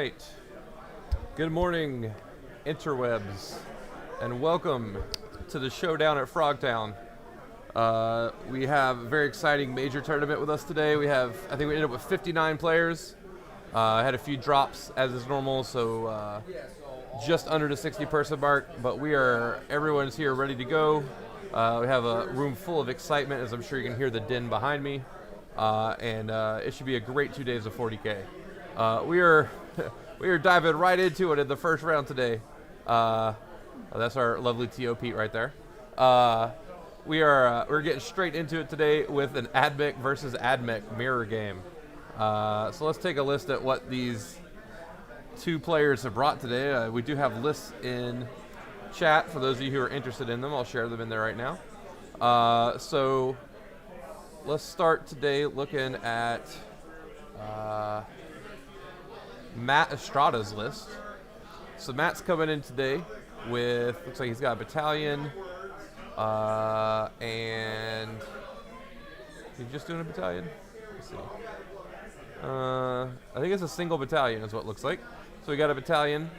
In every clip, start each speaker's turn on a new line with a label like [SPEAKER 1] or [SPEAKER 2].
[SPEAKER 1] right. Good morning, interwebs, and welcome to the Showdown at Frogtown. We have a very exciting major tournament with us today. I think we ended up with 59 players. Had a few drops as is normal, so just under the 60-person mark, but everyone's here ready to go. We have a room full of excitement, as I'm sure you can hear the din behind me, and it should be a great 2 days of 40K. We are diving right into it in the first round today. That's our lovely T.O. Pete right there. We're getting straight into it today with an AdMech versus AdMech mirror game. So let's take a list at what these two players have brought today. We do have lists in chat for those of you who are interested in them. I'll share them in there right now. So let's start today looking at Matt Estrada's list. So Matt's coming in today with, looks like he's got a battalion, and he's just doing a battalion. Let's see. I think it's a single battalion is what it looks like. So we got a battalion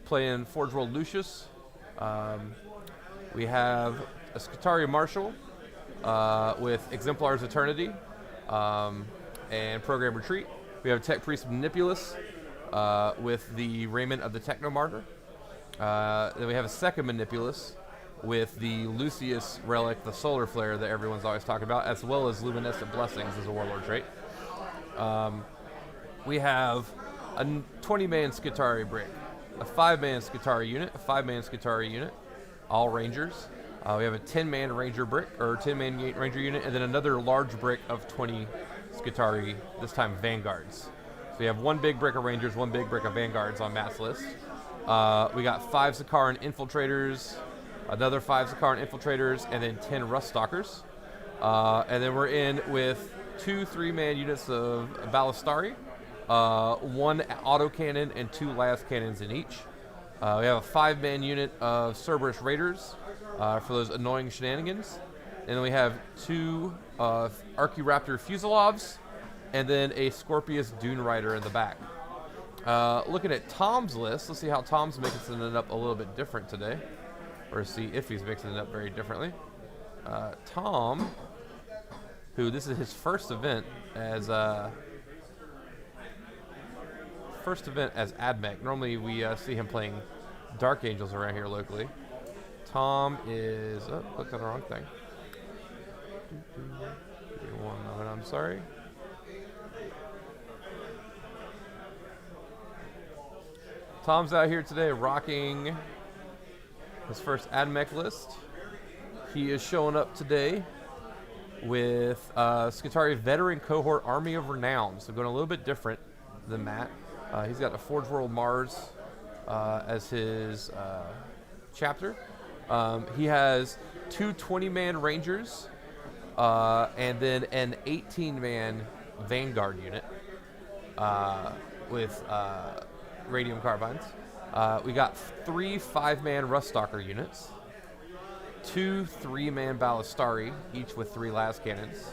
[SPEAKER 1] playing Forge World Lucius. We have a Skitaria Marshal with Exemplar's Eternity and Program Retreat. We have a Tech Priest Manipulus with the Raiment of the Techno Martyr. Then we have a second Manipulus with the Lucius Relic, the Solar Flare that everyone's always talking about, as well as Luminescent Blessings as a Warlord trait. We have a 20-man Skitaria brick, a 5-man Skitaria unit, a 5-man Skitaria unit, all Rangers. We have a 10-man Ranger brick, or 10-man Ranger unit, and then another large brick of 20 Skitaria, this time Vanguards. So we have one big brick of Rangers, one big brick of Vanguards on Matt's list. We got 5 Sakaran Infiltrators, another 5 Sakaran Infiltrators, and then 10 Rust Stalkers. And then we're in with 2 3-man units of Ballistari, 1 autocannon, and 2 las cannons in each. We have a 5-man unit of Cerberus Raiders for those annoying shenanigans. And then we have 2 Archiraptor Fusilovs, and then a Scorpius Dune Rider in the back. Looking at Tom's list, let's see how Tom's mixing it up a little bit different today, or see if he's mixing it up very differently. Tom, who this is his first event as AdMech. Normally we see him playing Dark Angels around here locally. Tom is clicked on the wrong thing. Give me 1 moment, I'm sorry. Tom's out here today rocking his first AdMech list. He is showing up today with Skitaria Veteran Cohort Army of Renown. So going a little bit different than Matt. He's got a Forge World Mars as his chapter. He has 2 20-man Rangers and then an 18-man Vanguard unit with Radium Carbines. We got 3 5-man Ruststalker units, 2 3-man Ballistari, each with 3 las cannons,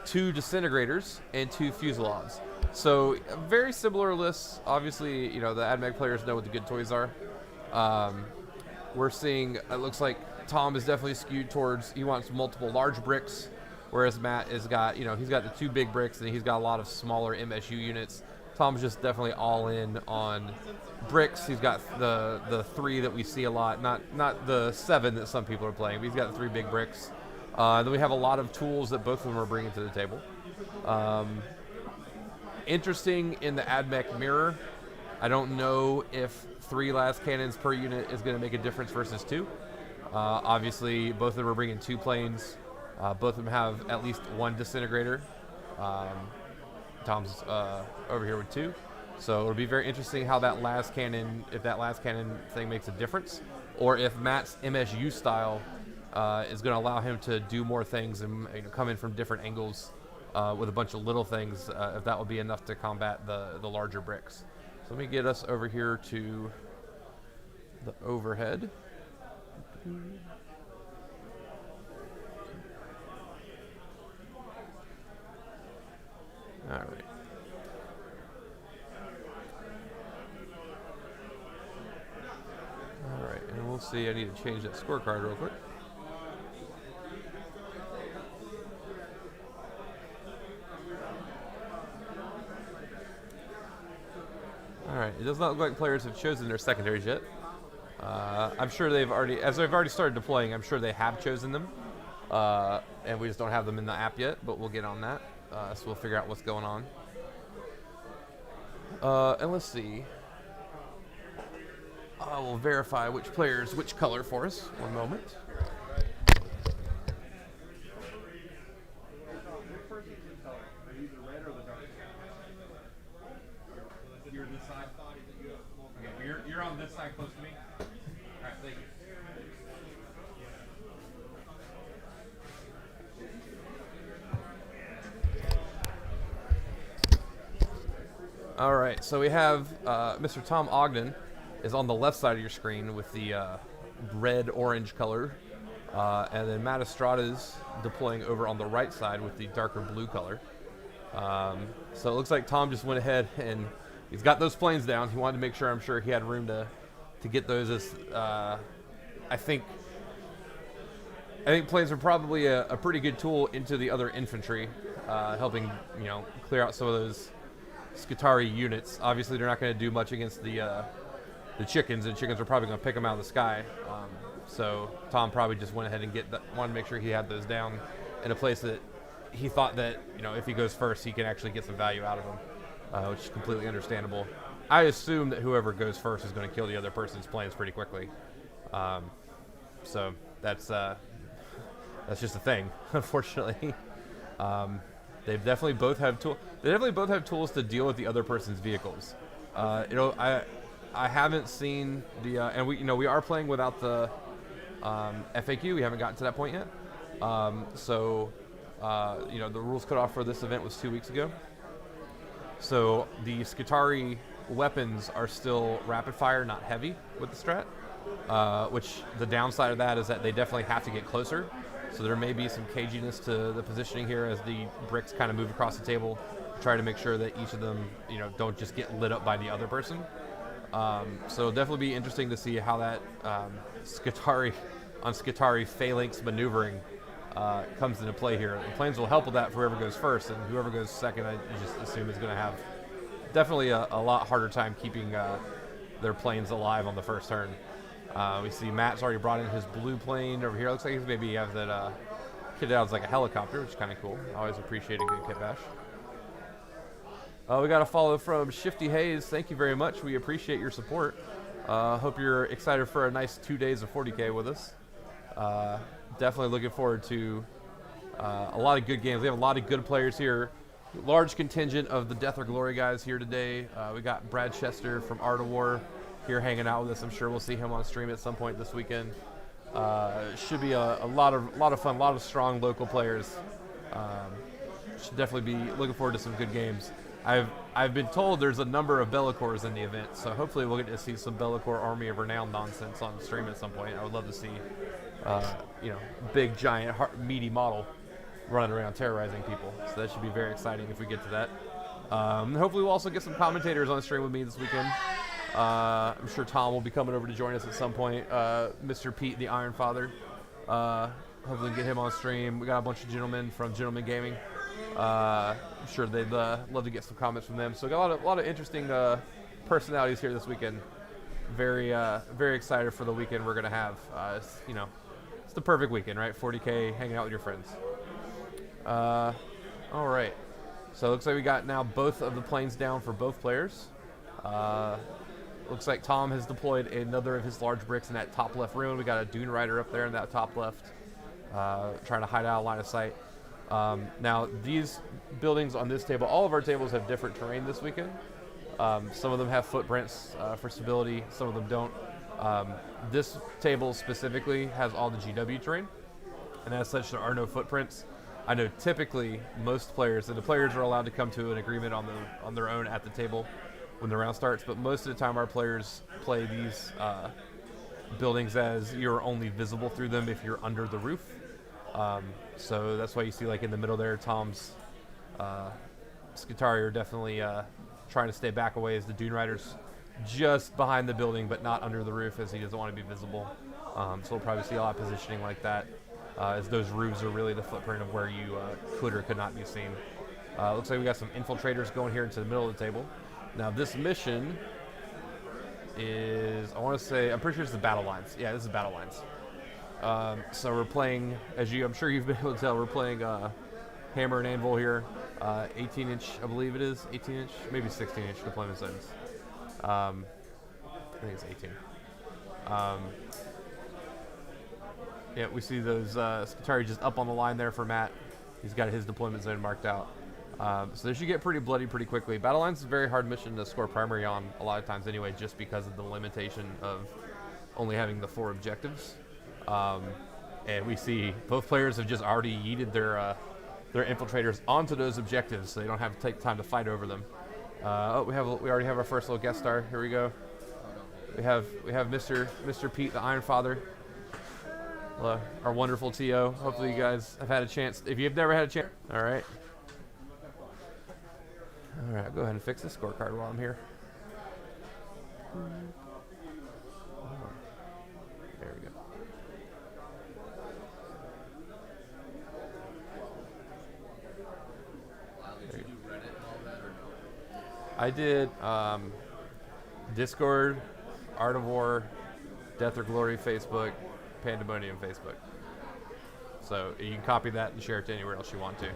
[SPEAKER 1] 2 Disintegrators, and 2 Fusilogs. So very similar lists. Obviously, the AdMech players know what the good toys are. We're seeing, it looks like Tom is definitely skewed towards, he wants multiple large bricks, whereas Matt has got, he's got the 2 big bricks and he's got a lot of smaller MSU units. Tom's just definitely all in on bricks. He's got the 3 that we see a lot, not the 7 that some people are playing, but he's got the 3 big bricks. Then we have a lot of tools that both of them are bringing to the table. Interesting in the AdMech mirror, I don't know if 3 las cannons per unit is going to make a difference versus 2. Obviously, both of them are bringing 2 planes. Both of them have at least 1 disintegrator. Tom's over here with 2. So it'll be very interesting how that las cannon, if that las cannon thing makes a difference, or if Matt's MSU style is going to allow him to do more things and come in from different angles with a bunch of little things, if that will be enough to combat the larger bricks. So let me get us over here to the overhead. All right. Let's see, I need to change that scorecard real quick. All right, it does not look like players have chosen their secondaries yet. I'm sure they've already, as they've already started deploying, I'm sure they have chosen them. And we just don't have them in the app yet, but we'll get on that. So we'll figure out what's going on. And let's see. I will verify which players, which color for us. One moment. You're this side. Okay, you're on this side close to me. All right, thank you. All right, so we have Mr. Tom Ogden is on the left side of your screen with the red-orange color, and then Matt Estrada's deploying over on the right side with the darker blue color. So it looks like Tom just went ahead and he's got those planes down. He wanted to make sure, I'm sure he had room to get those. As I think planes are probably a pretty good tool into the other infantry, helping clear out some of those Skitarii units. Obviously, they're not going to do much against the chickens, and chickens are probably going to pick them out of the sky. So Tom probably just went ahead and wanted to make sure he had those down in a place that he thought that if he goes first, he can actually get some value out of them, which is completely understandable. I assume that whoever goes first is going to kill the other person's planes pretty quickly. So that's just a thing, unfortunately. They definitely both have tools to deal with the other person's vehicles. I haven't seen the and we are playing without the FAQ. We haven't gotten to that point yet. So the rules cutoff for this event was 2 weeks ago. So the Skitarii weapons are still rapid fire, not heavy with the strat. Which the downside of that is that they definitely have to get closer. So there may be some caginess to the positioning here as the bricks kind of move across the table, try to make sure that each of them, don't just get lit up by the other person. So it'll definitely be interesting to see how that Skitarii phalanx maneuvering comes into play here. The planes will help with that for whoever goes first, and whoever goes second, I just assume is going to have definitely a lot harder time keeping their planes alive on the first turn. We see Matt's already brought in his blue plane over here. Looks like he's maybe have that kitted out as like a helicopter, which is kind of cool. I always appreciate a good kit bash. We got a follow from Shifty Hayes. Thank you very much. We appreciate your support. Hope you're excited for a nice 2 days of 40K with us. Definitely looking forward to a lot of good games. We have a lot of good players here. Large contingent of the Death or Glory guys here today. We got Brad Chester from Art of War here hanging out with us. I'm sure we'll see him on stream at some point this weekend. Should be a lot of fun, a lot of strong local players. Should definitely be looking forward to some good games. I've been told there's a number of Bellicors in the event, so hopefully we'll get to see some Bellicor Army of Renown nonsense on stream at some point. I would love to see, big, giant, meaty model running around terrorizing people. So that should be very exciting if we get to that. Hopefully we'll also get some commentators on stream with me this weekend. I'm sure Tom will be coming over to join us at some point. Mr. Pete, the Iron Father. Hopefully get him on stream. We got a bunch of gentlemen from Gentleman Gaming. I'm sure they'd love to get some comments from them. So we got a lot of interesting personalities here this weekend. Very excited for the weekend we're gonna have. It's the perfect weekend, right? 40K, hanging out with your friends. All right. So it looks like we got now both of the planes down for both players. Looks like Tom has deployed another of his large bricks in that top left ruin. We got a Dune Rider up there in that top left, trying to hide out of line of sight. Now, these buildings on this table, all of our tables have different terrain this weekend. Some of them have footprints for stability, some of them don't. This table specifically has all the GW terrain, and as such, there are no footprints. I know typically most players, and the players are allowed to come to an agreement on their own at the table when the round starts, but most of the time our players play these buildings as you're only visible through them if you're under the roof. So that's why you see, like, in the middle there, Tom's Skitarii are definitely trying to stay back away as the Dune Rider's just behind the building but not under the roof, as he doesn't want to be visible. So we'll probably see a lot of positioning like that, as those roofs are really the footprint of where you could or could not be seen. Looks like we got some infiltrators going here into the middle of the table. Now this mission is, I want to say, I'm pretty sure it's the battle lines. Yeah, this is battle lines. So we're playing, I'm sure you've been able to tell, we're playing Hammer and Anvil here. 18-inch, I believe it is. 18-inch, maybe 16-inch deployment zones. I think it's 18. Yeah, we see those Skitarii just up on the line there for Matt. He's got his deployment zone marked out. So they should get pretty bloody pretty quickly. Battle Lines is a very hard mission to score primary on a lot of times anyway, just because of the limitation of only having the 4 objectives. And we see both players have just already yeeted their infiltrators onto those objectives, so they don't have to take time to fight over them. We already have our first little guest star. Here we go. We have Mr. Pete, the Iron Father, our wonderful TO. Hopefully you guys have had a chance. If you've never had a chance, all right. All right, I'll go ahead and fix the scorecard while I'm here. There we go. Did you Reddit and all that, or no? I did Discord, Art of War, Death or Glory Facebook, Pandemonium Facebook. So you can copy that and share it to anywhere else you want to.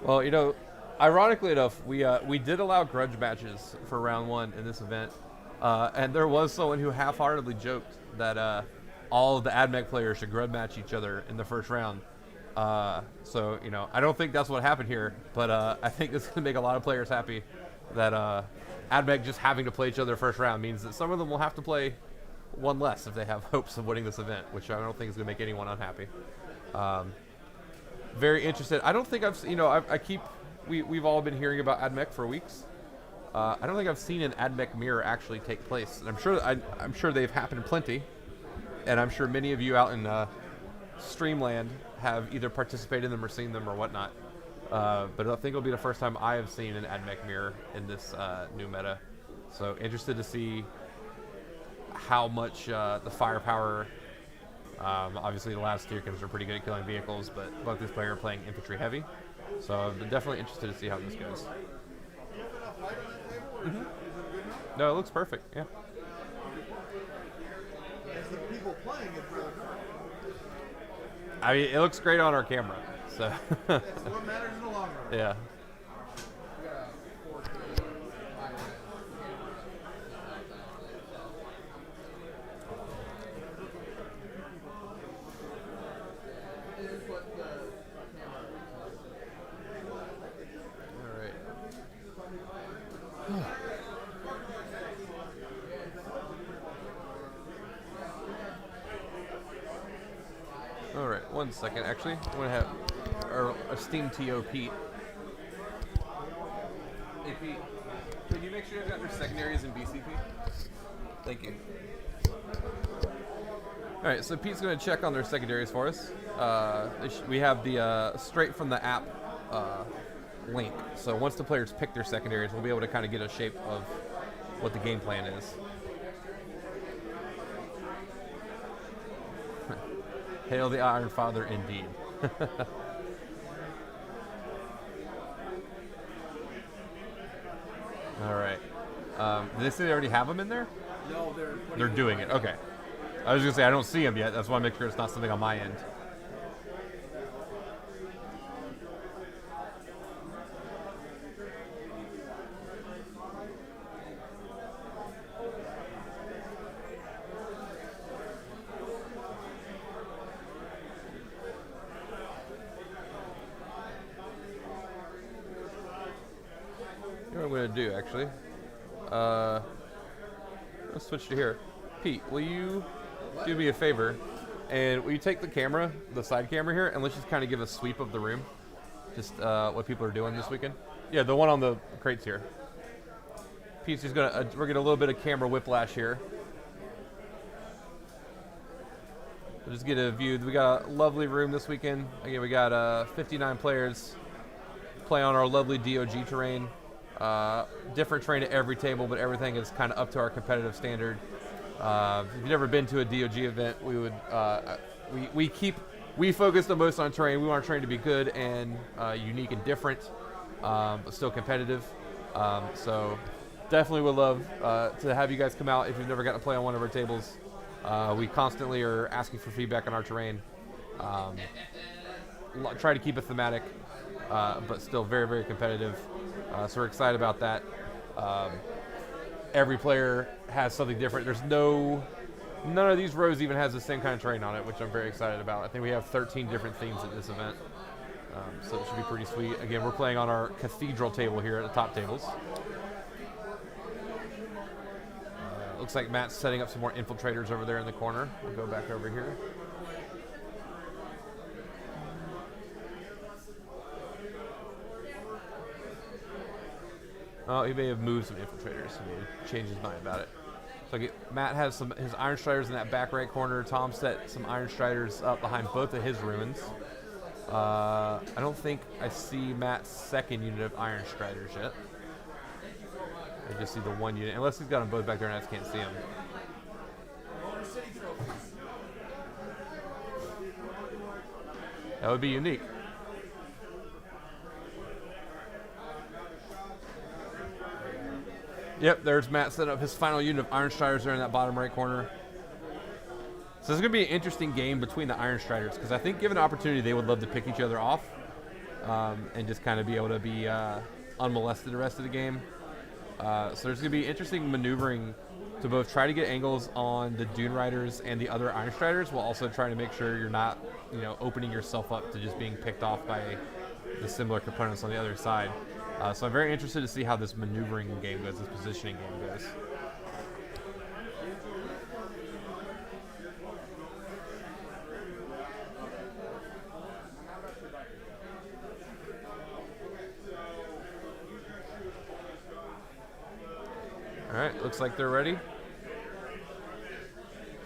[SPEAKER 1] Well, you know, ironically enough, we did allow grudge matches for round 1 in this event, and there was someone who half-heartedly joked that all of the AdMech players should grudge match each other in the first round. So, you know, I don't think that's what happened here, but I think it's going to make a lot of players happy that AdMech just having to play each other first round means that some of them will have to play one less if they have hopes of winning this event, which I don't think is going to make anyone unhappy. Very interested. I don't think we've all been hearing about AdMech for weeks. I don't think I've seen an AdMech mirror actually take place. And I'm sure they've happened plenty, and I'm sure many of you out in Streamland have either participated in them or seen them or whatnot. But I think it'll be the first time I have seen an AdMech mirror in this new meta. So interested to see how much the firepower. Obviously, the last Tyrkans are pretty good at killing vehicles, but both these players are playing infantry heavy. So I'm definitely interested to see how this goes. Mm-hmm. No, it looks perfect, yeah.
[SPEAKER 2] As the people playing it, really.
[SPEAKER 1] I mean, it looks great on our camera, so.
[SPEAKER 2] That's what matters in the long run.
[SPEAKER 1] Yeah. All right, 1 second. Actually, I'm gonna have our esteemed TO Pete. Hey Pete, can you make sure you've got your secondaries in BCP? Thank you. All right, so Pete's gonna check on their secondaries for us. We have the straight from the app link. So once the players pick their secondaries, we'll be able to kind of get a shape of what the game plan is. Hail the Iron Father, indeed. All right. Did they say they already have them in there?
[SPEAKER 2] No,
[SPEAKER 1] they're doing it. Okay. I was gonna say I don't see them yet. That's why I make sure it's not something on my end. What I'm going to do, actually, let's switch to here. Pete, will you do me a favor, and will you take the camera, the side camera here, and let's just kind of give a sweep of the room, just what people are doing this weekend? Yeah, the one on the crates here. PC's gonna. We're getting a little bit of camera whiplash here. We'll just get a view. We got a lovely room this weekend. Again, we got 59 players play on our lovely DOG terrain. Different terrain at every table, but everything is kind of up to our competitive standard. If you've never been to a DOG event, we would we focus the most on terrain. We want our terrain to be good and unique and different, but still competitive. So definitely would love to have you guys come out if you've never gotten to play on one of our tables. We constantly are asking for feedback on our terrain. Try to keep it thematic, but still very, very competitive. So we're excited about that. Every player has something different. None of these rows even has the same kind of terrain on it, which I'm very excited about. I think we have 13 different themes at this event. So it should be pretty sweet. Again, we're playing on our cathedral table here at the top tables. Looks like Matt's setting up some more infiltrators over there in the corner. We'll go back over here. Oh, he may have moved some infiltrators. He may have changed his mind about it. So Matt has his Iron Striders in that back right corner. Tom set some Iron Striders up behind both of his ruins. I don't think I see Matt's second unit of Iron Striders yet. I just see the one unit, unless he's got them both back there and I just can't see them. That would be unique. Yep, there's Matt setting up his final unit of Iron Striders there in that bottom right corner. So it's going to be an interesting game between the Iron Striders, because I think given the opportunity, they would love to pick each other off and just kind of be able to be unmolested the rest of the game. So there's going to be interesting maneuvering to both try to get angles on the Dune Riders and the other Iron Striders, while also trying to make sure you're not, opening yourself up to just being picked off by the similar components on the other side. So I'm very interested to see how this maneuvering game goes, this positioning game goes. All right, looks like they're ready.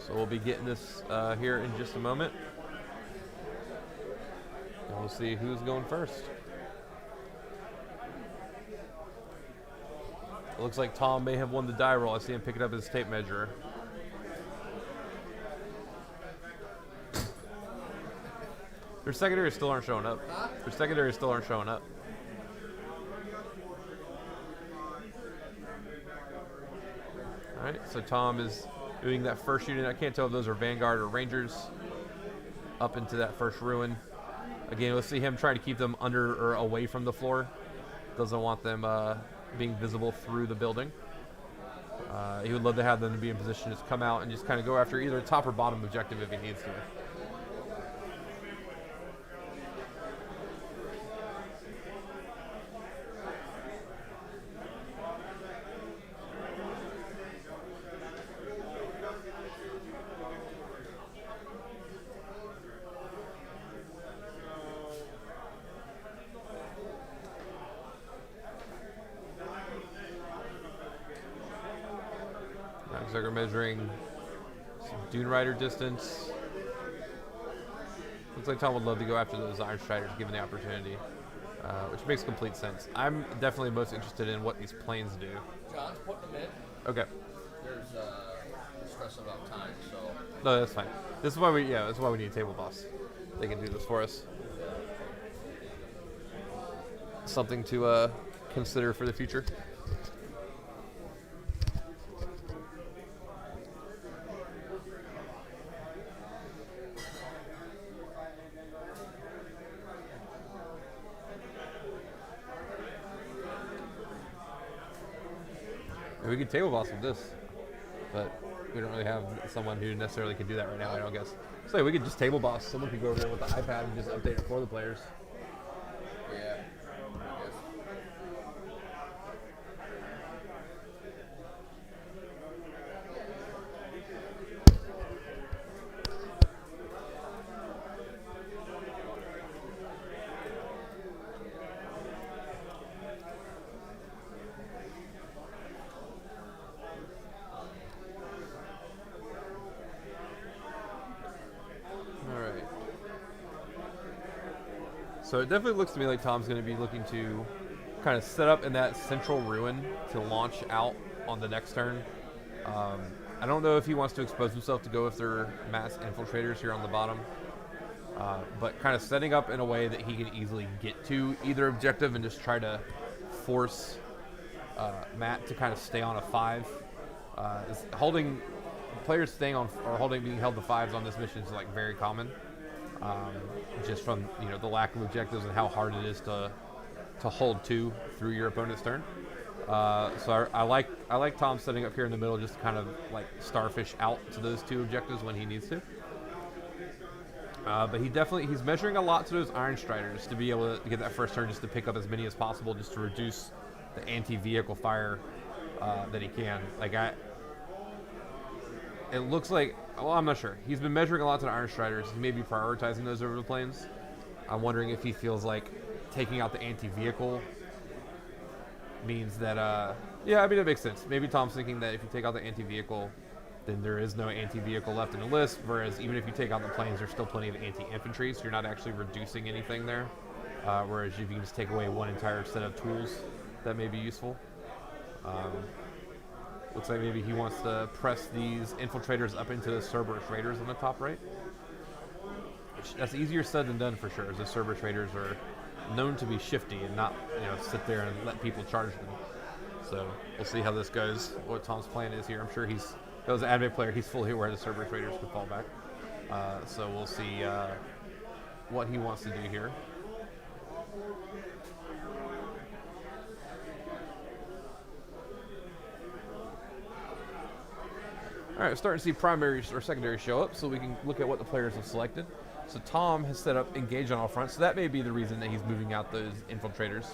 [SPEAKER 1] So we'll be getting this here in just a moment. And we'll see who's going first. It looks like Tom may have won the die roll. I see him picking up his tape measure. Their secondaries still aren't showing up. Their secondaries still aren't showing up. All right, so Tom is doing that first unit. I can't tell if those are Vanguard or Rangers up into that first ruin. Again, let's see him trying to keep them under or away from the floor. Doesn't want them being visible through the building. He would love to have them to be in position to just come out and just kind of go after either top or bottom objective if he needs to. Looks like we're measuring some Dune Rider distance. Looks like Tom would love to go after those Iron Striders given the opportunity, which makes complete sense. I'm definitely most interested in what these planes do.
[SPEAKER 3] John's putting them in.
[SPEAKER 1] Okay.
[SPEAKER 3] There's stress about time, so.
[SPEAKER 1] No, that's fine. This is why that's why we need a table boss. They can do this for us. Something to consider for the future. We could table boss with this, but we don't really have someone who necessarily can do that right now, I don't guess. So we could just table boss. Someone could go over there with the iPad and just update it for the players.
[SPEAKER 3] Yeah.
[SPEAKER 1] So it definitely looks to me like Tom's going to be looking to kind of set up in that central ruin to launch out on the next turn. I don't know if he wants to expose himself to go after mass infiltrators here on the bottom, but kind of setting up in a way that he can easily get to either objective and just try to force Matt to kind of stay on a 5. Holding players staying on or being held to 5s on this mission is like very common, just from the lack of objectives and how hard it is to hold 2 through your opponent's turn. So I like Tom setting up here in the middle, just to kind of like starfish out to those 2 objectives when he needs to. But he's measuring a lot to those Iron Striders to be able to get that first turn, just to pick up as many as possible, just to reduce the anti-vehicle fire that he can. It looks like, well, I'm not sure. He's been measuring a lot to the Iron Striders. He may be prioritizing those over the planes. I'm wondering if he feels like taking out the anti-vehicle means that, yeah, I mean, it makes sense. Maybe Tom's thinking that if you take out the anti-vehicle, then there is no anti-vehicle left in the list, whereas even if you take out the planes, there's still plenty of anti-infantry, so you're not actually reducing anything there. Whereas if you can just take away one entire set of tools, that may be useful. Looks like maybe he wants to press these infiltrators up into the Cerberus Raiders on the top right. That's easier said than done for sure, as the Cerberus Raiders are known to be shifty and not sit there and let people charge them. So we'll see how this goes, what Tom's plan is here. I'm sure as an admin player, he's fully aware the Cerberus Raiders could fall back. So we'll see what he wants to do here. All right, starting to see primaries or secondary show up, so we can look at what the players have selected. So Tom has set up engage on all fronts, so that may be the reason that he's moving out those infiltrators.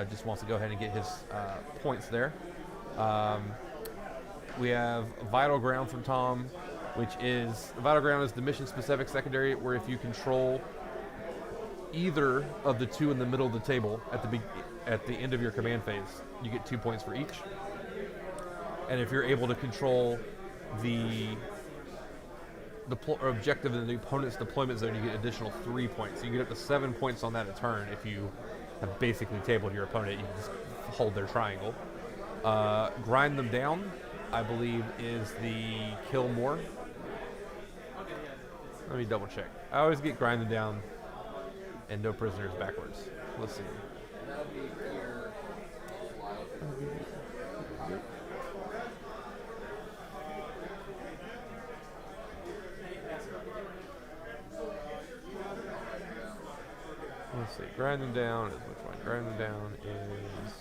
[SPEAKER 1] Just wants to go ahead and get his points there. We have Vital Ground from Tom, which is, Vital Ground is the mission-specific secondary, where if you control either of the 2 in the middle of the table at the end of your command phase, you get 2 points for each. And if you're able to control the objective in the opponent's deployment zone, you get additional 3 points. So you get up to 7 points on that a turn if you have basically tabled your opponent. You can just hold their triangle. Grind them down, I believe, is the kill more. Let me double check. I always get grind them down and no prisoners backwards. Let's see.
[SPEAKER 3] That'll be here.
[SPEAKER 1] Let's see. Grind them down is which one? Grind them down is.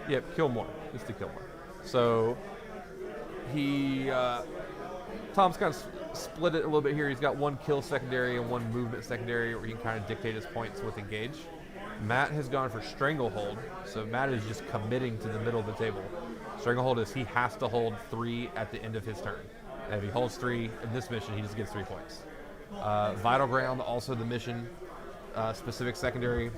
[SPEAKER 1] Yep, kill more. It's the kill more. So Tom's kind of split it a little bit here. He's got 1 kill secondary and 1 movement secondary, where he can kind of dictate his points with engage. Matt has gone for Stranglehold, so Matt is just committing to the middle of the table. Stranglehold is he has to hold 3 at the end of his turn. And if he holds 3 in this mission, he just gets 3 points. Vital Ground, also the mission specific secondary.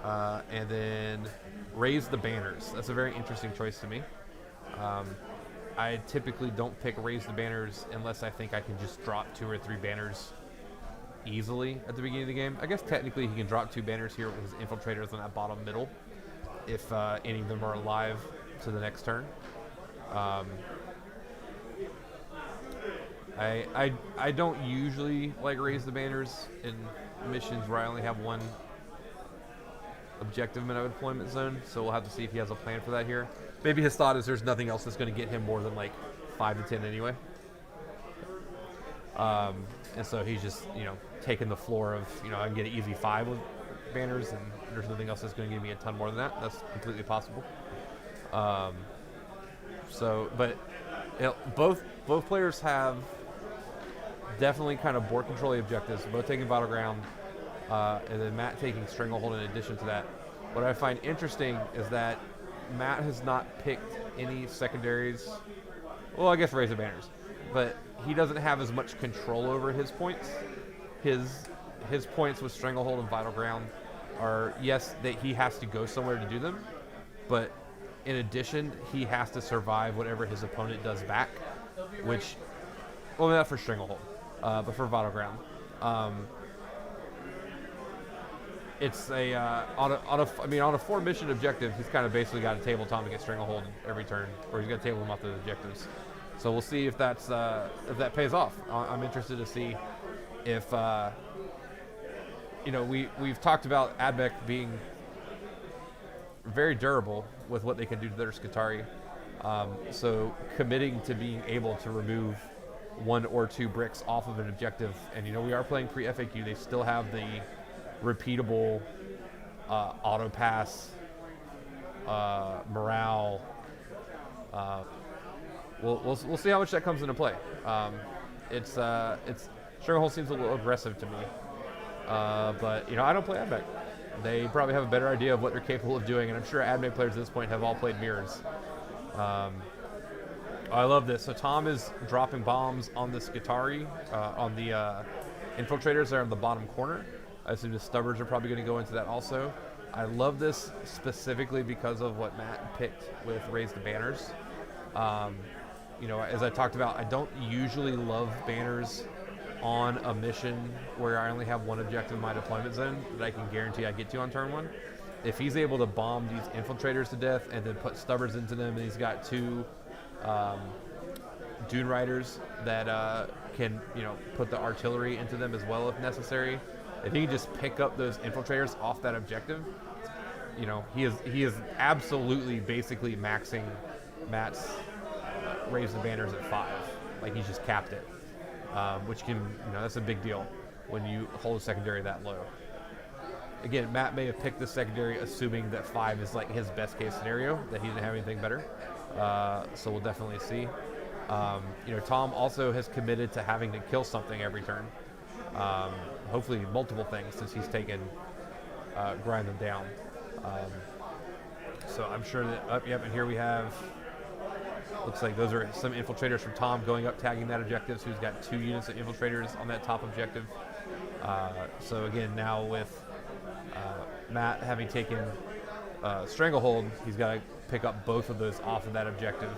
[SPEAKER 1] And then Raise the Banners. That's a very interesting choice to me. I typically don't pick Raise the Banners unless I think I can just drop 2 or 3 banners easily at the beginning of the game. I guess technically he can drop 2 banners here with his infiltrators on that bottom middle if any of them are alive to the next turn. I don't usually like Raise the Banners in missions where I only have 1 objective in a deployment zone, so we'll have to see if he has a plan for that here. Maybe his thought is there's nothing else that's going to get him more than like 5 to 10 anyway. And so he's just, taking the floor of, I can get an easy 5 with banners, and there's nothing else that's going to give me a ton more than that. That's completely possible. But both players have definitely kind of board control objectives, both taking Vital Ground, and then Matt taking Stranglehold in addition to that. What I find interesting is that Matt has not picked any secondaries. Well, I guess Raise the Banners, but he doesn't have as much control over his points. His points with Stranglehold and Vital Ground are, yes, that he has to go somewhere to do them, but in addition, he has to survive whatever his opponent does back, which, well, not for Stranglehold, but for Vital Ground. it's a on a 4 mission objective. He's kind of basically got to table Tom to get Stranglehold every turn, or he's got to table him off those objectives. So we'll see if that pays off. I'm interested to see if we've talked about Admech being very durable with what they can do to their Skitarii. So committing to being able to remove 1 or 2 bricks off of an objective, and we are playing pre-FAQ. They still have the repeatable auto pass morale. We'll see how much that comes into play. It's Stranglehold seems a little aggressive to me, but I don't play Admech. They probably have a better idea of what they're capable of doing, and I'm sure Admech players at this point have all played mirrors. I love this. So Tom is dropping bombs on the Skitarii, on the infiltrators there in the bottom corner. I assume the stubbers are probably going to go into that also. I love this specifically because of what Matt picked with Raise the Banners. As I talked about, I don't usually love banners on a mission where I only have 1 objective in my deployment zone that I can guarantee I get to on turn 1. If he's able to bomb these infiltrators to death and then put stubbers into them, and he's got 2 Dune Riders that can put the artillery into them as well if necessary. If he can just pick up those infiltrators off that objective, he is absolutely basically maxing Matt's Raise the Banners at 5. Like, he's just capped it, which can that's a big deal when you hold a secondary that low. Again, Matt may have picked the secondary assuming that 5 is like his best case scenario, that he didn't have anything better. So we'll definitely see. Tom also has committed to having to kill something every turn. Hopefully multiple things, since he's taken grind them down. So I'm sure that and here we have, looks like those are some infiltrators from Tom going up, tagging that objective. So he's got 2 units of infiltrators on that top objective. So again, now with Matt having taken Stranglehold, he's got to pick up both of those off of that objective.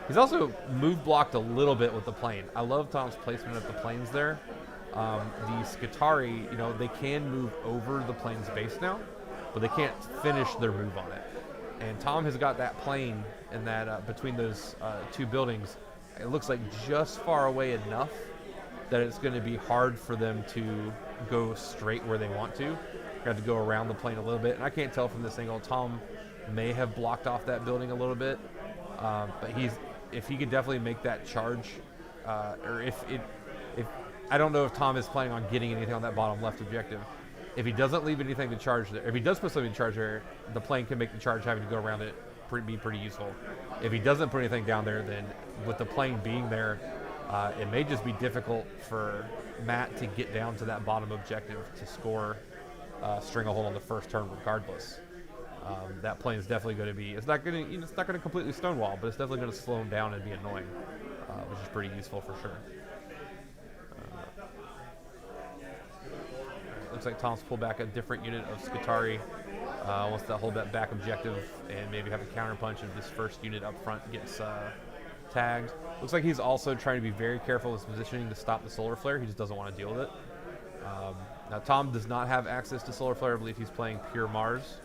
[SPEAKER 1] He's also move blocked a little bit with the plane. I love Tom's placement of the planes there. The Skitarii, they can move over the plane's base now, but they can't finish their move on it. And Tom has got that plane and that between those 2 buildings, it looks like just far away enough that it's going to be hard for them to go straight where they want to. Got to go around the plane a little bit, and I can't tell from this angle. Tom may have blocked off that building a little bit, but if he could definitely make that charge, or if I don't know if Tom is planning on getting anything on that bottom left objective. If he doesn't leave anything to charge there, if he does put something to charge there, the plane can make the charge, having to go around it be pretty useful. If he doesn't put anything down there, then with the plane being there, it may just be difficult for Matt to get down to that bottom objective to score Stranglehold on the first turn regardless. That plane is definitely going to be, it's not going to completely stonewall, but it's definitely going to slow him down and be annoying, which is pretty useful for sure. Looks like Tom's pulled back a different unit of Skitarii. Wants to hold that back objective and maybe have a counterpunch if this first unit up front gets tagged. Looks like he's also trying to be very careful with his positioning to stop the solar flare. He just doesn't want to deal with it. Now Tom does not have access to solar flare. I believe he's playing Pure Mars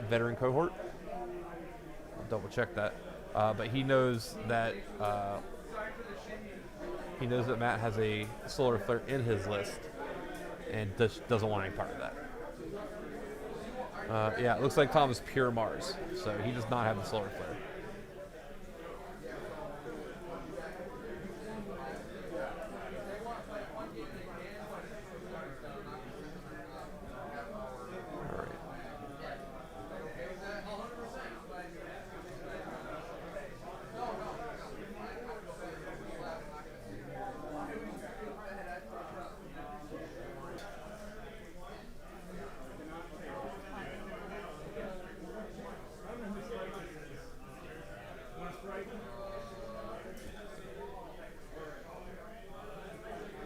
[SPEAKER 1] veteran cohort. I'll double check that. But he knows that Matt has a solar flare in his list and doesn't want any part of that. Yeah, it looks like Tom is Pure Mars, so he does not have the solar flare.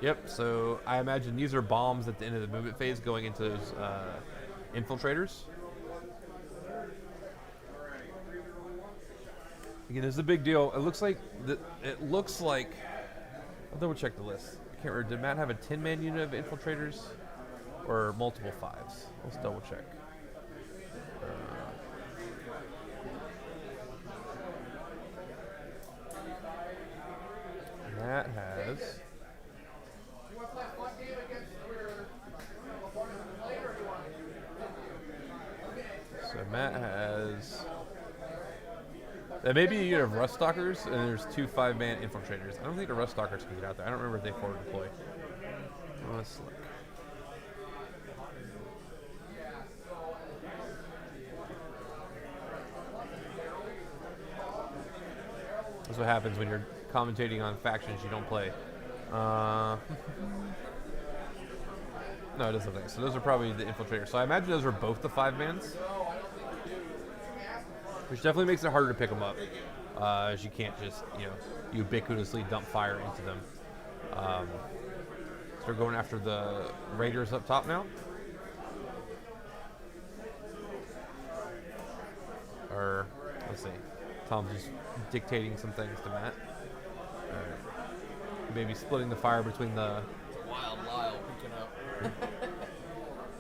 [SPEAKER 1] Yep, so I imagine these are bombs at the end of the movement phase going into those infiltrators. Again, this is a big deal. It looks like I'll double check the list. I can't remember. Did Matt have a 10-man unit of infiltrators, or multiple 5s? Let's double check. Matt has. So Matt has. There may be a unit of Rust Stalkers, and there's 2 5-man infiltrators. I don't think the Rust Stalkers can get out there. I don't remember if they forward deploy. Let's look. That's what happens when you're commentating on factions you don't play. No, it doesn't think so. Those are probably the infiltrators. So I imagine those are both the 5-mans, which definitely makes it harder to pick them up, as you can't just ubiquitously dump fire into them. So we're going after the raiders up top now. Or let's see, Tom's just dictating some things to Matt. Maybe splitting the fire between the
[SPEAKER 3] Wild Lyle picking up.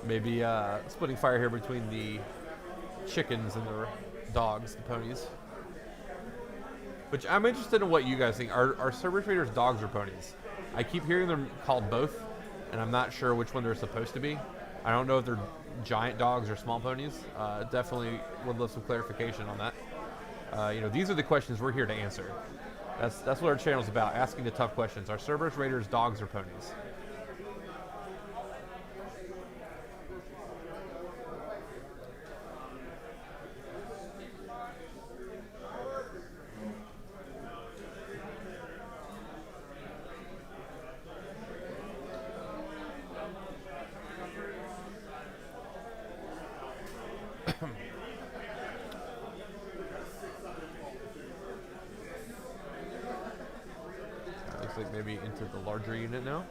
[SPEAKER 1] maybe splitting fire here between the chickens and the dogs, the ponies. Which I'm interested in what you guys think. Are Cerberus Raiders dogs or ponies? I keep hearing them called both, and I'm not sure which one they're supposed to be. I don't know if they're giant dogs or small ponies. Definitely would love some clarification on that. These are the questions we're here to answer. That's what our channel's about, asking the tough questions. Are Cerberus Raiders dogs or ponies? Looks like maybe into the larger unit now.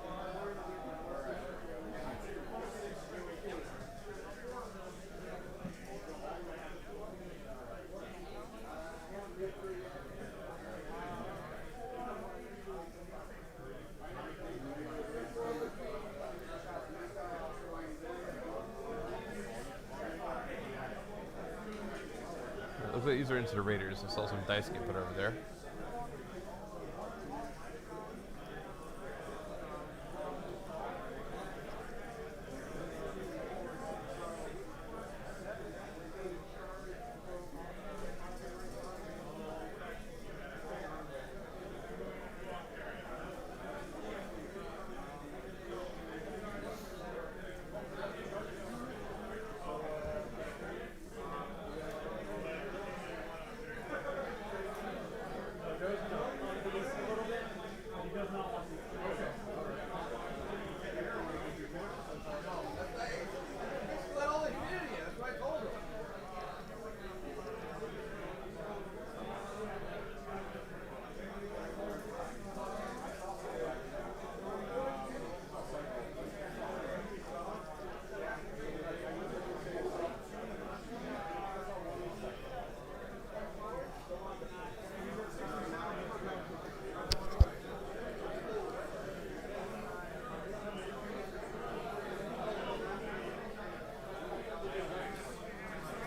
[SPEAKER 1] Looks like these are into the raiders. I saw some dice get put over there.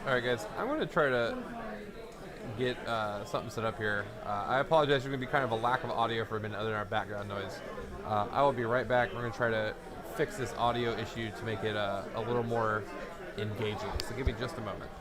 [SPEAKER 1] Alright guys, I'm going to try to get something set up here. I apologize, there's going to be kind of a lack of audio for a minute other than our background noise. I will be right back. We're going to try to fix this audio issue to make it a little more engaging. So give me just a moment.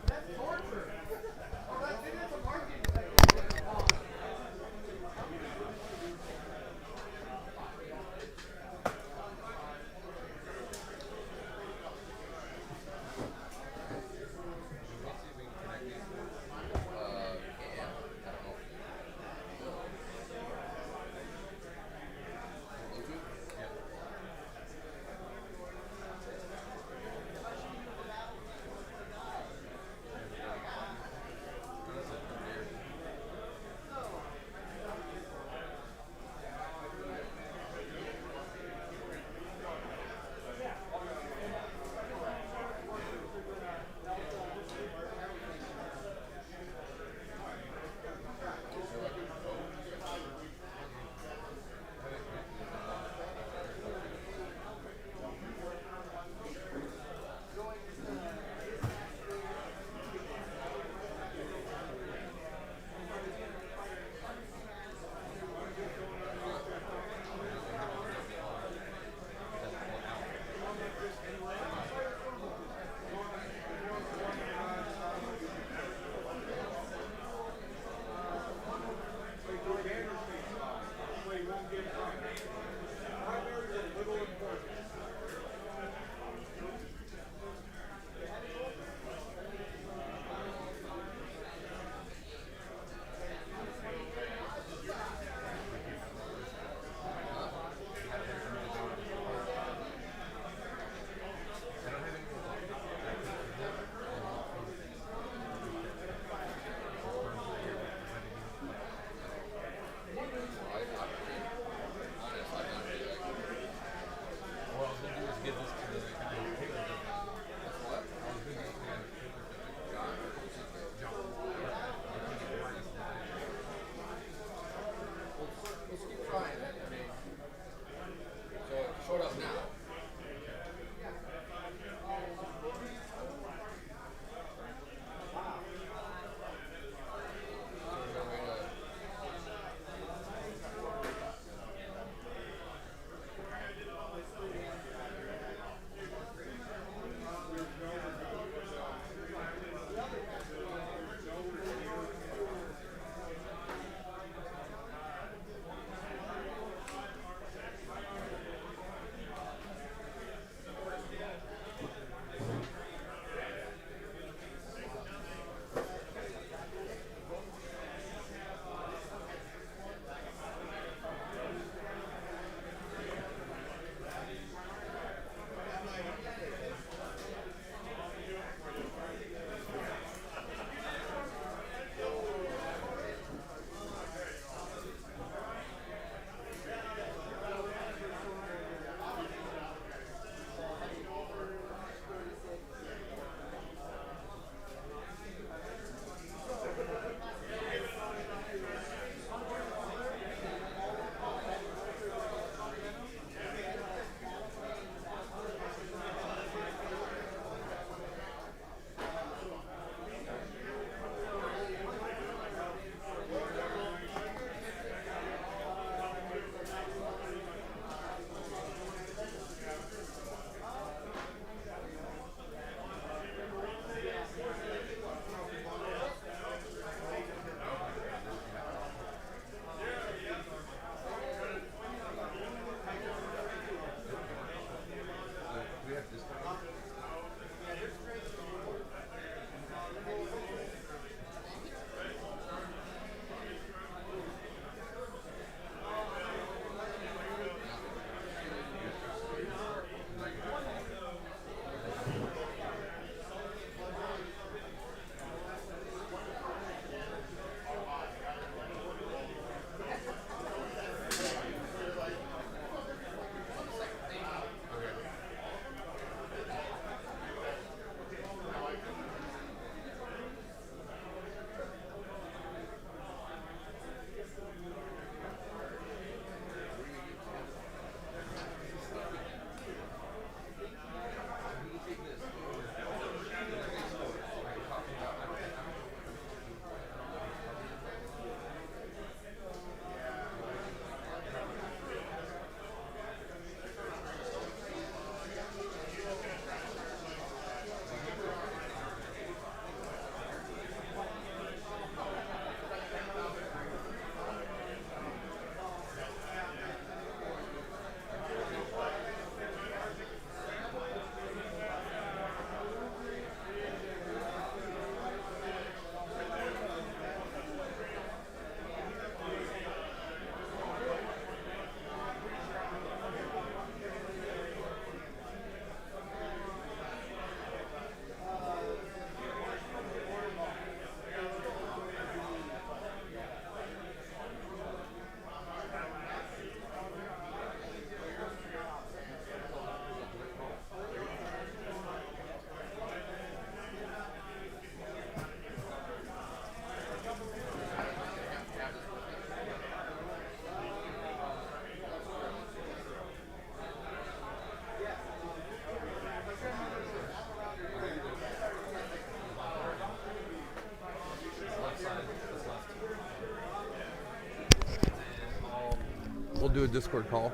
[SPEAKER 1] we'll do a Discord call.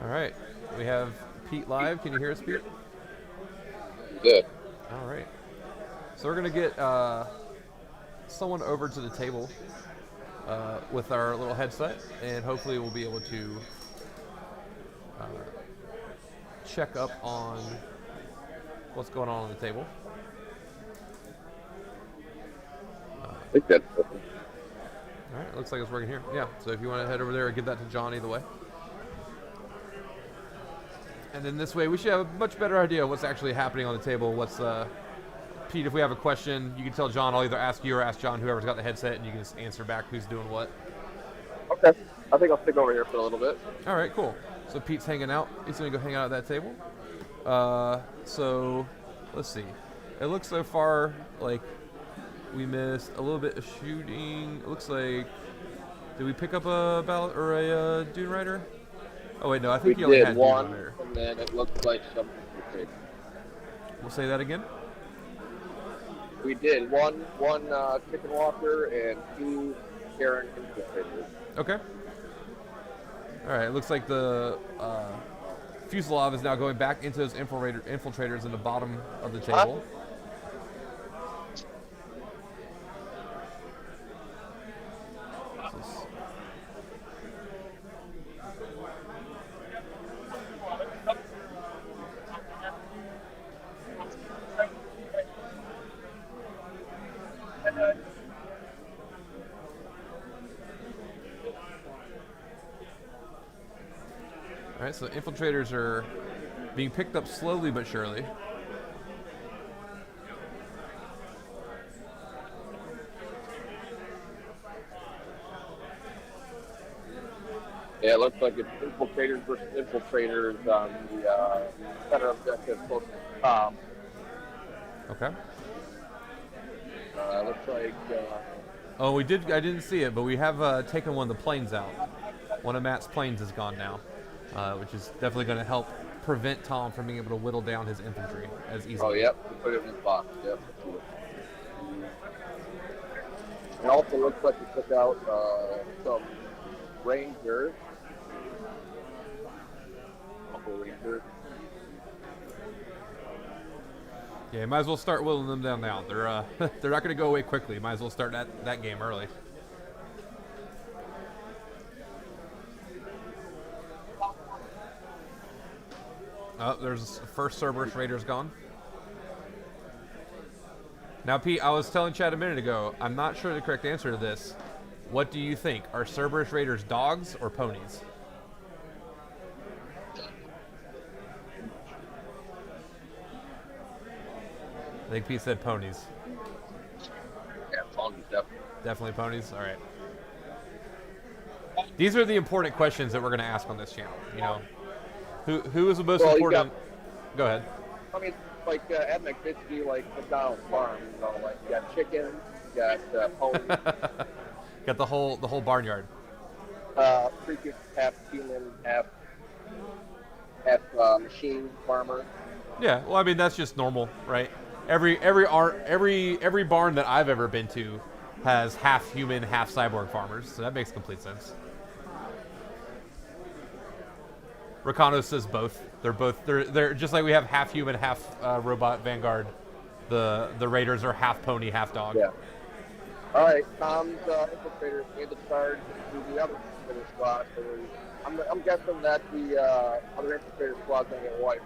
[SPEAKER 1] All right, we have Pete live. Can you hear us, Pete?
[SPEAKER 4] Good.
[SPEAKER 1] All right. So we're gonna get someone over to the table with our little headset, and hopefully we'll be able to check up on what's going on the table.
[SPEAKER 4] I think that's perfect.
[SPEAKER 1] All right, looks like it's working here. Yeah, so if you want to head over there and give that to John either way. And then this way we should have a much better idea of what's actually happening on the table. What's Pete, if we have a question, you can tell John. I'll either ask you or ask John, whoever's got the headset, and you can just answer back who's doing what.
[SPEAKER 4] Okay. I think I'll stick over here for a little bit.
[SPEAKER 1] All right, cool. So Pete's hanging out. He's going to go hang out at that table. So let's see. It looks so far like we missed a little bit of shooting. It looks like, did we pick up a ballot or a Dune Rider? Oh, wait, no. I think
[SPEAKER 4] We
[SPEAKER 1] he only
[SPEAKER 4] did
[SPEAKER 1] had
[SPEAKER 4] one,
[SPEAKER 1] Dune Rider.
[SPEAKER 4] and then it looks like some.
[SPEAKER 1] We'll say that again.
[SPEAKER 4] We did one chicken walker and 2 Karen infiltrators.
[SPEAKER 1] Okay. All right. It looks like the fuselage is now going back into those infiltrators in the bottom of the table. All right, so infiltrators are being picked up slowly but surely.
[SPEAKER 4] Yeah, it looks like it's infiltrators versus infiltrators on the center objective close to the top.
[SPEAKER 1] Okay.
[SPEAKER 4] Looks like.
[SPEAKER 1] Oh, I didn't see it, but we have taken one of the planes out. One of Matt's planes is gone now, which is definitely going to help prevent Tom from being able to whittle down his infantry as easily.
[SPEAKER 4] Oh, yep. We put it in his box. Yep. It also looks like we took out some Rangers. Couple Rangers.
[SPEAKER 1] Yeah, you might as well start whittling them down now. They're they're not going to go away quickly. You might as well start that game early. Oh, there's the first Cerberus Raiders gone. Now, Pete, I was telling Chad a minute ago, I'm not sure the correct answer to this. What do you think? Are Cerberus Raiders dogs or ponies? I think Pete said ponies.
[SPEAKER 4] Yeah, ponies, definitely.
[SPEAKER 1] Definitely ponies? All right. These are the important questions that we're going to ask on this channel. You know, who is the most important? Go ahead.
[SPEAKER 4] I mean, like at McFitzy, like McDonald's farm, you know, like you got chickens, you got ponies.
[SPEAKER 1] Got the whole barnyard.
[SPEAKER 4] Freaking half human, half machine farmer.
[SPEAKER 1] Yeah, well, I mean that's just normal, right? Every barn that I've ever been to has half human, half cyborg farmers, so that makes complete sense. Rakano says both. They're just like we have half human, half robot Vanguard. The Raiders are half pony, half dog.
[SPEAKER 4] Yeah. All right, Tom's infiltrators made the charge to the other infiltrator squad. So I'm guessing that the other infiltrator squad's gonna get wiped.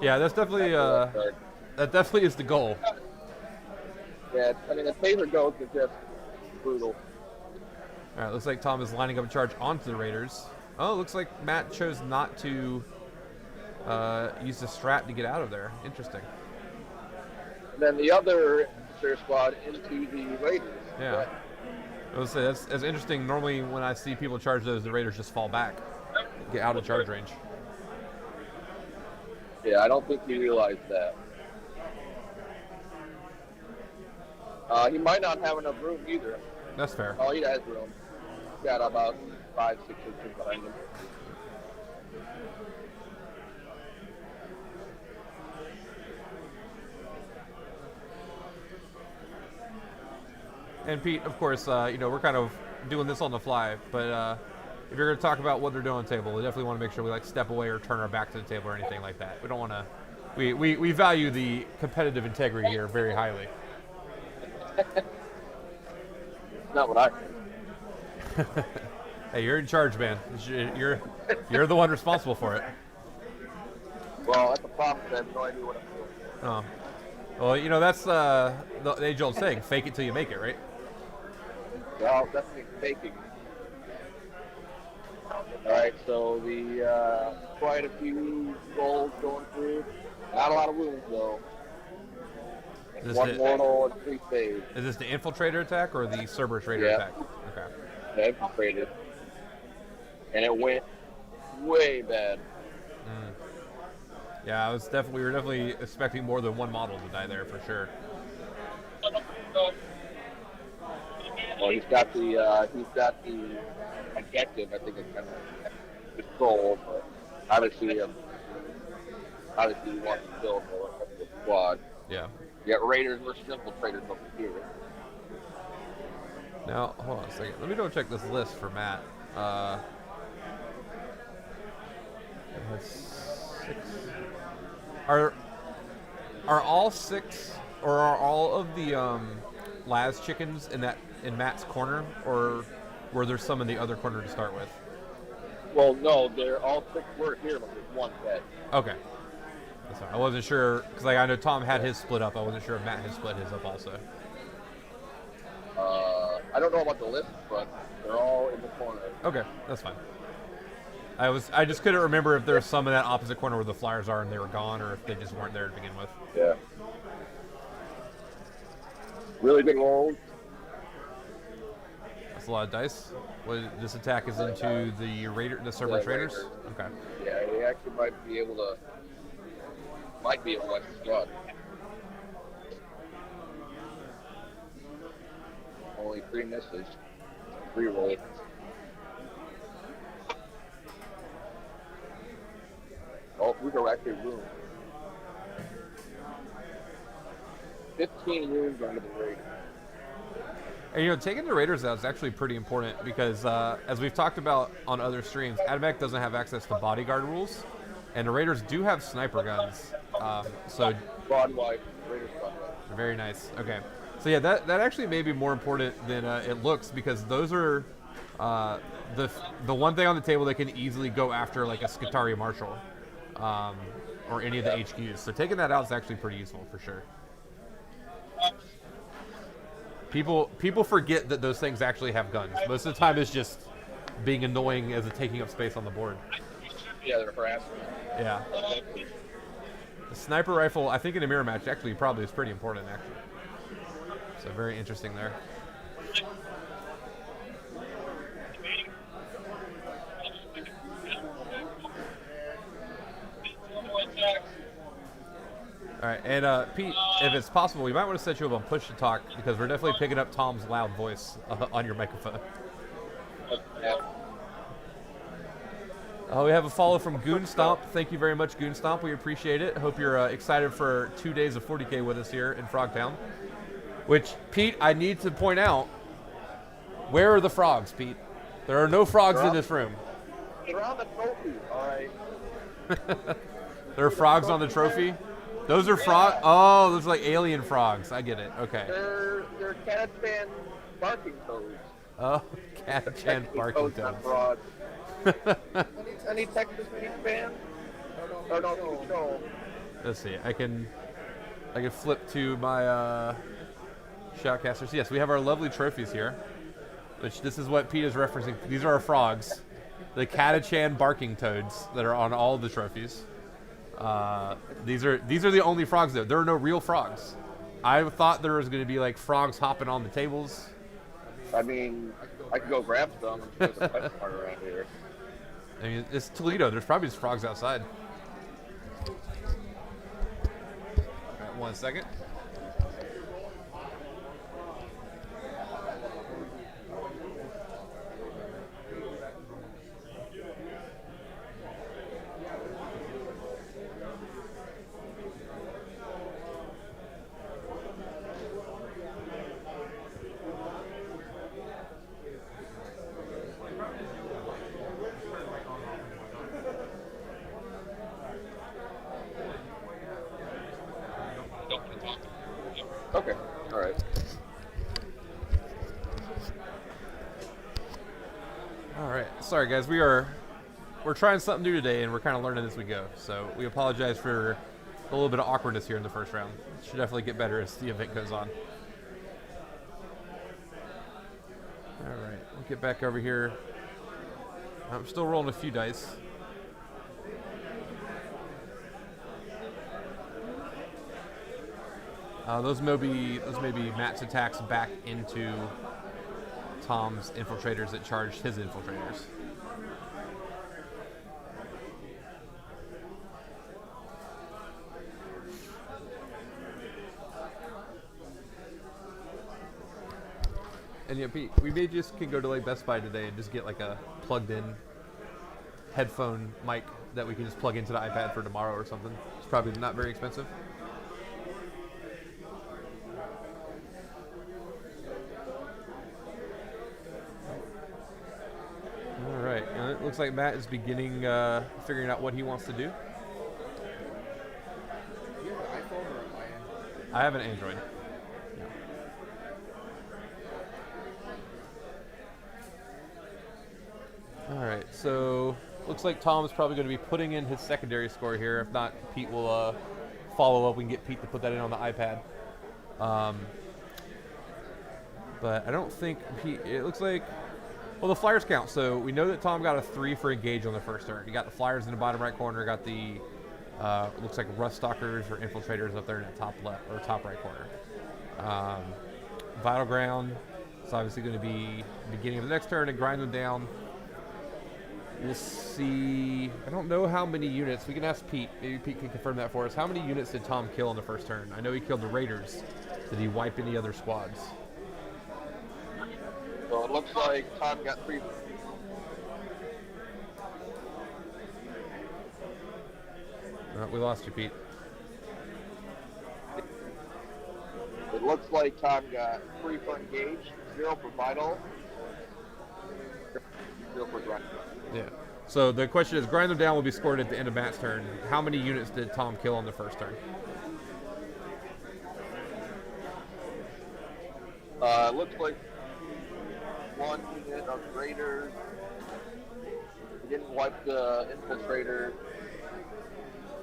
[SPEAKER 1] Yeah, that's definitely that definitely is the goal.
[SPEAKER 4] Yeah, I mean the taser goes is just brutal.
[SPEAKER 1] All right, looks like Tom is lining up a charge onto the Raiders. Oh, looks like Matt chose not to use the strat to get out of there. Interesting.
[SPEAKER 4] And then the other infiltrator squad into the Raiders.
[SPEAKER 1] Yeah. I would say that's interesting. Normally, when I see people charge those, the Raiders just fall back, get out of charge range.
[SPEAKER 4] Yeah, I don't think he realized that. He might not have enough room either.
[SPEAKER 1] That's fair.
[SPEAKER 4] Oh, he has room. got about 5, 6 inches behind him.
[SPEAKER 1] And Pete, of course, we're kind of doing this on the fly, but if you're going to talk about what they're doing on the table, we definitely want to make sure we like step away or turn our back to the table or anything like that. We don't want to. We value the competitive integrity here very highly.
[SPEAKER 4] Not what I think.
[SPEAKER 1] Hey, you're in charge, man. You're the one responsible for it.
[SPEAKER 4] Well, that's the problem. I have no idea what I'm doing.
[SPEAKER 1] Oh, well, that's the age-old saying: "Fake it till you make it," right?
[SPEAKER 4] Well, definitely faking. All right, so the quite a few rolls going through. Not a lot of wounds though. One mortal and 3 saves.
[SPEAKER 1] Is this the infiltrator attack or the Cerber Trader attack? Okay.
[SPEAKER 4] Yeah, infiltrated. And it went way bad.
[SPEAKER 1] Yeah, we were definitely expecting more than one model to die there for sure.
[SPEAKER 4] Well, he's got the objective. I think it's kind of control, but obviously he wants to kill the squad.
[SPEAKER 1] Yeah.
[SPEAKER 4] You got Raiders versus Infiltrators over here.
[SPEAKER 1] Now, hold on a second. Let me go check this list for Matt. It has 6. Are all 6, or are all of the Laz chickens in Matt's corner, or were there some in the other corner to start with?
[SPEAKER 4] Well, no, they're all 6 were here, but there's 1 dead.
[SPEAKER 1] Okay. That's fine. I wasn't sure, because I know Tom had his split up. I wasn't sure if Matt had split his up also.
[SPEAKER 4] I don't know about the list, but they're all in the corner.
[SPEAKER 1] Okay, that's fine. I just couldn't remember if there was some in that opposite corner where the Flyers are and they were gone, or if they just weren't there to begin with.
[SPEAKER 4] Yeah. Really good rolls.
[SPEAKER 1] That's a lot of dice. This attack is into the Cerber Traders? Okay.
[SPEAKER 4] Yeah, he actually might be able to wipe the squad. Only 3 misses. 3 rolls. Oh, we are actually wounded. 15 wounds under the Raiders.
[SPEAKER 1] And taking the Raiders out is actually pretty important because, as we've talked about on other streams, Mech doesn't have access to bodyguard rules, and the Raiders do have sniper guns. So
[SPEAKER 4] Squad wipe, Raiders squad wipe.
[SPEAKER 1] Very nice. Okay. So yeah, that actually may be more important than it looks, because those are the one thing on the table that can easily go after like a Skitarii Marshal or any of the HQs. So taking that out is actually pretty useful for sure. People forget that those things actually have guns. Most of the time it's just being annoying as it's taking up space on the board.
[SPEAKER 4] Yeah, they're harassing.
[SPEAKER 1] Yeah. The sniper rifle, I think in a mirror match, actually probably is pretty important, actually. So very interesting there. All right, and Pete, if it's possible, we might want to set you up on push to talk, because we're definitely picking up Tom's loud voice on your microphone. We have a follow from Goon Stomp. Thank you very much, Goon Stomp. We appreciate it. Hope you're excited for 2 days of 40K with us here in Frogtown. Which, Pete, I need to point out, where are the frogs, Pete? There are no frogs in this room.
[SPEAKER 4] They're on the trophy, all right.
[SPEAKER 1] There are frogs on the trophy? Those are frogs? Oh, those are like alien frogs. I get it. Okay.
[SPEAKER 4] They're Catachan barking toads.
[SPEAKER 1] Oh, Catachan barking toads.
[SPEAKER 4] Fraud. Any Texas Pete fans? Oh, no, control.
[SPEAKER 1] Let's see. I can flip to my shoutcasters. Yes, we have our lovely trophies here, which this is what Pete is referencing. These are our frogs, the Catachan barking toads that are on all of the trophies. These are the only frogs there. There are no real frogs. I thought there was going to be like frogs hopping on the tables.
[SPEAKER 4] I mean, I could go grab some. There's a pet part around here.
[SPEAKER 1] I mean, it's Toledo. There's probably just frogs outside. All right, 1 second. All right. Sorry, guys. We're trying something new today, and we're kind of learning as we go. So we apologize for a little bit of awkwardness here in the first round. It should definitely get better as the event goes on. All right. We'll get back over here. I'm still rolling a few dice. Those may be Matt's attacks back into Tom's infiltrators that charged his infiltrators. And yeah, Pete, we may just can go to like Best Buy today and just get like a plugged-in headphone mic that we can just plug into the iPad for tomorrow or something. It's probably not very expensive. All right, and it looks like Matt is beginning figuring out what he wants to do.
[SPEAKER 3] Do you have an iPhone or an Android?
[SPEAKER 1] I have an Android. All right, so looks like Tom is probably going to be putting in his secondary score here. If not, Pete will follow up. We can get Pete to put that in on the iPad. But I don't think Pete. It looks like, well, the flyers count. So we know that Tom got a 3 for engage on the first turn. He got the flyers in the bottom right corner. Got the looks like rust stalkers or infiltrators up there in the top left or top right corner. Battleground. It's obviously going to be beginning of the next turn and grind them down. We'll see. I don't know how many units. We can ask Pete. Maybe Pete can confirm that for us. How many units did Tom kill in the first turn? I know he killed the Raiders. Did he wipe any other squads?
[SPEAKER 4] So it looks like Tom got 3.
[SPEAKER 1] We lost you, Pete.
[SPEAKER 4] It looks like Tom got 3 for engage, 0 for vital, 0 for grind.
[SPEAKER 1] Yeah. So the question is, grind them down will be scored at the end of Matt's turn. How many units did Tom kill on the first turn?
[SPEAKER 4] Looks like 1 unit of Raiders. He didn't wipe the infiltrator.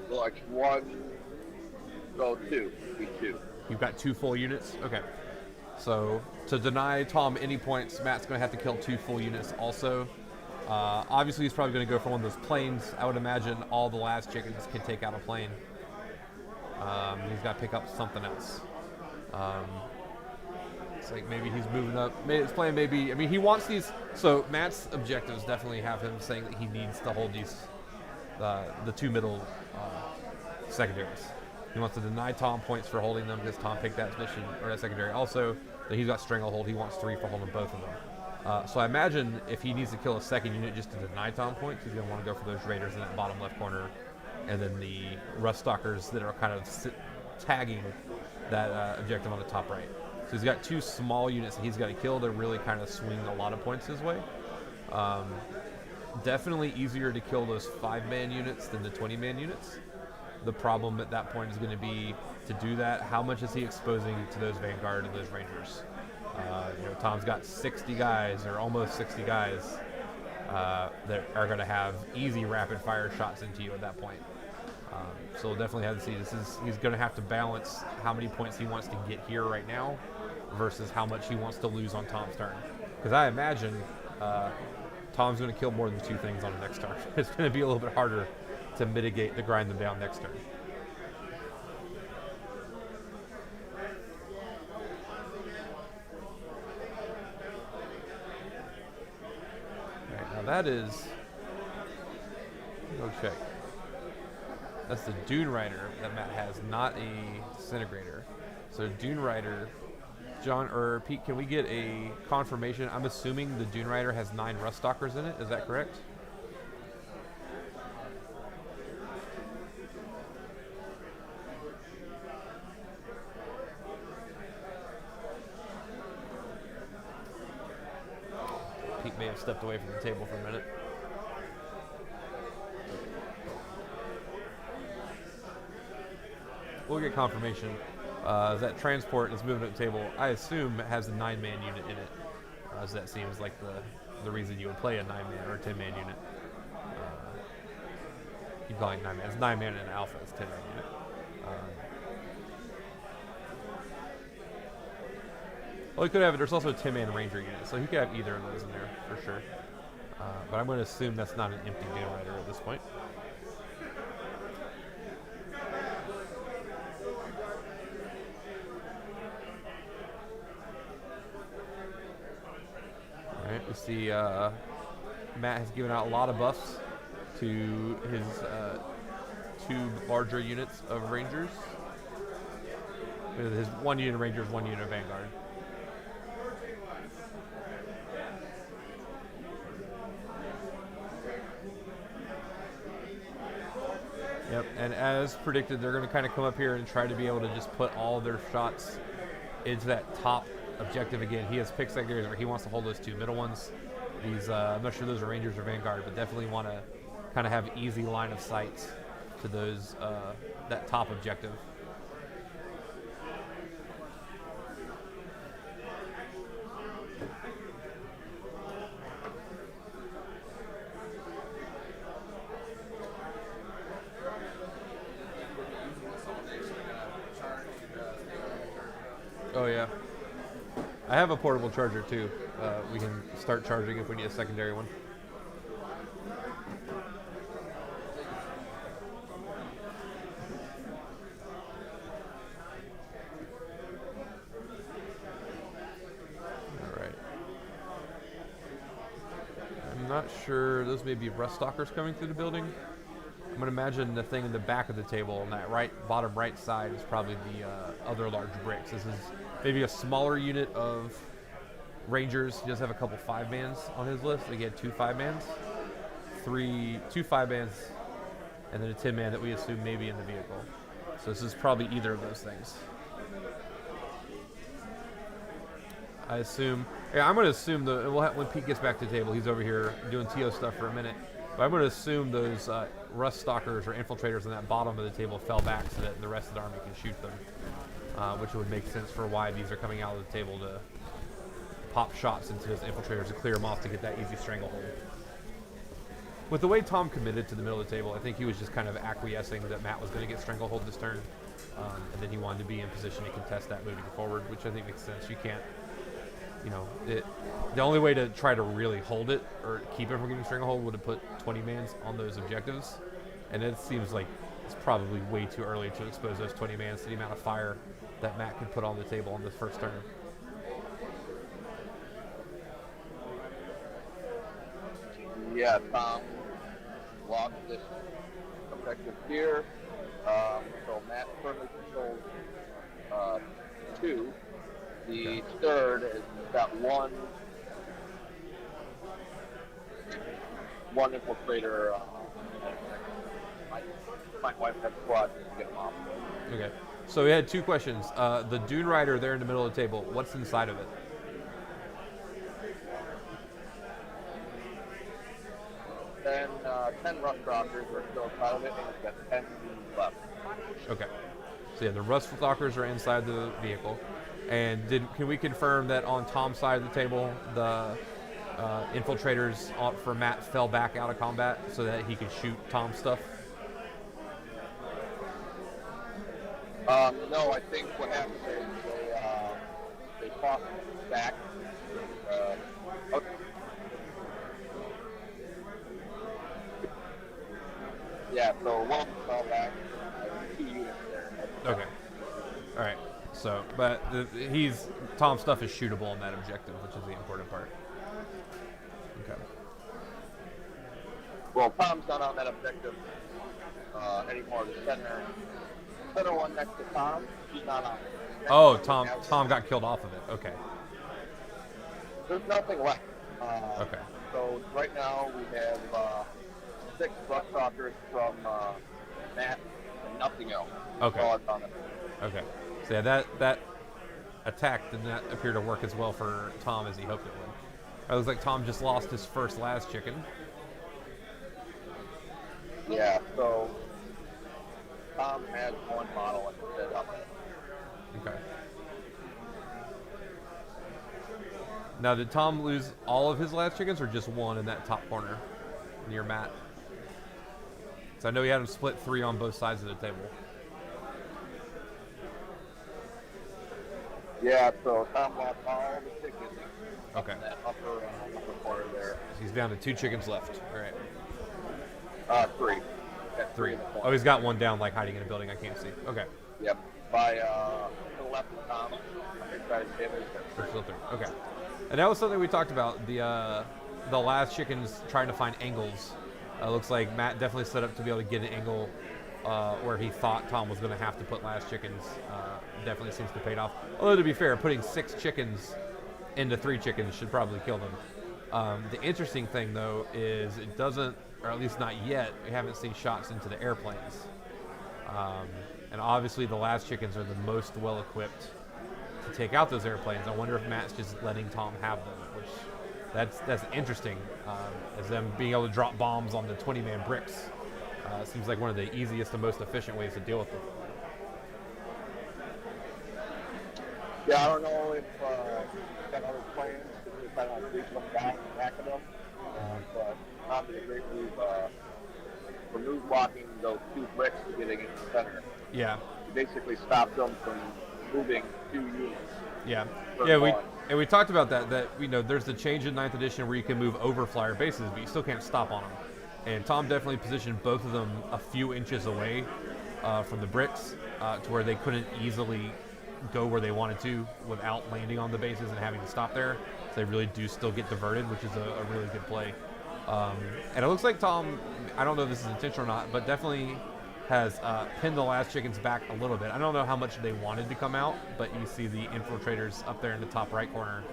[SPEAKER 4] Like 1, so 2. Be 2.
[SPEAKER 1] You've got 2 full units? Okay. So to deny Tom any points, Matt's going to have to kill 2 full units also. Obviously, he's probably going to go for one of those planes. I would imagine all the last chickens can take out a plane. He's got to pick up something else. It's like maybe he's moving up. Maybe his plan may be, I mean, he wants these. So Matt's objectives definitely have him saying that he needs to hold these, the 2 middle secondaries. He wants to deny Tom points for holding them because Tom picked that mission or that secondary. Also, that he's got stranglehold. He wants 3 for holding both of them. So I imagine if he needs to kill a second unit just to deny Tom points, he's going to want to go for those Raiders in that bottom left corner, and then the Rust Stalkers that are kind of tagging that objective on the top right. So he's got 2 small units that he's got to kill to really kind of swing a lot of points his way. Definitely easier to kill those 5-man units than the 20-man units. The problem at that point is going to be to do that, how much is he exposing to those Vanguard and those Rangers? Tom's got 60 guys, or almost 60 guys, that are going to have easy rapid-fire shots into you at that point. So we'll definitely have to see. He's going to have to balance how many points he wants to get here right now versus how much he wants to lose on Tom's turn. Because I imagine Tom's going to kill more than 2 things on the next turn. It's going to be a little bit harder to mitigate the grind them down next turn. Now that is, go check. That's the Dune Rider that Matt has, not a Disintegrator. So Dune Rider, John or Pete, can we get a confirmation? I'm assuming the Dune Rider has 9 Rust Stalkers in it. Is that correct? Pete may have stepped away from the table for a minute. We'll get confirmation. That transport is moving up the table. I assume it has a 9-man unit in it, as that seems like the reason you would play a 9-man or a 10-man unit. Keep calling it 9-man. It's 9-man and alpha. It's 10-man unit. Well, he could have. There's also a 10-man ranger unit, so he could have either of those in there for sure. But I'm going to assume that's not an empty Dune Rider at this point. All right, we see Matt has given out a lot of buffs to his 2 larger units of Rangers. With his 1 unit of Rangers, 1 unit of Vanguard. Yep, and as predicted, they're going to kind of come up here and try to be able to just put all their shots into that top objective again. He has pick sectors where he wants to hold those 2 middle ones. These, I'm not sure those are Rangers or Vanguard, but definitely want to kind of have easy line of sight to those, that top objective. Oh yeah, I have a portable charger too. We can start charging if we need a secondary one. All right. I'm not sure. Those may be rust stalkers coming through the building. I'm going to imagine the thing in the back of the table on that bottom right side is probably the other large bricks. This is maybe a smaller unit of Rangers. He does have a couple 5-mans on his list. He had 2 5-mans, 2 5-mans, and then a 10-man that we assume may be in the vehicle. So this is probably either of those things. I assume. Yeah, I'm going to assume when Pete gets back to the table, he's over here doing TO stuff for a minute. But I'm going to assume those rust stalkers or infiltrators on that bottom of the table fell back so that the rest of the army can shoot them, which would make sense for why these are coming out of the table to pop shots into those infiltrators to clear them off to get that easy stranglehold. With the way Tom committed to the middle of the table, I think he was just kind of acquiescing that Matt was going to get stranglehold this turn, and then he wanted to be in position to contest that moving forward, which I think makes sense. You can't, the only way to try to really hold it or keep it from getting stranglehold would have put 20-mans on those objectives, and it seems like it's probably way too early to expose those 20-mans to the amount of fire that Matt can put on the table on this first turn.
[SPEAKER 4] Yeah, Tom lost this objective here. So Matt currently controls 2. The third has got one infiltrator. Might wipe that squad to get him off.
[SPEAKER 1] Okay. So we had 2 questions. The Dune Rider there in the middle of the table, what's inside of it?
[SPEAKER 4] Then 10 rust rockers are still inside of it, and it's got 10 left.
[SPEAKER 1] Okay. So yeah, the rust stalkers are inside the vehicle. And can we confirm that on Tom's side of the table, the infiltrators for Matt fell back out of combat so that he could shoot Tom's stuff?
[SPEAKER 4] No, I think what happened is they fought back. Okay. Yeah, so one fell back. 2 units there.
[SPEAKER 1] Okay. All right. So, but Tom's stuff is shootable on that objective, which is the important part. Okay.
[SPEAKER 4] Well, Tom's not on that objective anymore. The center one next to Tom, he's not on it.
[SPEAKER 1] Oh, Tom got killed off of it. Okay.
[SPEAKER 4] There's nothing left.
[SPEAKER 1] Okay.
[SPEAKER 4] So right now we have 6 rust stalkers from Matt and nothing else.
[SPEAKER 1] Okay.
[SPEAKER 4] All that's on it.
[SPEAKER 1] Okay. So yeah, that attack did not appear to work as well for Tom as he hoped it would. It looks like Tom just lost his first las chicken.
[SPEAKER 4] Yeah, so Tom has 1 model instead of it.
[SPEAKER 1] Okay. Now, did Tom lose all of his last chickens or just one in that top corner near Matt? So I know he had him split 3 on both sides of the table.
[SPEAKER 4] Yeah, so Tom lost all the chickens.
[SPEAKER 1] Okay.
[SPEAKER 4] In that upper corner there.
[SPEAKER 1] So he's down to 2 chickens left. All right.
[SPEAKER 4] 3. Got
[SPEAKER 1] 3.
[SPEAKER 4] in the corner.
[SPEAKER 1] Oh, he's got one down, like hiding in a building I can't see. Okay.
[SPEAKER 4] Yep. By to the left of Tom. On his side of the table.
[SPEAKER 1] There's still 3. Okay. And that was something we talked about. The last chickens trying to find angles. Looks like Matt definitely set up to be able to get an angle where he thought Tom was going to have to put last chickens. Definitely seems to pay off. Although to be fair, putting 6 chickens into 3 chickens should probably kill them. The interesting thing though is it doesn't, or at least not yet, we haven't seen shots into the airplanes. And obviously the last chickens are the most well equipped to take out those airplanes. I wonder if Matt's just letting Tom have them, which that's interesting. As them being able to drop bombs on the 20-man bricks seems like one of the easiest and most efficient ways to deal with them.
[SPEAKER 4] Yeah, I don't know if he's got other plans to really kind of reach them down and back of them. But Tom did a great move for move blocking those 2 bricks to getting into the center.
[SPEAKER 1] Yeah.
[SPEAKER 4] He basically stopped them from moving 2 units.
[SPEAKER 1] Yeah.
[SPEAKER 4] First
[SPEAKER 1] Yeah,
[SPEAKER 4] one.
[SPEAKER 1] we talked about that you know there's the change in 9th edition where you can move over flyer bases, but you still can't stop on them. And Tom definitely positioned both of them a few inches away from the bricks to where they couldn't easily go where they wanted to without landing on the bases and having to stop there. So they really do still get diverted, which is a really good play. And it looks like Tom, I don't know if this is intentional or not, but definitely has pinned the last chickens back a little bit. I don't know how much they wanted to come out, but you see the infiltrators up there in the top right corner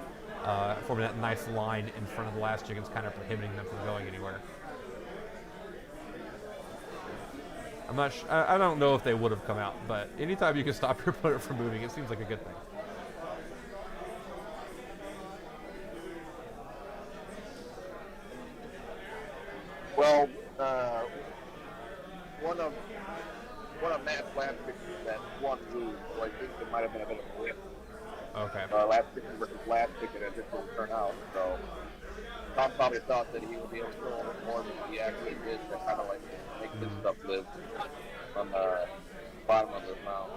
[SPEAKER 1] forming that nice line in front of the last chickens, kind of prohibiting them from going anywhere. I don't know if they would have come out, but anytime you can stop your opponent from moving, it seems like a good thing.
[SPEAKER 4] Well, one of Matt's last pictures that one move, so I think it might have been a bit of a whip.
[SPEAKER 1] Okay.
[SPEAKER 4] Last picture versus last picture, as this will turn out. So Tom probably thought that he would be able to throw a little more than he actually did to kind of like make this stuff live on the bottom of his mouth.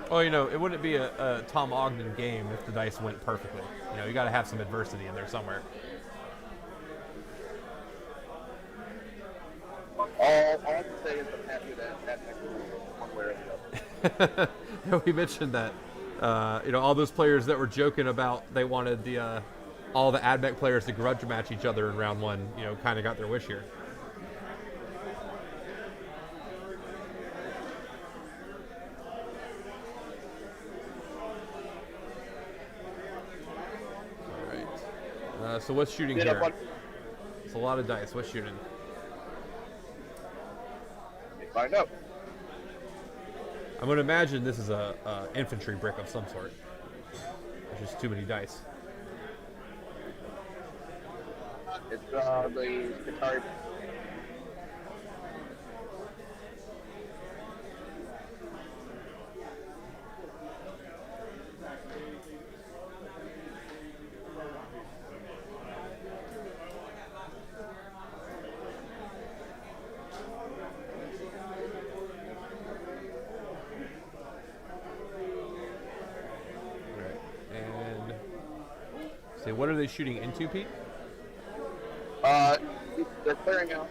[SPEAKER 1] Well, you know, it wouldn't be a Tom Ogden game if the dice went perfectly. You know, you got to have some adversity in there somewhere.
[SPEAKER 4] All I can say is I'm happy that next one way or the other.
[SPEAKER 1] We mentioned that, you know, all those players that were joking about they wanted all the AdMech players to grudge match each other in round 1, you know, kind of got their wish here. All right. So what's shooting here? It's a lot of dice. What's shooting?
[SPEAKER 4] Find out.
[SPEAKER 1] I'm going to imagine this is a infantry brick of some sort. There's just too many dice.
[SPEAKER 4] It's the guitar.
[SPEAKER 1] What are they shooting into, Pete?
[SPEAKER 4] They're clearing out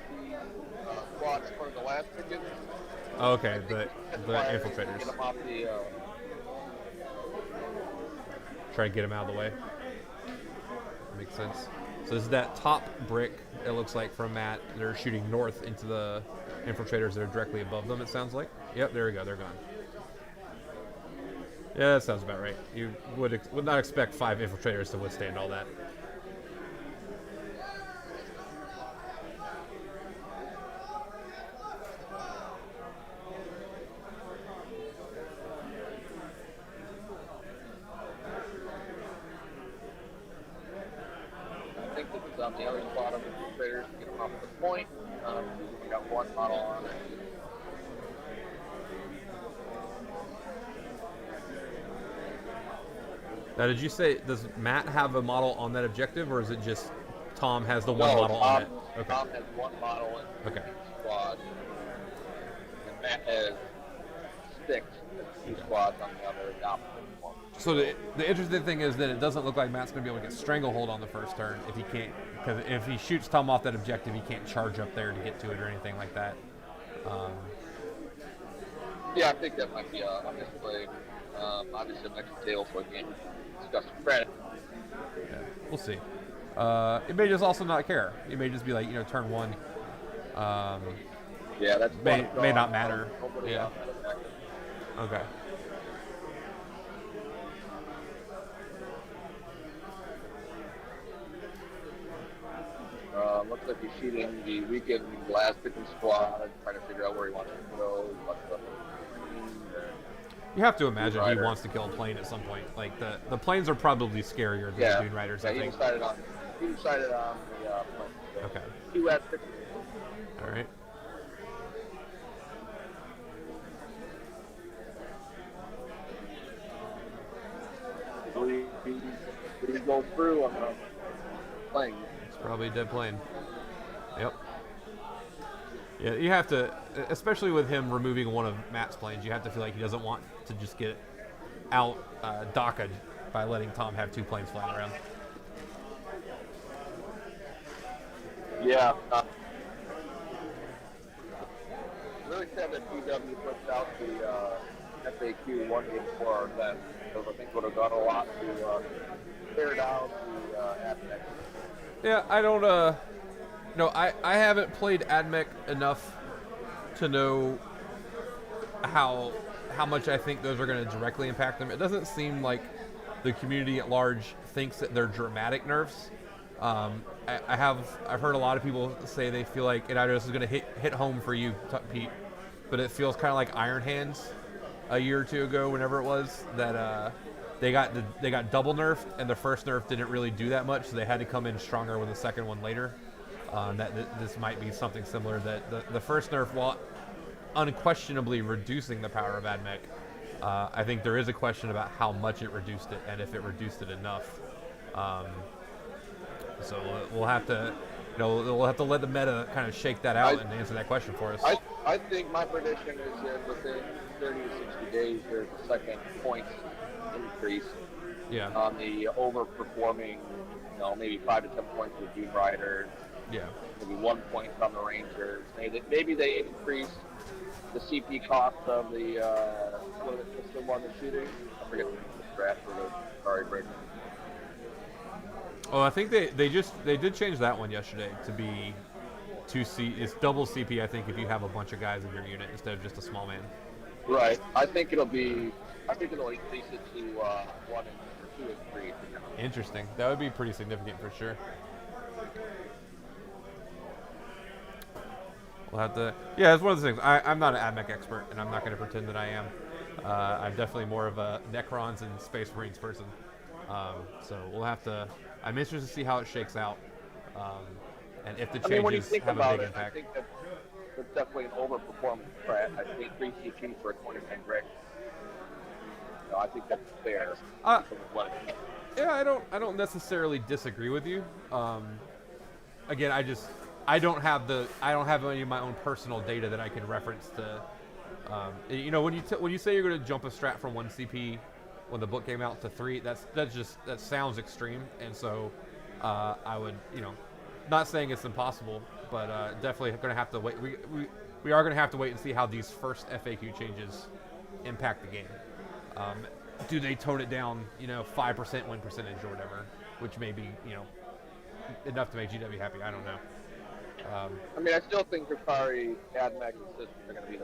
[SPEAKER 4] the squads for the last ticket.
[SPEAKER 1] Oh, okay, the infiltrators.
[SPEAKER 4] Get them off the,
[SPEAKER 1] try to get them out of the way. Makes sense. So this is that top brick, it looks like, from Matt. They're shooting north into the infiltrators that are directly above them, it sounds like. Yep, there we go, they're gone. Yeah, that sounds about right. You would not expect 5 infiltrators to withstand all that.
[SPEAKER 4] I think this is on the other spot of the infiltrators to get them off the point. We got one model on it.
[SPEAKER 1] Now, did you say, does Matt have a model on that objective, or is it just Tom has the one
[SPEAKER 4] No,
[SPEAKER 1] model on it? Okay.
[SPEAKER 4] Tom has one model in
[SPEAKER 1] Okay.
[SPEAKER 4] each squad, and Matt has 6 in 2 squads on the other opposite one.
[SPEAKER 1] So the interesting thing is that it doesn't look like Matt's going to be able to get stranglehold on the first turn if he can't, because if he shoots Tom off that objective, he can't charge up there to get to it or anything like that.
[SPEAKER 4] Yeah, I think that might be a misplay. Obviously, I'm next to tail, so I can't discuss credit.
[SPEAKER 1] Yeah, we'll see. It may just also not care. It may just be like, turn 1.
[SPEAKER 4] Yeah, that's
[SPEAKER 1] may not matter.
[SPEAKER 4] Nobody
[SPEAKER 1] Yeah.
[SPEAKER 4] else has affected.
[SPEAKER 1] Okay.
[SPEAKER 4] Looks like he's shooting the weekend last picking squad, trying to figure out where he wants to go.
[SPEAKER 1] You have to imagine he
[SPEAKER 4] Rider.
[SPEAKER 1] wants to kill a plane at some point. Like the planes are probably scarier than the Dune Riders,
[SPEAKER 4] Yeah,
[SPEAKER 1] I
[SPEAKER 4] he
[SPEAKER 1] think.
[SPEAKER 4] decided on the plane.
[SPEAKER 1] Okay.
[SPEAKER 4] 2 at picking.
[SPEAKER 1] All right.
[SPEAKER 4] He goes through on the plane.
[SPEAKER 1] It's probably a dead plane. Yep. Yeah, you have to, especially with him removing one of Matt's planes, you have to feel like he doesn't want to just get out DACA'd by letting Tom have 2 planes flying around.
[SPEAKER 4] Yeah. Really sad that PW puts out the FAQ 1 game before our event, because I think would have done a lot to tear down the AdMech.
[SPEAKER 1] Yeah, I don't, no, I haven't played AdMech enough to know how much I think those are going to directly impact them. It doesn't seem like the community at large thinks that they're dramatic nerfs. I've heard a lot of people say they feel like, and I know this is going to hit home for you, Pete, but it feels kind of like Iron Hands a year or 2 ago, whenever it was, that they got double nerfed, and the first nerf didn't really do that much, so they had to come in stronger with the second one later. This might be something similar. That the first nerf, while unquestionably reducing the power of AdMech, I think there is a question about how much it reduced it and if it reduced it enough. So we'll have to, we'll have to let the meta kind of shake that out and answer that question for us.
[SPEAKER 4] I think my prediction is that within 30 to 60 days, there's a second points increase
[SPEAKER 1] Yeah.
[SPEAKER 4] on the overperforming, maybe 5 to 10 points with Dune Riders,
[SPEAKER 1] Yeah.
[SPEAKER 4] maybe 1 point from the Rangers. Maybe they increase the CP cost of the system on the shooting. I forget the name of the strat for the Sorry Break.
[SPEAKER 1] Oh, I think they did change that one yesterday to be 2C. It's double CP, I think, if you have a bunch of guys in your unit instead of just a small man.
[SPEAKER 4] Right. I think it'll increase it to 1 and 2 and 3.
[SPEAKER 1] Interesting. That would be pretty significant for sure. We'll have to. Yeah, it's one of the things. I'm not an AdMech expert, and I'm not going to pretend that I am. I'm definitely more of a Necrons and Space Marines person. So we'll have to. I'm interested to see how it shakes out, and if the changes
[SPEAKER 4] when you think
[SPEAKER 1] have
[SPEAKER 4] about
[SPEAKER 1] a big
[SPEAKER 4] it,
[SPEAKER 1] impact.
[SPEAKER 4] I think that's definitely an overperformance strat. I think 3 CP for a 20-10 brick. I think that's fair.
[SPEAKER 1] Yeah, I don't necessarily disagree with you. Again, I don't have any of my own personal data that I can reference to. When you say you're going to jump a strat from 1 CP when the book came out to 3, that sounds extreme, and so I would, not saying it's impossible, but definitely going to have to wait. We are going to have to wait and see how these first FAQ changes impact the game. Do they tone it down, 5% win percentage or whatever, which may be, enough to make GW happy. I don't know.
[SPEAKER 4] I still think Ricari, AdMech, and Systems are going to be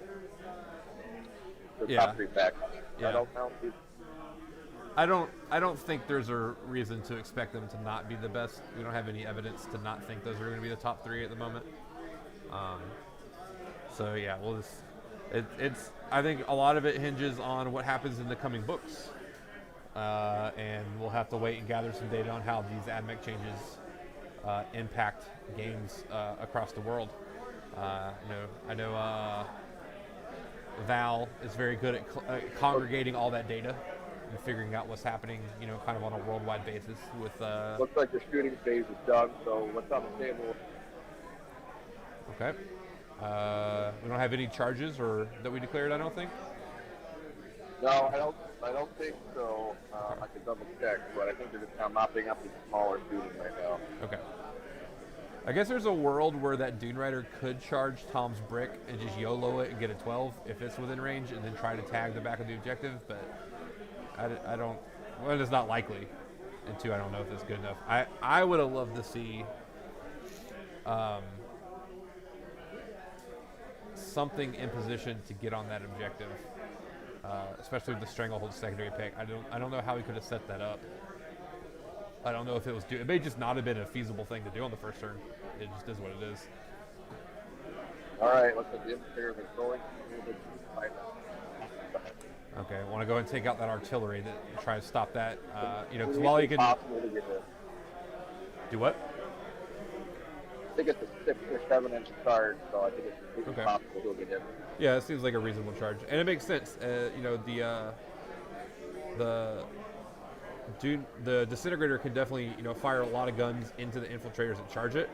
[SPEAKER 4] the top 3 packs.
[SPEAKER 1] Yeah.
[SPEAKER 4] I don't know.
[SPEAKER 1] I don't think there's a reason to expect them to not be the best. We don't have any evidence to not think those are going to be the top 3 at the moment. So yeah, we'll just. It's. I think a lot of it hinges on what happens in the coming books, and we'll have to wait and gather some data on how these AdMech changes impact games across the world. I know Val is very good at congregating all that data and figuring out what's happening, kind of on a worldwide basis with.
[SPEAKER 4] Looks like the shooting phase is done. So what's on the table?
[SPEAKER 1] Okay. We don't have any charges or that we declared. I don't think.
[SPEAKER 4] No, I don't think so. I could double check, but I think they're just kind of mopping up the smaller shooting right now.
[SPEAKER 1] Okay. I guess there's a world where that Dune Rider could charge Tom's brick and just YOLO it and get a 12 if it's within range, and then try to tag the back of the objective. But I don't. One, it's not likely, and two, I don't know if it's good enough. I would have loved to see something in position to get on that objective, especially with the Stranglehold secondary pick. I don't know how he could have set that up. I don't know if it was it may just not have been a feasible thing to do on the first turn. It just is what it is.
[SPEAKER 4] All right, looks like the infantry is going to
[SPEAKER 1] Okay, I want to go and take out that artillery that try to stop that. Because while you can
[SPEAKER 4] possible to get this.
[SPEAKER 1] do what?
[SPEAKER 4] I think it's a 6 or 7 inch charge, so I think it's completely
[SPEAKER 1] Okay.
[SPEAKER 4] possible to get him.
[SPEAKER 1] Yeah, it seems like a reasonable charge, and it makes sense. The disintegrator can definitely fire a lot of guns into the infiltrators that charge it,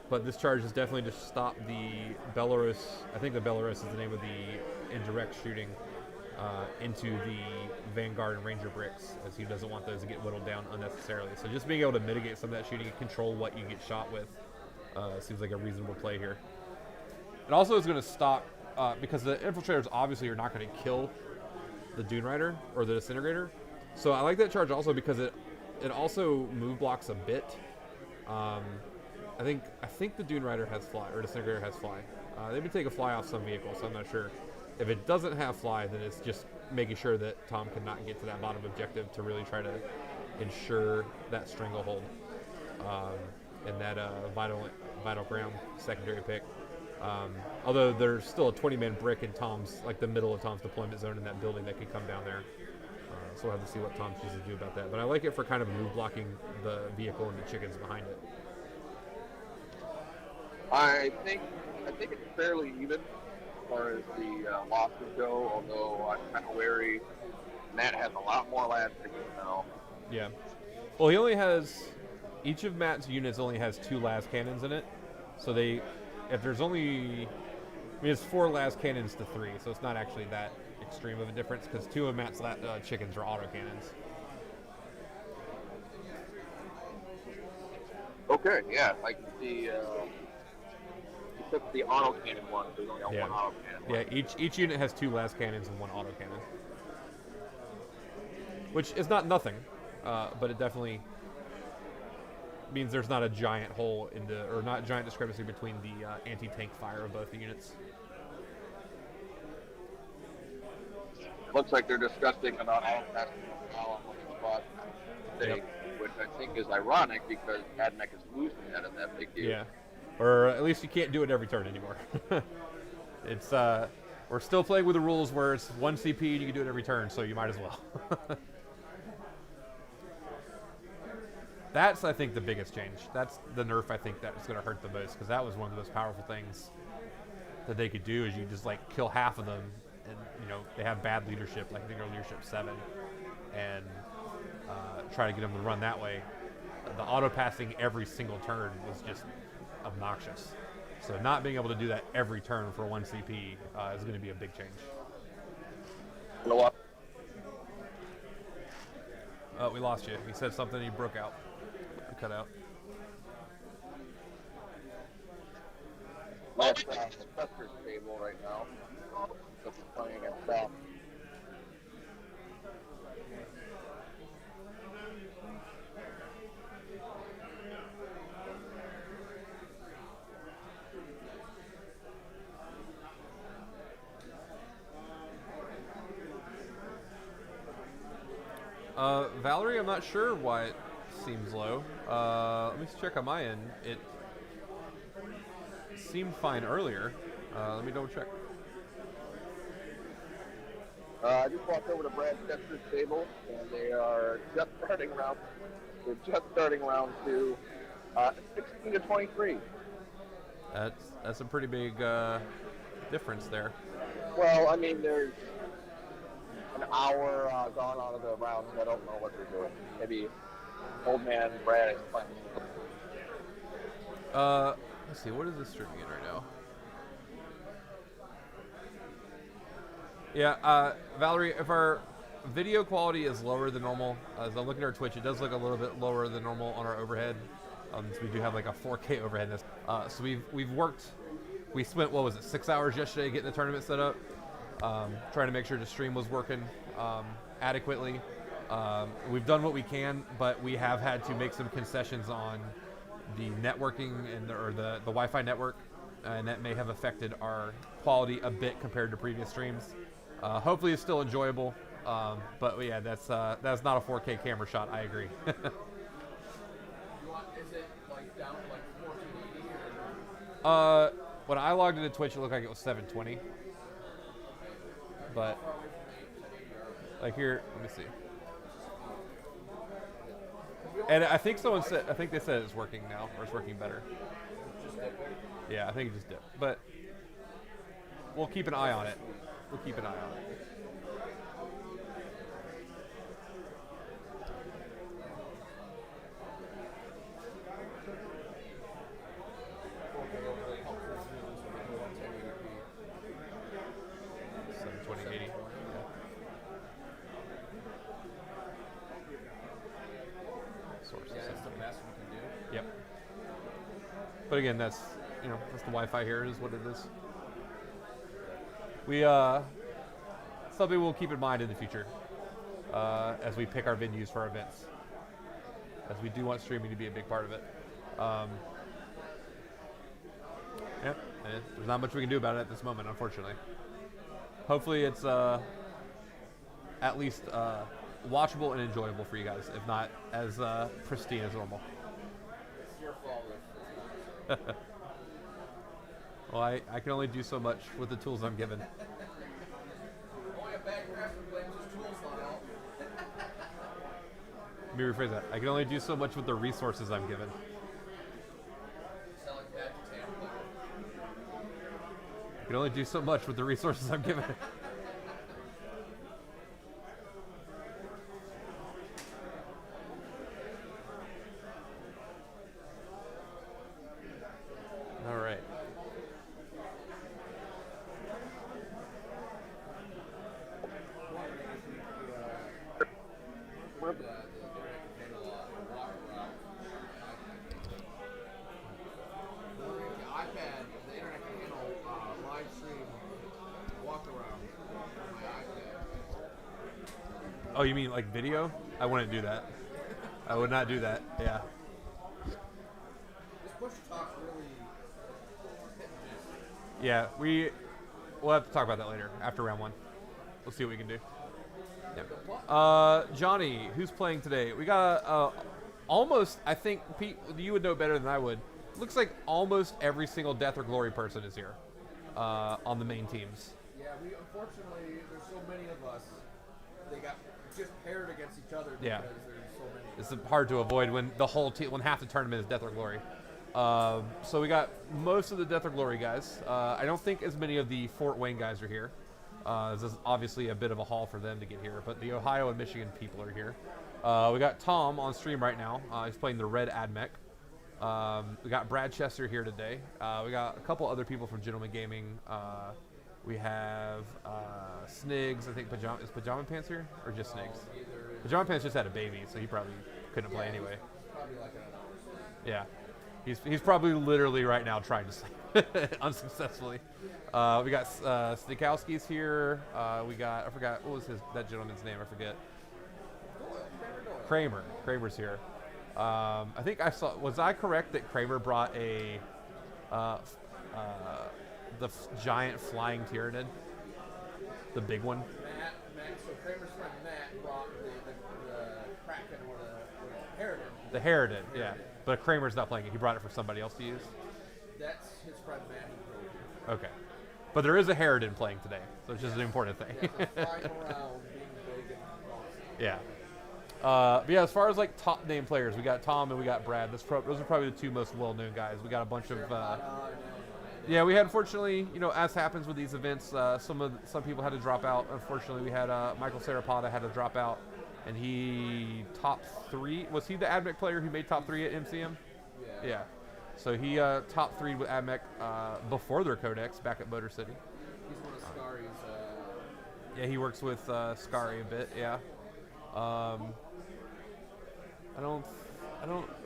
[SPEAKER 1] but this charge is definitely to stop the Belarus. I think the Belarus is the name of the indirect shooting into the Vanguard and Ranger bricks, as he doesn't want those to get whittled down unnecessarily. So just being able to mitigate some of that shooting and control what you get shot with seems like a reasonable play here. It also is going to stop because the infiltrators obviously are not going to kill the Dune Rider or the disintegrator. So I like that charge also because it also move blocks a bit. I think the Dune Rider has fly, or disintegrator has fly. They would take a fly off some vehicles, so I'm not sure. If it doesn't have fly, then it's just making sure that Tom cannot get to that bottom objective to really try to ensure that stranglehold and that vital ground secondary pick. Although there's still a 20-man brick in Tom's, like the middle of Tom's deployment zone in that building that could come down there. So we'll have to see what Tom chooses to do about that. But I like it for kind of move blocking the vehicle and the chickens behind it.
[SPEAKER 4] I think it's fairly even as far as the losses go, although I'm kind of wary. Matt has a lot more last tickets now.
[SPEAKER 1] Yeah. Well, he only has, each of Matt's units only has 2 las cannons in it. So if there's only, it's 4 las cannons to 3, so it's not actually that extreme of a difference because 2 of Matt's chickens are autocannons.
[SPEAKER 4] Okay, yeah, I can see. He took the autocannon one, so he's only got
[SPEAKER 1] Yeah.
[SPEAKER 4] one autocannon.
[SPEAKER 1] Yeah, each unit has 2 las cannons and 1 autocannon, which is not nothing, but it definitely means there's not a giant hole or not a giant discrepancy between the anti-tank fire of both the units.
[SPEAKER 4] Looks like they're discussing about outcasting now on one spot today, which I think is ironic because Mech is losing that big deal.
[SPEAKER 1] Yeah, or at least you can't do it every turn anymore. It's we're still playing with the rules where it's 1 CP and you can do it every turn, so you might as well. That's, I think, the biggest change. That's the nerf I think that is going to hurt the most, because that was one of the most powerful things that they could do is you just like kill half of them, and they have bad leadership, like I think they're leadership 7, and try to get them to run that way. The auto passing every single turn was just obnoxious. So not being able to do that every turn for 1 CP is going to be a big change. We lost you. He said something. He broke out. Cut out.
[SPEAKER 4] That's Professor's table right now. So he's playing against that.
[SPEAKER 1] Valerie, I'm not sure why it seems low. Let me check on my end. It seemed fine earlier. Let me double check.
[SPEAKER 4] I just walked over to Brad Chester's table, and they are just starting round. They're just starting round 2, 16 to 23.
[SPEAKER 1] That's a pretty big difference there.
[SPEAKER 4] Well, I mean, there's an hour gone out of the rounds. I don't know what they're doing. Maybe old man Brad is playing.
[SPEAKER 1] Let's see. What is this streaming in right now? Yeah, Valerie, if our video quality is lower than normal, as I'm looking at our Twitch, it does look a little bit lower than normal on our overhead. So we do have like a 4K overhead. So we've worked. We spent, what was it, 6 hours yesterday getting the tournament set up, trying to make sure the stream was working adequately. We've done what we can, but we have had to make some concessions on the networking and the Wi-Fi network, and that may have affected our quality a bit compared to previous streams. Hopefully it's still enjoyable, but yeah, that's not a 4K camera shot. I agree.
[SPEAKER 3] Is it like down to like 1480 or?
[SPEAKER 1] When I logged into Twitch, it looked like it was 720. But like here, let me see. And I think they said it's working now, or it's working better. Yeah, I think it just dipped. But we'll keep an eye on it. We'll keep an eye on it. But again, that's the Wi-Fi here is what it is. We something we'll keep in mind in the future as we pick our venues for our events, as we do want streaming to be a big part of it. Yeah, and there's not much we can do about it at this moment, unfortunately. Hopefully, it's at least watchable and enjoyable for you guys, if not as pristine as normal.
[SPEAKER 3] It's your fault.
[SPEAKER 1] Well, I can only do so much with the tools I'm given.
[SPEAKER 3] Only a bad graphic blames his tools not out.
[SPEAKER 1] Let me rephrase that. I can only do so much with the resources I'm given.
[SPEAKER 3] Sound like bad to Tampa.
[SPEAKER 1] I can only do so much with the resources I'm given. All right. Oh, you mean like video? I wouldn't do that. I would not do that. Yeah.
[SPEAKER 3] This push talk's really.
[SPEAKER 1] Yeah, we'll have to talk about that later after round one. We'll see what we can do. Yeah. Johnny, who's playing today? We got almost. I think Pete, you would know better than I would. Looks like almost every single Death or Glory person is here on the main teams.
[SPEAKER 3] Yeah, we unfortunately there's so many of us. They got just paired against each other because
[SPEAKER 1] Yeah.
[SPEAKER 3] there's so many.
[SPEAKER 1] It's hard to avoid when the whole team, when half the tournament is Death or Glory. So we got most of the Death or Glory guys. I don't think as many of the Fort Wayne guys are here. This is obviously a bit of a haul for them to get here, but the Ohio and Michigan people are here. We got Tom on stream right now. He's playing the Red Ad Mech. We got Brad Chester here today. We got a couple other people from Gentleman Gaming. We have Snigs. I think is Pajama Pants here? Or just Snigs? Pajama Pants just had a baby, so he probably couldn't play anyway. Yeah. He's probably literally right now trying to sleep unsuccessfully. We got Snikowski's here. We got, I forgot, what was that gentleman's name? I forget. Kramer. Kramer's here. I think was I correct that Kramer brought the giant flying Tyranid? The big one?
[SPEAKER 3] Matt, so Kramer's friend Matt brought the Kraken or the Harridan.
[SPEAKER 1] The Harridan, yeah. But Kramer's not playing it. He brought it for somebody else to use?
[SPEAKER 3] That's his friend Matt who drove it.
[SPEAKER 1] Okay. But there is a Harridan playing today, so it's just an important thing.
[SPEAKER 3] Yeah, so flying around, being big and awesome.
[SPEAKER 1] Yeah. But yeah, as far as like top name players, we got Tom and we got Brad. Those are probably the two most well-known guys. We got a bunch of Yeah, we had, unfortunately, as happens with these events, some people had to drop out. Unfortunately, we had Michael Sarapata had to drop out, and he top 3. Was he the AdMech player who made top 3 at MCM? Yeah. So he top 3 with AdMech before their codex back at Motor City.
[SPEAKER 3] He's one of Scari's.
[SPEAKER 1] Yeah, he works with Scary a bit. Yeah. I don't.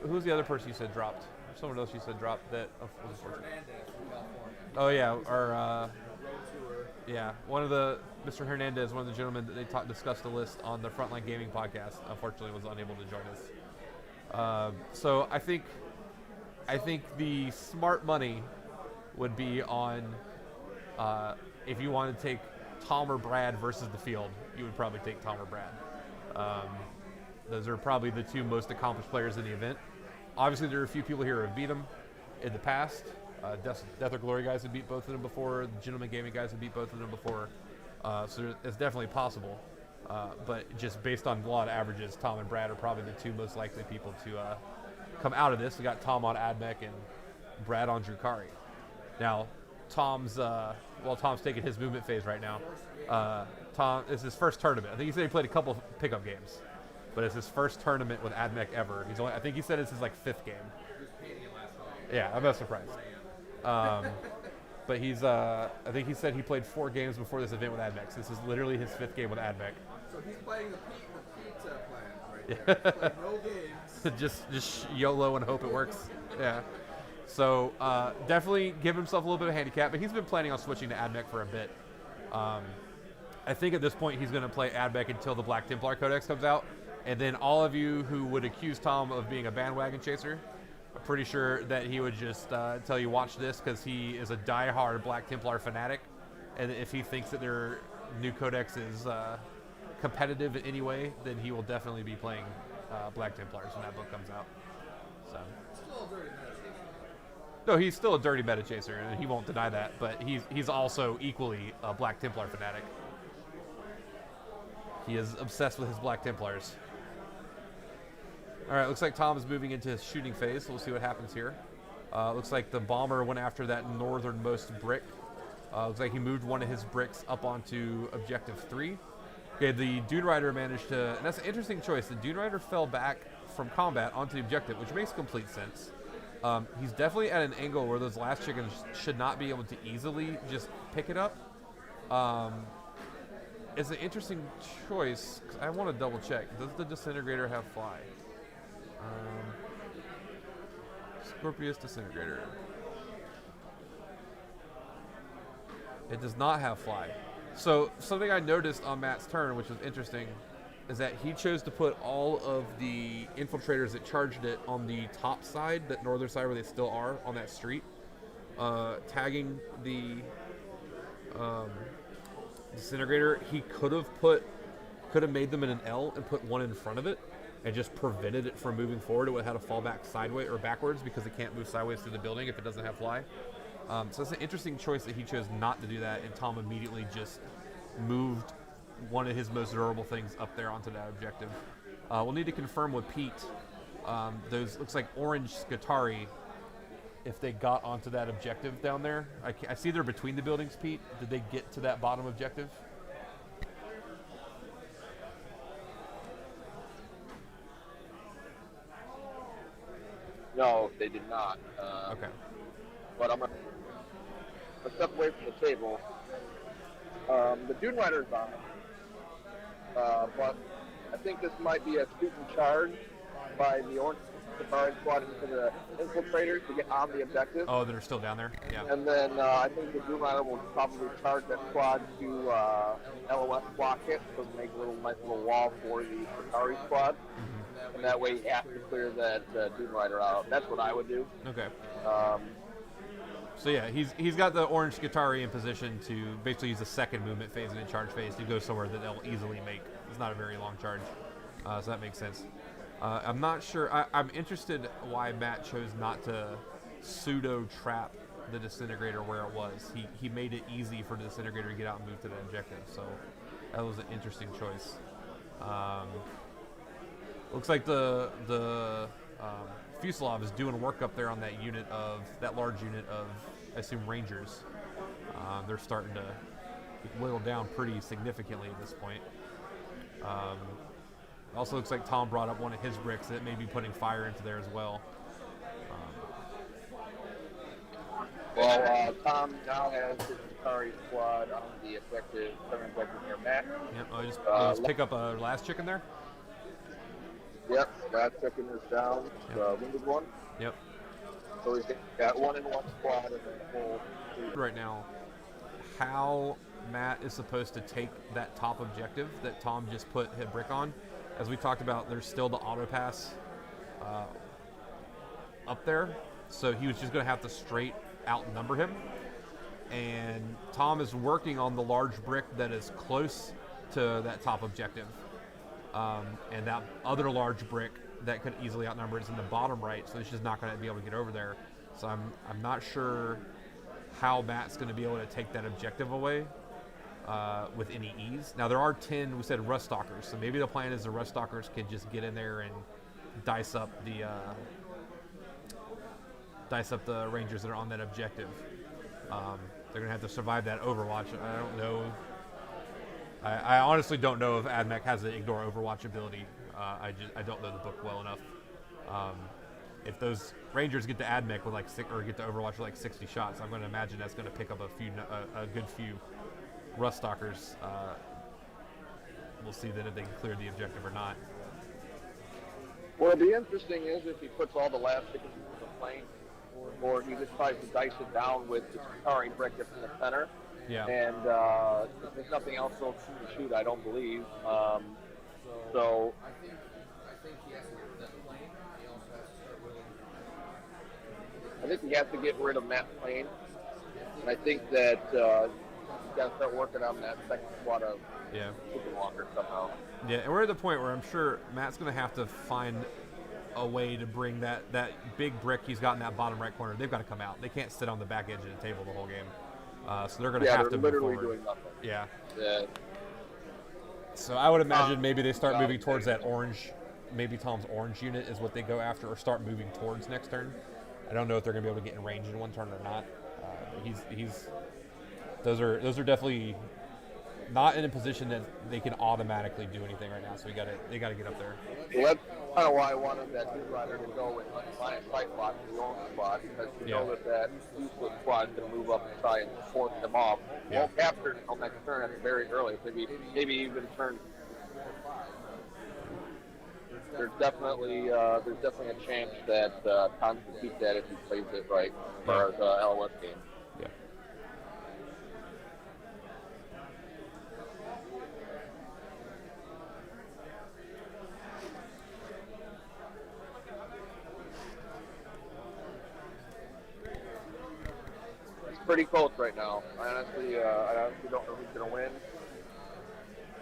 [SPEAKER 1] Who's the other person you said dropped? Someone else you said dropped that was unfortunate.
[SPEAKER 3] Hernandez from California.
[SPEAKER 1] Oh yeah, our
[SPEAKER 3] Road tour.
[SPEAKER 1] yeah, one of the Mr. Hernandez, one of the gentlemen that they discussed the list on the Frontline Gaming podcast, unfortunately was unable to join us. So I think the smart money would be on if you want to take Tom or Brad versus the field, you would probably take Tom or Brad. Those are probably the 2 most accomplished players in the event. Obviously, there are a few people here who have beat them in the past. Death or Glory guys have beat both of them before. The Gentleman Gaming guys have beat both of them before. So it's definitely possible. But just based on a lot of averages, Tom and Brad are probably the 2 most likely people to come out of this. We got Tom on AdMech and Brad on Drukari. Now, Tom's taking his movement phase right now. Tom, it's his first tournament. I think he said he played a couple pickup games, but it's his first tournament with AdMech ever. I think he said it's his 5th game. Yeah, I'm not surprised. But I think he said he played 4 games before this event with AdMech. So this is literally his 5th game with AdMech.
[SPEAKER 3] So he's playing the pizza plan right there. Playing no games.
[SPEAKER 1] just YOLO and hope it works. Yeah. So definitely give himself a little bit of a handicap, but he's been planning on switching to AdMech for a bit. I think at this point he's going to play AdMech until the Black Templar Codex comes out, and then all of you who would accuse Tom of being a bandwagon chaser, I'm pretty sure that he would just tell you watch this because he is a die-hard Black Templar fanatic, and if he thinks that their new codex is competitive in any way, then he will definitely be playing Black Templars when that book comes out. So.
[SPEAKER 3] Still a dirty meta chaser.
[SPEAKER 1] No, he's still a dirty meta chaser, and he won't deny that, but he's also equally a Black Templar fanatic. He is obsessed with his Black Templars. All right, looks like Tom is moving into his shooting phase, so we'll see what happens here. Looks like the bomber went after that northernmost brick. Looks like he moved one of his bricks up onto objective 3. Okay, the Dune Rider managed to, and that's an interesting choice. The Dune Rider fell back from combat onto the objective, which makes complete sense. He's definitely at an angle where those last chickens should not be able to easily just pick it up. It's an interesting choice. 'Cause I want to double check. Does the disintegrator have fly? Scorpius disintegrator. It does not have fly. So something I noticed on Matt's turn, which was interesting, is that he chose to put all of the infiltrators that charged it on the top side, that northern side where they still are on that street, tagging the disintegrator. He could have made them in an L and put one in front of it and just prevented it from moving forward. It would have had to fall back sideways or backwards because it can't move sideways through the building if it doesn't have fly. So it's an interesting choice that he chose not to do that, and Tom immediately just moved one of his most durable things up there onto that objective. We'll need to confirm with Pete. Those looks like orange Scutari, if they got onto that objective down there. I see they're between the buildings, Pete. Did they get to that bottom objective?
[SPEAKER 4] No, they did not.
[SPEAKER 1] Okay.
[SPEAKER 4] But I'm going to step away from the table. The Dune Rider's on it. But I think this might be a student charge by the Orange Safari Squad into the infiltrators to get on the objective.
[SPEAKER 1] Oh, they're still down there? Yeah.
[SPEAKER 4] And then I think the Dune Rider will probably charge that squad to LOS block it, so make a nice little wall for the Safari Squad.
[SPEAKER 1] Mm-hmm.
[SPEAKER 4] And that way you have to clear that Dune Rider out. That's what I would do.
[SPEAKER 1] Okay. So yeah, he's got the orange Scutari in position to basically use the second movement phase and then charge phase to go somewhere that they'll easily make. It's not a very long charge, so that makes sense. I'm not sure. I'm interested why Matt chose not to pseudo trap the disintegrator where it was. He made it easy for the disintegrator to get out and move to the objective. So that was an interesting choice. Looks like the Fuselov is doing work up there on that large unit of, I assume, Rangers. They're starting to whittle down pretty significantly at this point. Also looks like Tom brought up one of his bricks that may be putting fire into there as well.
[SPEAKER 4] Tom now has his Atari squad on the objective, 7 objective near Mech.
[SPEAKER 1] Yep, I'll just pick up a last chicken there.
[SPEAKER 4] Yep, last chicken is down.
[SPEAKER 1] Yep.
[SPEAKER 4] Wounded one.
[SPEAKER 1] Yep.
[SPEAKER 4] So he's got 1 in 1 squad and then full.
[SPEAKER 1] Right now, how Matt is supposed to take that top objective that Tom just put a brick on. As we talked about, there's still the auto pass up there, so he was just going to have to straight outnumber him. And Tom is working on the large brick that is close to that top objective. And that other large brick that could easily outnumber is in the bottom right, so he's just not going to be able to get over there. So I'm not sure how Matt's going to be able to take that objective away with any ease. Now there are 10, we said, rust stalkers, so maybe the plan is the rust stalkers can just get in there and dice up the Rangers that are on that objective. They're going to have to survive that Overwatch. I don't know. I honestly don't know if AdMech has the ignore Overwatch ability. I don't know the book well enough. If those Rangers get to AdMech with get to Overwatch with like 60 shots, I'm going to imagine that's going to pick up a good few rust stalkers. We'll see then if they can clear the objective or not.
[SPEAKER 4] Well, the interesting is if he puts all the last chickens into the plane, or he just tries to dice it down with the Atari brick that's in the center.
[SPEAKER 1] Yeah.
[SPEAKER 4] And there's nothing else to shoot, I don't believe. So
[SPEAKER 3] I think he has to get rid of that plane. He also has to start willing.
[SPEAKER 4] I think he has to get rid of Matt Plane. And I think that he's got to start working on that second squad of Chicken Walker somehow.
[SPEAKER 1] Yeah, and we're at the point where I'm sure Matt's going to have to find a way to bring that big brick he's got in that bottom right corner. They've got to come out. They can't sit on the back edge of the table the whole game. So they're going to have to move
[SPEAKER 4] literally
[SPEAKER 1] forward.
[SPEAKER 4] doing nothing.
[SPEAKER 1] Yeah.
[SPEAKER 4] Yeah.
[SPEAKER 1] So I would imagine maybe they start moving towards that orange. Maybe Tom's orange unit is what they go after, or start moving towards next turn. I don't know if they're going to be able to get in range in one turn or not. Those are definitely not in a position that they can automatically do anything right now. So they got to get up there.
[SPEAKER 4] Well, that's kind of why I wanted that new rider to go with line of sight block in the own squad, because you know that useless squad is going to move up and try and force them off. Won't capture it until next turn. That's very early. Maybe even turn. There's definitely a chance that Tom can keep that if he plays it right as far as LOS game.
[SPEAKER 1] Yeah.
[SPEAKER 4] Pretty close right now. I honestly don't know who's gonna win.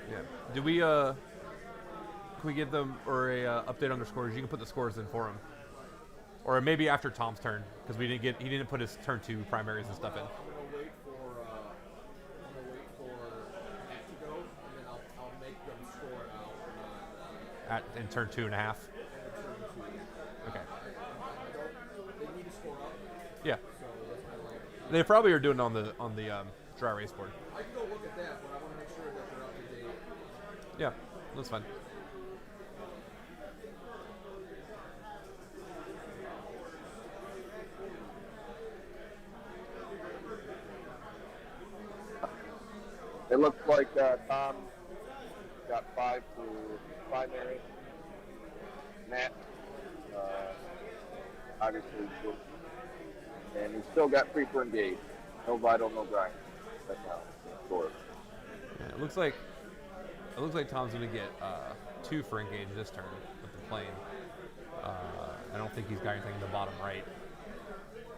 [SPEAKER 1] Yeah. Do we can we give them a update on their scores? You can put the scores in for them, or maybe after Tom's turn, because he didn't put his turn 2 primaries and stuff in.
[SPEAKER 3] I'm gonna wait for Matt to go, and then I'll make them score out
[SPEAKER 1] In turn 2.5.
[SPEAKER 3] on turn 2.
[SPEAKER 1] Okay.
[SPEAKER 3] They need to score up.
[SPEAKER 1] Yeah.
[SPEAKER 3] So that's my like.
[SPEAKER 1] They probably are doing it on the dry race board.
[SPEAKER 3] I can go look at that, but I want to make sure that they're up to date.
[SPEAKER 1] Yeah, that's fine.
[SPEAKER 4] It looks like Tom got 5 to primary. Matt, obviously, and he's still got 3 for engage. No vital, no grind. That's how it scores.
[SPEAKER 1] Yeah, it looks like Tom's gonna get 2 for engage this turn with the plane. I don't think he's got anything in the bottom right,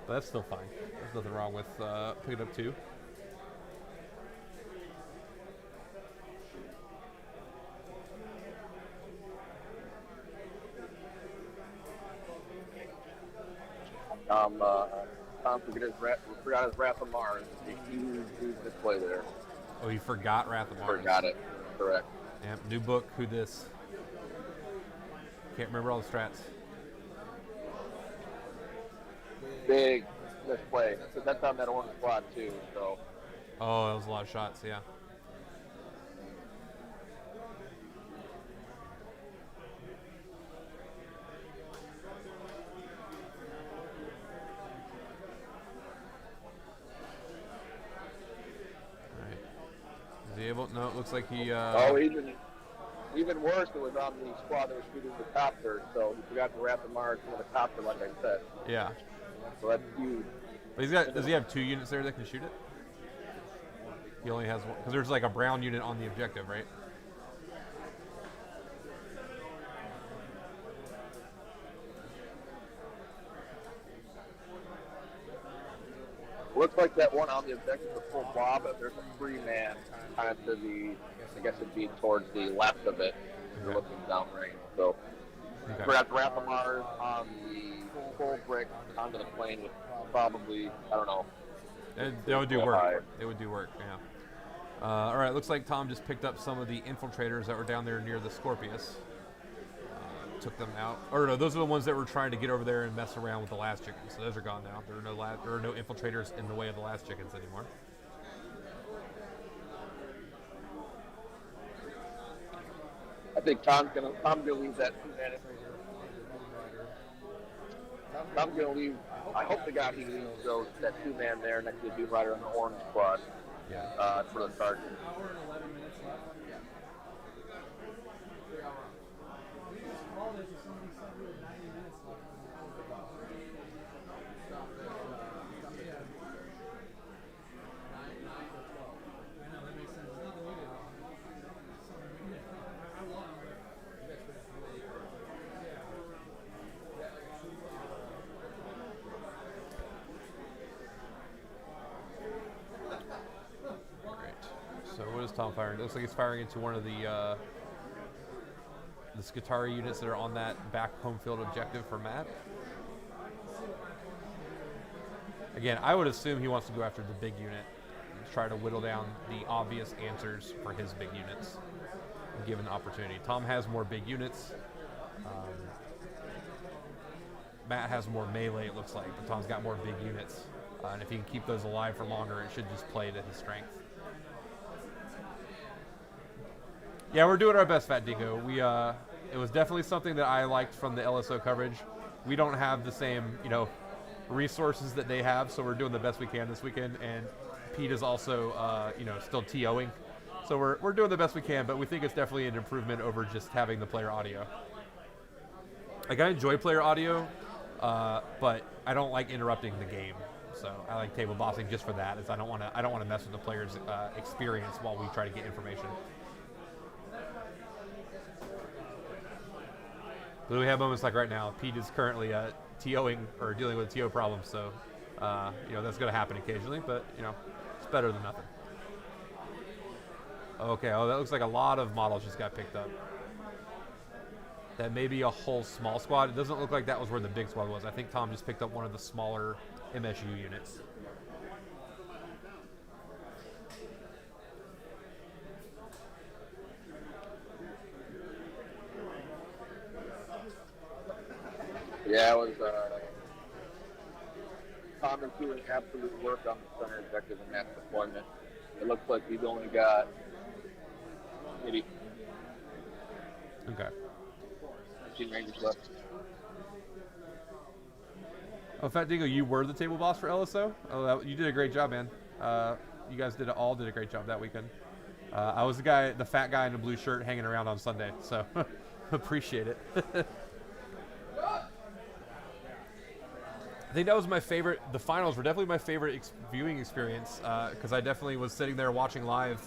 [SPEAKER 1] but that's still fine. There's nothing wrong with picking up 2.
[SPEAKER 4] Tom forgot his Wrath of Mars. He used display there.
[SPEAKER 1] Oh, he forgot Wrath of Mars.
[SPEAKER 4] Forgot it. Correct.
[SPEAKER 1] Yep, new book, who this? Can't remember all the strats.
[SPEAKER 4] big misplay. So that's on that orange squad too. So
[SPEAKER 1] Oh, that was a lot of shots. Yeah. All right. Is he able? No, it looks like he.
[SPEAKER 4] oh, even worse, it was on the squad that was shooting the copter. So he forgot to wrap the mark with the copter, like I said.
[SPEAKER 1] Yeah.
[SPEAKER 4] So that's huge.
[SPEAKER 1] But he's got. Does he have 2 units there that can shoot it? He only has one, because there's like a brown unit on the objective, right?
[SPEAKER 4] Looks like that one on the objective is a full blob, but there's a 3-man kind of to the, I guess it'd be towards the left of it. You're looking downrange. So
[SPEAKER 1] Okay.
[SPEAKER 4] forgot to wrap the Mars on the full brick onto the plane with probably, I don't know.
[SPEAKER 1] That would do work. It would do work, yeah. All right, looks like Tom just picked up some of the infiltrators that were down there near the Scorpius. Took them out. Or no, those are the ones that were trying to get over there and mess around with the last chickens. So those are gone now. There are no infiltrators in the way of the last chickens anymore.
[SPEAKER 4] I think Tom's gonna leave that 2-man. Tom's gonna leave. I hope to God he leaves that 2-man there next to the Doom Rider on the orange squad.
[SPEAKER 1] Yeah.
[SPEAKER 4] For the sergeant.
[SPEAKER 3] Hour and 11 minutes left. Yeah. 3 hour.
[SPEAKER 2] All this is somebody said we had 90 minutes left.
[SPEAKER 3] Stop at, yeah. 9 or 12.
[SPEAKER 2] I know, that makes sense. It's not the we did. I won.
[SPEAKER 1] Great. So what is Tom firing? It looks like he's firing into one of the Skitarii units that are on that back home field objective for Matt. Again, I would assume he wants to go after the big unit and try to whittle down the obvious answers for his big units, given the opportunity. Tom has more big units. Matt has more melee, it looks like, but Tom's got more big units. And if he can keep those alive for longer, it should just play to his strength. Yeah, we're doing our best, Fat Dingo. It was definitely something that I liked from the LSO coverage. We don't have the same, resources that they have, so we're doing the best we can this weekend. And Pete is also, still TOing, so we're doing the best we can. But we think it's definitely an improvement over just having the player audio. Like, I enjoy player audio, but I don't like interrupting the game. So I like table bossing just for that. Is I don't want to mess with the player's experience while we try to get information. But we have moments like right now. Pete is currently TOing or dealing with a TO problem, so that's going to happen occasionally. But it's better than nothing. Okay. Oh, that looks like a lot of models just got picked up. That may be a whole small squad. It doesn't look like that was where the big squad was. I think Tom just picked up one of the smaller MSU units.
[SPEAKER 4] Yeah, it was Tom is doing absolute work on the center objective in that deployment. It looks like he's only got maybe
[SPEAKER 1] Okay.
[SPEAKER 4] 15 rangers left.
[SPEAKER 1] Oh, Fat Dingo, you were the table boss for LSO? Oh, you did a great job, man. You guys all did a great job that weekend. I was the fat guy in the blue shirt hanging around on Sunday, so appreciate it. I think that was my favorite. The finals were definitely my favorite viewing experience because I definitely was sitting there watching live,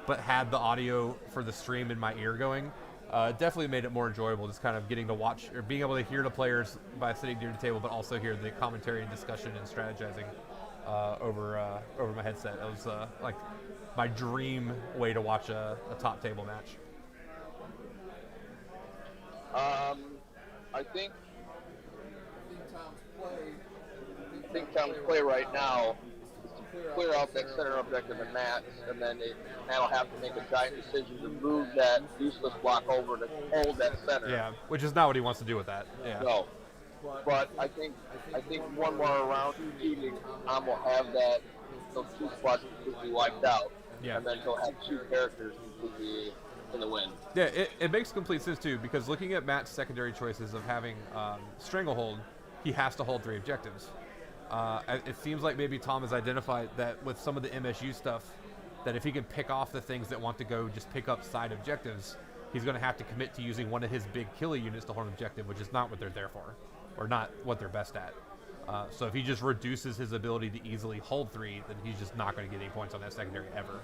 [SPEAKER 1] but had the audio for the stream in my ear going. Definitely made it more enjoyable, just kind of getting to watch or being able to hear the players by sitting near the table, but also hear the commentary and discussion and strategizing over my headset. It was like my dream way to watch a top table match.
[SPEAKER 4] I think Tom's play right now is to clear out that center objective and Matt, and then Matt will have to make a giant decision to move that useless block over to hold that center.
[SPEAKER 1] Yeah, which is not what he wants to do with that. Yeah.
[SPEAKER 4] No. But I think one more round shooting, Tom will have those two squads completely wiped out,
[SPEAKER 1] Yeah.
[SPEAKER 4] and then he'll have two characters completely in the win.
[SPEAKER 1] Yeah, it makes complete sense too, because looking at Matt's secondary choices of having Stranglehold, he has to hold 3 objectives. It seems like maybe Tom has identified that with some of the MSU stuff, that if he can pick off the things that want to go just pick up side objectives, he's going to have to commit to using one of his big killing units to hold an objective, which is not what they're there for, or not what they're best at. So if he just reduces his ability to easily hold 3, then he's just not going to get any points on that secondary ever.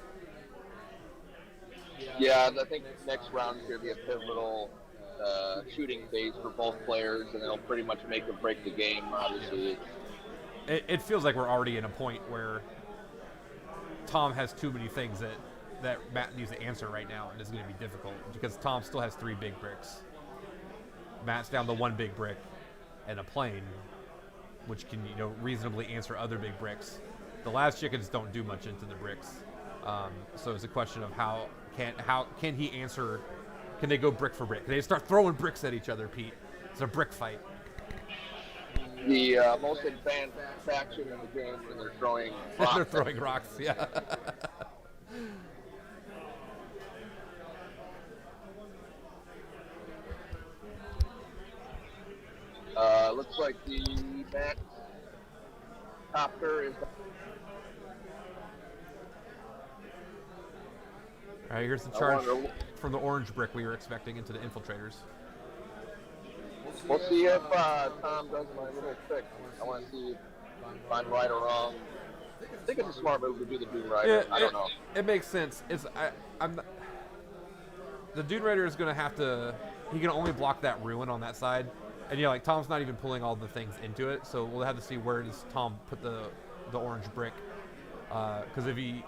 [SPEAKER 4] Yeah, I think next round is going to be a pivotal shooting phase for both players, and it'll pretty much make or break the game, obviously.
[SPEAKER 1] It feels like we're already in a point where Tom has too many things that Matt needs to answer right now, and it's going to be difficult because Tom still has 3 big bricks. Matt's down to 1 big brick and a plane, which can reasonably answer other big bricks. The last chickens don't do much into the bricks, so it's a question of how can he answer? Can they go brick for brick? Can they start throwing bricks at each other, Pete? It's a brick fight.
[SPEAKER 4] The most advanced faction in the game when they're throwing rocks.
[SPEAKER 1] They're throwing rocks, yeah.
[SPEAKER 4] Looks like the Mech copter is.
[SPEAKER 1] All right, here's the charge from the orange brick we were expecting into the infiltrators.
[SPEAKER 4] We'll see if Tom does my little trick. I want to see if I'm right or wrong. I think it's a smart move to do the Dune Rider. I don't know.
[SPEAKER 1] It makes sense. I'm not, the Dune Rider is going to have to. He can only block that ruin on that side, and like Tom's not even pulling all the things into it. So we'll have to see where does Tom put the orange brick, because if he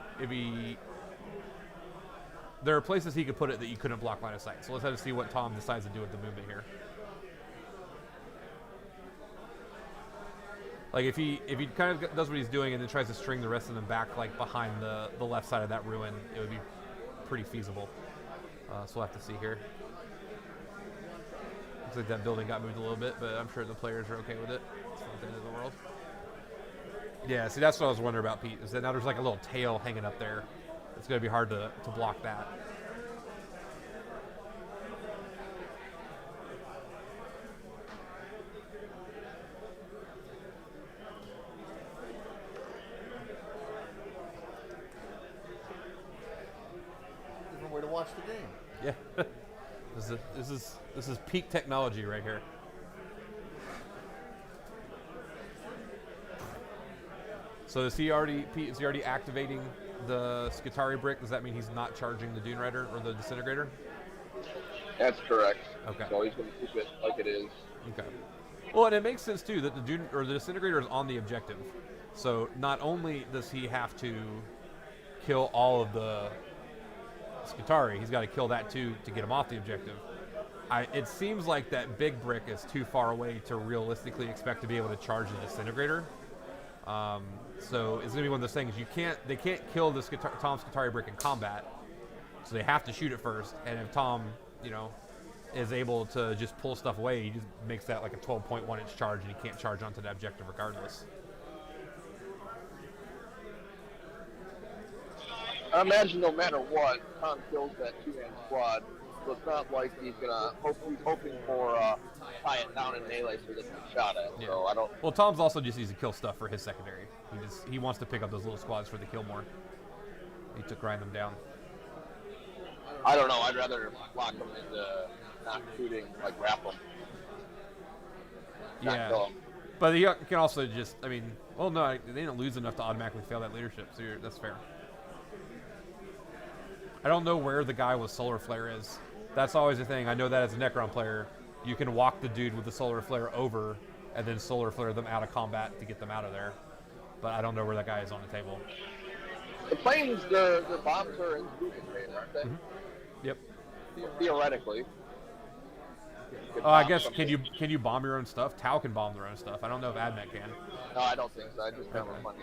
[SPEAKER 1] there are places he could put it that you couldn't block line of sight. So let's have to see what Tom decides to do with the movement here. Like if he kind of does what he's doing and then tries to string the rest of them back like behind the left side of that ruin, it would be pretty feasible. So we'll have to see here. Looks like that building got moved a little bit, but I'm sure the players are okay with it. It's not the end of the world. Yeah, see, that's what I was wondering about, Pete, is that now there's like a little tail hanging up there. It's going to be hard to block that.
[SPEAKER 3] Different way to watch the game.
[SPEAKER 1] Yeah. This is peak technology right here. So is he already activating the Skitarii brick? Does that mean he's not charging the Dune Rider or the Disintegrator?
[SPEAKER 4] That's correct.
[SPEAKER 1] Okay.
[SPEAKER 4] So he's going to keep it like it is.
[SPEAKER 1] Okay. Well, and it makes sense too that the Dune or the Disintegrator is on the objective. So not only does he have to kill all of the Skitarii, he's got to kill that too to get him off the objective. It seems like that big brick is too far away to realistically expect to be able to charge the Disintegrator. So it's gonna be one of those things they can't kill the Tom's Skitarii brick in combat, so they have to shoot it first. And if Tom, is able to just pull stuff away, he just makes that like a 12.1 inch charge, and he can't charge onto the objective regardless.
[SPEAKER 4] I imagine no matter what, Tom kills that 2-man squad. So it's not like he's hoping for tie it down in melee so they can be shot at.
[SPEAKER 1] Yeah.
[SPEAKER 4] So I don't.
[SPEAKER 1] Well, Tom's also just needs to kill stuff for his secondary. He wants to pick up those little squads for the kill more. He took grind them down.
[SPEAKER 4] I don't know. I'd rather lock them into not shooting, like wrap them.
[SPEAKER 1] Yeah. But he can also just, they didn't lose enough to automatically fail that leadership, so that's fair. I don't know where the guy with Solar Flare is. That's always the thing. I know that as a Necron player, you can walk the dude with the Solar Flare over and then Solar Flare them out of combat to get them out of there. But I don't know where that guy is on the table.
[SPEAKER 4] The planes, their bombs are in the moving range, aren't they?
[SPEAKER 1] Mm-hmm. Yep.
[SPEAKER 4] Theoretically.
[SPEAKER 1] I guess can you bomb your own stuff? Tau can bomb their own stuff. I don't know if AdMech can.
[SPEAKER 4] No, I don't think so. I just have money.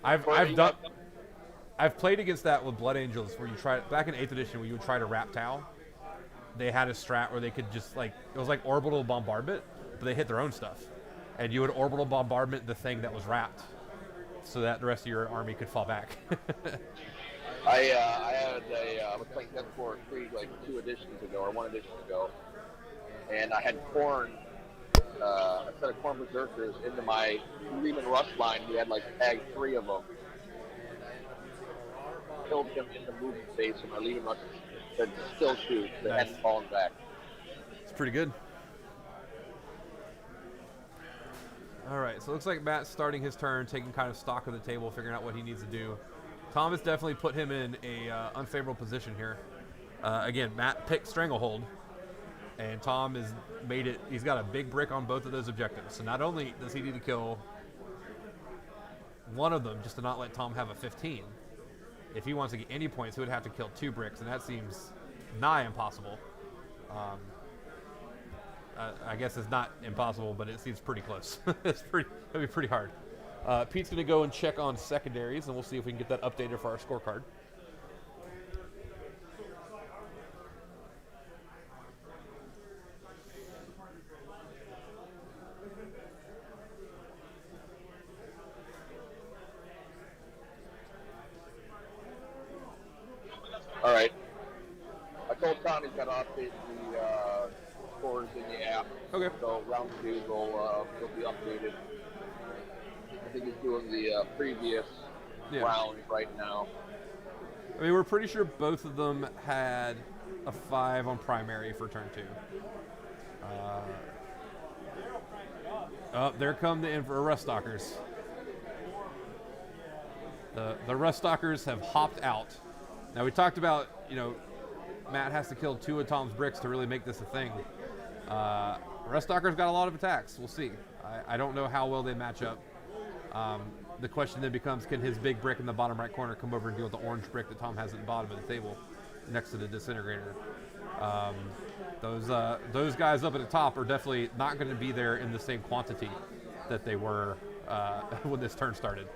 [SPEAKER 1] Yeah. I've played against that with Blood Angels, where you try back in 8th edition where you would try to wrap Tau. They had a strat where they could just it was like orbital bombardment, but they hit their own stuff. And you would orbital bombardment the thing that was wrapped so that the rest of your army could fall back.
[SPEAKER 4] I was playing Death Force 3 like 2 editions ago, or 1 edition ago, and I had Khorne, a set of Khorne Berserkers into my Lehman Rush line. We had like tagged 3 of them. Killed him in the movement phase, and my Lehman Rush could still shoot. They
[SPEAKER 1] Nice.
[SPEAKER 4] hadn't fallen back.
[SPEAKER 1] It's pretty good. All right, so it looks like Matt's starting his turn, taking kind of stock of the table, figuring out what he needs to do. Tom has definitely put him in a unfavorable position here. Again, Matt picked Stranglehold, and Tom has made it. He's got a big brick on both of those objectives. So not only does he need to kill one of them just to not let Tom have a 15, if he wants to get any points, he would have to kill 2 bricks, and that seems nigh impossible. I guess it's not impossible, but it seems pretty close. It'll be pretty hard. Pete's going to go and check on secondaries, and we'll see if we can get that updated for our scorecard.
[SPEAKER 4] All right. I told Tom he's got to update the scores in the app.
[SPEAKER 1] Okay.
[SPEAKER 4] So round 2 will be updated. I think he's doing the previous round right now.
[SPEAKER 1] I mean, we're pretty sure both of them had a 5 on primary for turn 2. There come the Rust Stalkers. The Rust Stalkers have hopped out. Now, we talked about, Matt has to kill 2 of Tom's bricks to really make this a thing. Rust Stalker's got a lot of attacks. We'll see. I don't know how well they match up. The question then becomes, can his big brick in the bottom right corner come over and deal with the orange brick that Tom has at the bottom of the table next to the disintegrator? Those guys up at the top are definitely not going to be there in the same quantity that they were when this turn started.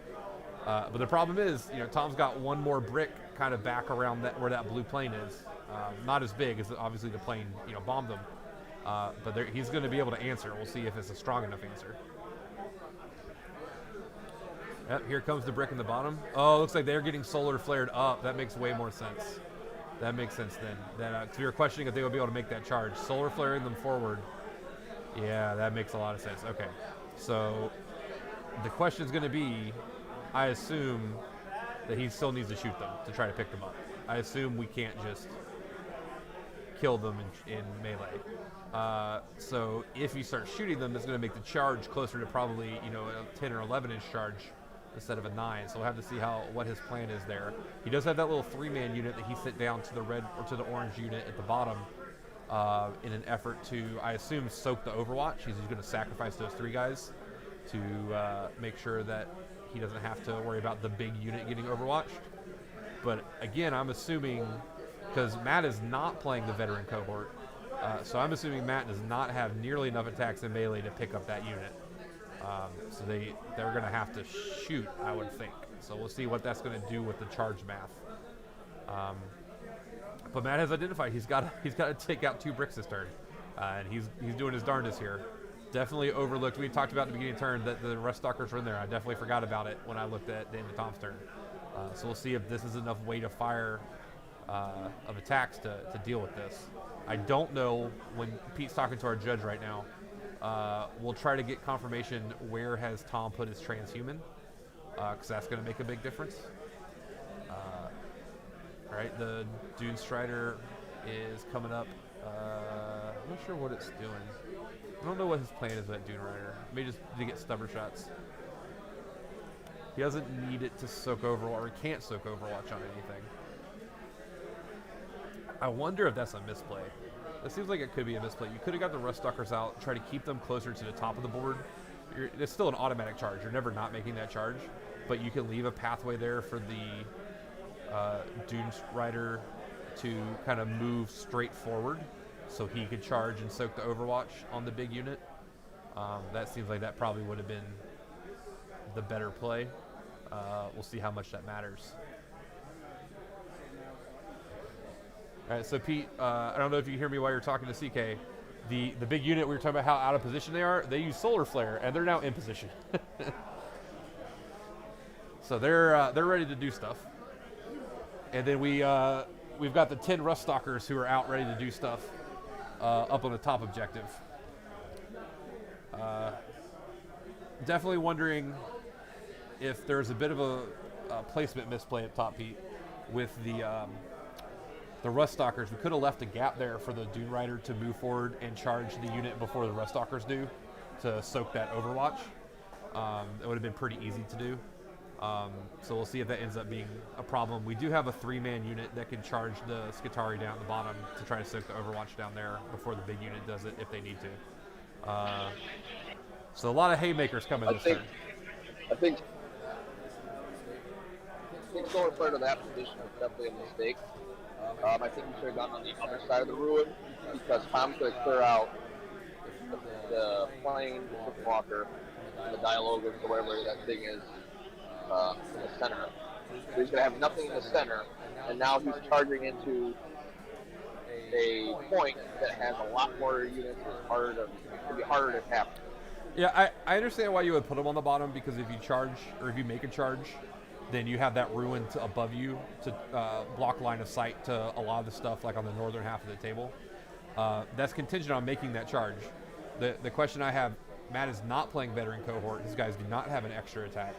[SPEAKER 1] But the problem is, Tom's got one more brick kind of back around where that blue plane is. Not as big as obviously the plane, bombed them. But he's going to be able to answer. We'll see if it's a strong enough answer. Yep, here comes the brick in the bottom. Oh, looks like they're getting solar flared up. That makes way more sense. That makes sense then. Because we were questioning if they would be able to make that charge. Solar flaring them forward. Yeah, that makes a lot of sense. Okay, so the question is going to be, I assume that he still needs to shoot them to try to pick them up. I assume we can't just kill them in melee. So if you start shooting them, it's going to make the charge closer to probably a 10 or 11 inch charge instead of a 9. So we'll have to see what his plan is there. He does have that little 3-man unit that he sent down to the red or to the orange unit at the bottom in an effort to, I assume, soak the Overwatch. He's going to sacrifice those 3 guys to make sure that he doesn't have to worry about the big unit getting overwatched. But again, I'm assuming, because Matt is not playing the veteran cohort, so I'm assuming Matt does not have nearly enough attacks in melee to pick up that unit. So they're going to have to shoot, I would think. So we'll see what that's going to do with the charge math. But Matt has identified he's got to take out 2 bricks this turn, and he's doing his darndest here. Definitely overlooked. We talked about at the beginning of the turn that the Rust Stalkers were in there. I definitely forgot about it when I looked at the end of Tom's turn. So we'll see if this is enough weight of fire of attacks to deal with this. I don't know. When Pete's talking to our judge right now, we'll try to get confirmation where has Tom put his transhuman, because that's going to make a big difference. All right, the Dune Strider is coming up. I'm not sure what it's doing. I don't know what his plan is with that Dune Rider. Maybe just to get stubber shots. He doesn't need it to soak Overwatch, or he can't soak Overwatch on anything. I wonder if that's a misplay. It seems like it could be a misplay. You could have got the Rust Stalkers out, try to keep them closer to the top of the board. It's still an automatic charge. You're never not making that charge, but you can leave a pathway there for the Dune Rider to kind of move straight forward, so he could charge and soak the Overwatch on the big unit. That seems like that probably would have been the better play. We'll see how much that matters. All right, so Pete, I don't know if you can hear me while you're talking to CK, The big unit we were talking about how out of position they are, they use solar flare and they're now in position. So they're ready to do stuff. And then we've got the 10 rust stalkers who are out ready to do stuff up on the top objective. Definitely wondering if there's a bit of a placement misplay at top, Pete, with the rust stalkers. We could have left a gap there for the Dune Rider to move forward and charge the unit before the rust stalkers do to soak that overwatch. It would have been pretty easy to do. So we'll see if that ends up being a problem. We do have a 3-man unit that can charge the Skitarii down at the bottom to try to soak the overwatch down there before the big unit does it if they need to. So a lot of haymakers coming this turn.
[SPEAKER 4] I think going further to that position is definitely a mistake. I think we should have gone on the other side of the ruin because Tom's going to clear out the plane, the walker, and the Dialogos or whatever that thing is in the center. So he's going to have nothing in the center, and now he's charging into a point that has a lot more units. It's be harder to tap.
[SPEAKER 1] Yeah, I understand why you would put them on the bottom, because if you charge, or if you make a charge, then you have that ruin above you to block line of sight to a lot of the stuff like on the northern half of the table. That's contingent on making that charge. The question I have, Matt is not playing veteran cohort. His guys do not have an extra attack.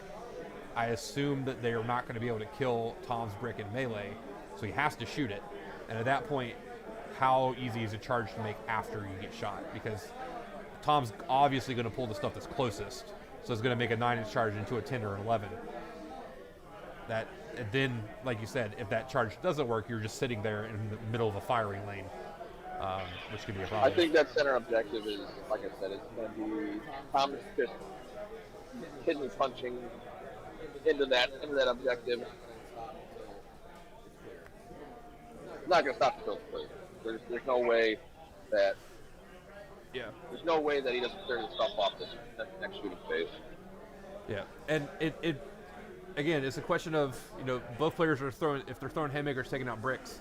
[SPEAKER 1] I assume that they are not going to be able to kill Tom's brick in melee, so he has to shoot it. And at that point, how easy is a charge to make after you get shot? Because Tom's obviously going to pull the stuff that's closest, so it's going to make a 9-inch charge into a 10 or an 11. That, and then, like you said, if that charge doesn't work, you're just sitting there in the middle of a firing lane, which could be a problem.
[SPEAKER 4] I think that center objective is, like I said, it's going to be Thomas just kidney punching into that objective. It's not going to stop the kill play. There's no way that.
[SPEAKER 1] Yeah.
[SPEAKER 4] There's no way that he doesn't clear the stuff off this next shooting phase.
[SPEAKER 1] Yeah, and it again, it's a question of, both players are throwing, if they're throwing haymakers, taking out bricks.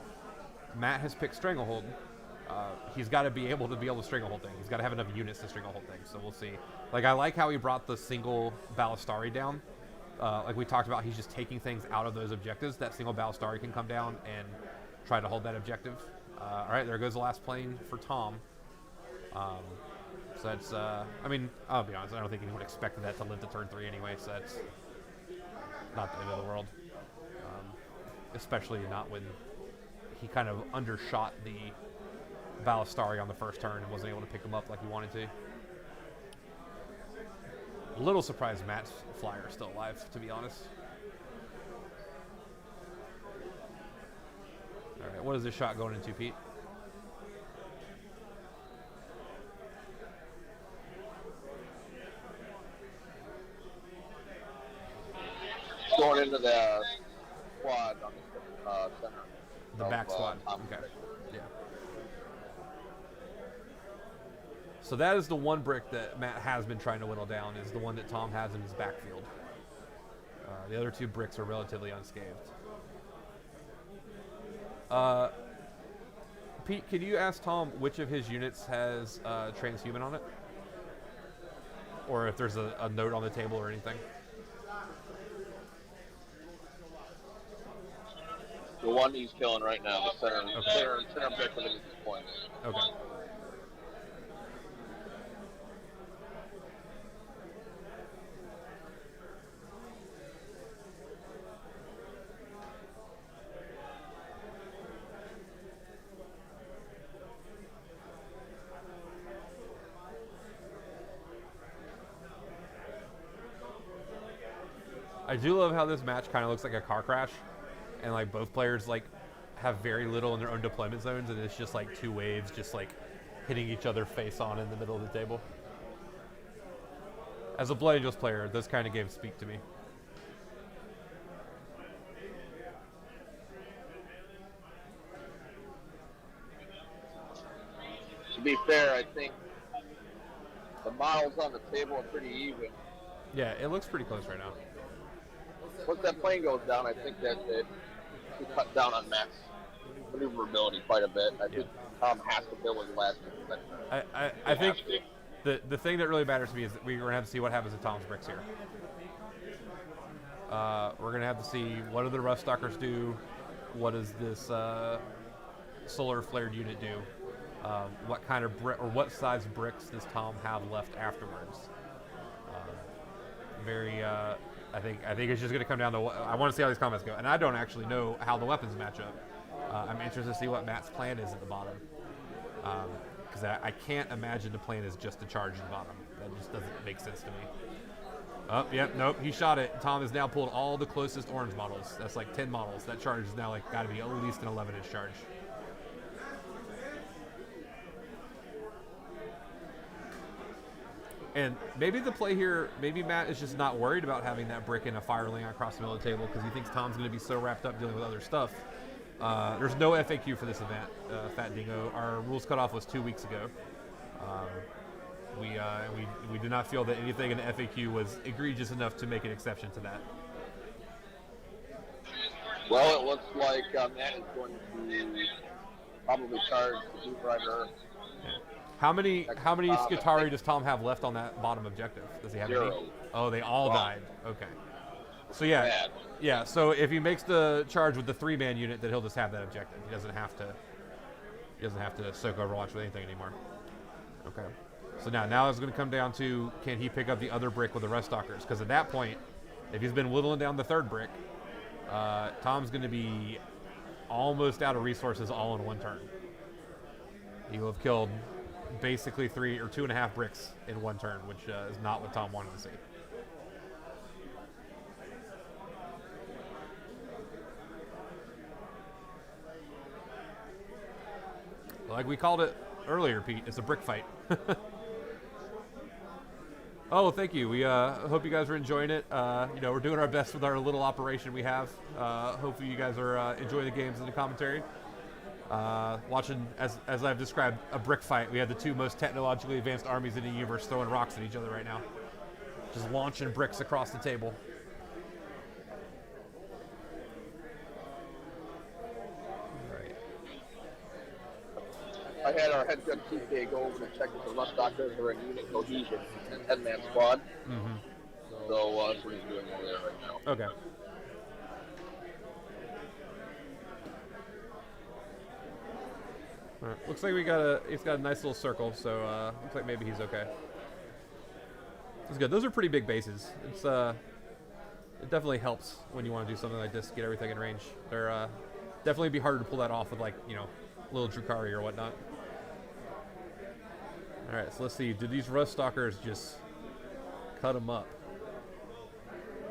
[SPEAKER 1] Matt has picked Stranglehold. He's got to be able to stranglehold things. He's got to have enough units to stranglehold things. So we'll see. Like, I like how he brought the single Ballistari down. Like we talked about, he's just taking things out of those objectives. That single Ballistari can come down and try to hold that objective. All right, there goes the last plane for Tom. So that's, I'll be honest, I don't think anyone expected that to live to turn 3 anyway, so that's not the end of the world. Especially not when he kind of undershot the Ballistari on the first turn and wasn't able to pick him up like he wanted to. A little surprised Matt's flyer is still alive, to be honest. All right, what is this shot going into, Pete?
[SPEAKER 4] Going into the squad on the center.
[SPEAKER 1] The back squad. Okay. Yeah. So that is the one brick that Matt has been trying to whittle down, is the one that Tom has in his backfield. The other 2 bricks are relatively unscathed. Pete, can you ask Tom which of his units has transhuman on it? Or if there's a note on the table or anything?
[SPEAKER 4] The one he's killing right now, the center objective at this point.
[SPEAKER 1] Okay. I do love how this match kind of looks like a car crash, and like both players like have very little in their own deployment zones, and it's just like 2 waves just like hitting each other face on in the middle of the table. As a Blood Angels player, those kind of games speak to me.
[SPEAKER 4] To be fair, I think the models on the table are pretty even.
[SPEAKER 1] Yeah, it looks pretty close right now.
[SPEAKER 4] Once that plane goes down, I think that we cut down on Max. maneuverability quite a bit. I think Tom has to build his last one, but
[SPEAKER 1] I think the thing that really matters to me is that we're going to have to see what happens to Tom's bricks here. We're going to have to see what do the Rough Stalkers do, what does this solar flared unit do, what kind of brick or what size bricks does Tom have left afterwards. I think it's just going to come down to I want to see how these comments go, and I don't actually know how the weapons match up. I'm interested to see what Matt's plan is at the bottom, because I can't imagine the plan is just to charge at the bottom. That just doesn't make sense to me. Oh, yep, nope, he shot it. Tom has now pulled all the closest orange models. That's like 10 models. That charge is now like got to be at least an 11-inch charge. And maybe the play here, maybe Matt is just not worried about having that brick in a fire lane across the middle of the table because he thinks Tom's going to be so wrapped up dealing with other stuff. There's no FAQ for this event, Fat Dingo. Our rules cutoff was 2 weeks ago. We did not feel that anything in the FAQ was egregious enough to make an exception to that.
[SPEAKER 4] Well, it looks like Matt is going to probably charge the Blue Rider.
[SPEAKER 1] How many Skitari does Tom have left on that bottom objective? Does he have
[SPEAKER 4] 0.
[SPEAKER 1] any? Oh, they all died. Okay. So
[SPEAKER 4] Bad.
[SPEAKER 1] yeah. So if he makes the charge with the 3-man unit, then he'll just have that objective. He doesn't have to soak Overwatch with anything anymore. Okay. So now it's going to come down to can he pick up the other brick with the Rust Stalkers? Because at that point, if he's been whittling down the 3rd brick, Tom's going to be almost out of resources all in one turn. He will have killed basically 3 or 2.5 bricks in one turn, which is not what Tom wanted to see. Like we called it earlier, Pete, it's a brick fight. Oh, thank you. We hope you guys are enjoying it. We're doing our best with our little operation we have. Hopefully you guys are enjoying the games and the commentary. Watching, as I've described, a brick fight. We have the 2 most technologically advanced armies in the universe throwing rocks at each other right now. Just launching bricks across the table.
[SPEAKER 4] I had our head judge CPA go over and check if the Rust Doctors are in unit cohesion and 10-man squad.
[SPEAKER 1] Mm-hmm.
[SPEAKER 4] So that's what he's doing over there right now.
[SPEAKER 1] Okay. All right. Looks like it's got a nice little circle, so looks like maybe he's okay. It's good. Those are pretty big bases. It definitely helps when you want to do something like this, get everything in range. They're definitely be harder to pull that off with little Drukari or whatnot. All right, so let's see. Do these Rust Stalkers just cut them up?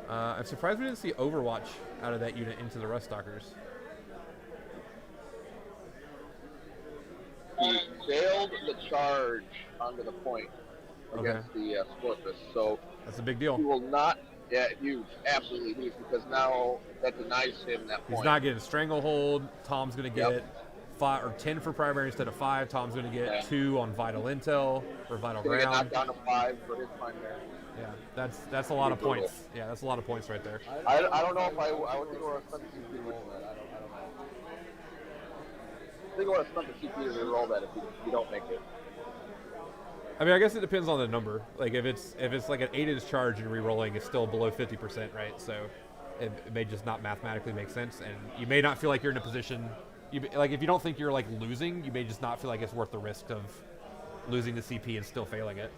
[SPEAKER 1] I'm surprised we didn't see Overwatch out of that unit into the Rust Stalkers.
[SPEAKER 4] He failed the charge onto the point against the Scorpus, so
[SPEAKER 1] that's a big deal.
[SPEAKER 4] He will not. Yeah, huge, absolutely huge, because now that denies him that point.
[SPEAKER 1] He's not getting Stranglehold. Tom's going to get 5 or 10 for primary instead of 5. Tom's going to get 2 on Vital Intel or Vital Ground.
[SPEAKER 4] Get knocked down to 5 for his primary.
[SPEAKER 1] Yeah, that's a lot of points. Yeah, that's a lot of points right there.
[SPEAKER 4] I don't know if I would think we're a spend the CP to roll that. I don't know. I think we're a spend the CP to roll that if you don't make it.
[SPEAKER 1] I mean, I guess it depends on the number. Like if it's like an 8-inch charge and re-rolling, it's still below 50%, right? So it may just not mathematically make sense, and you may not feel like you're in a position. Like if you don't think you're like losing, you may just not feel like it's worth the risk of losing the CP and still failing it.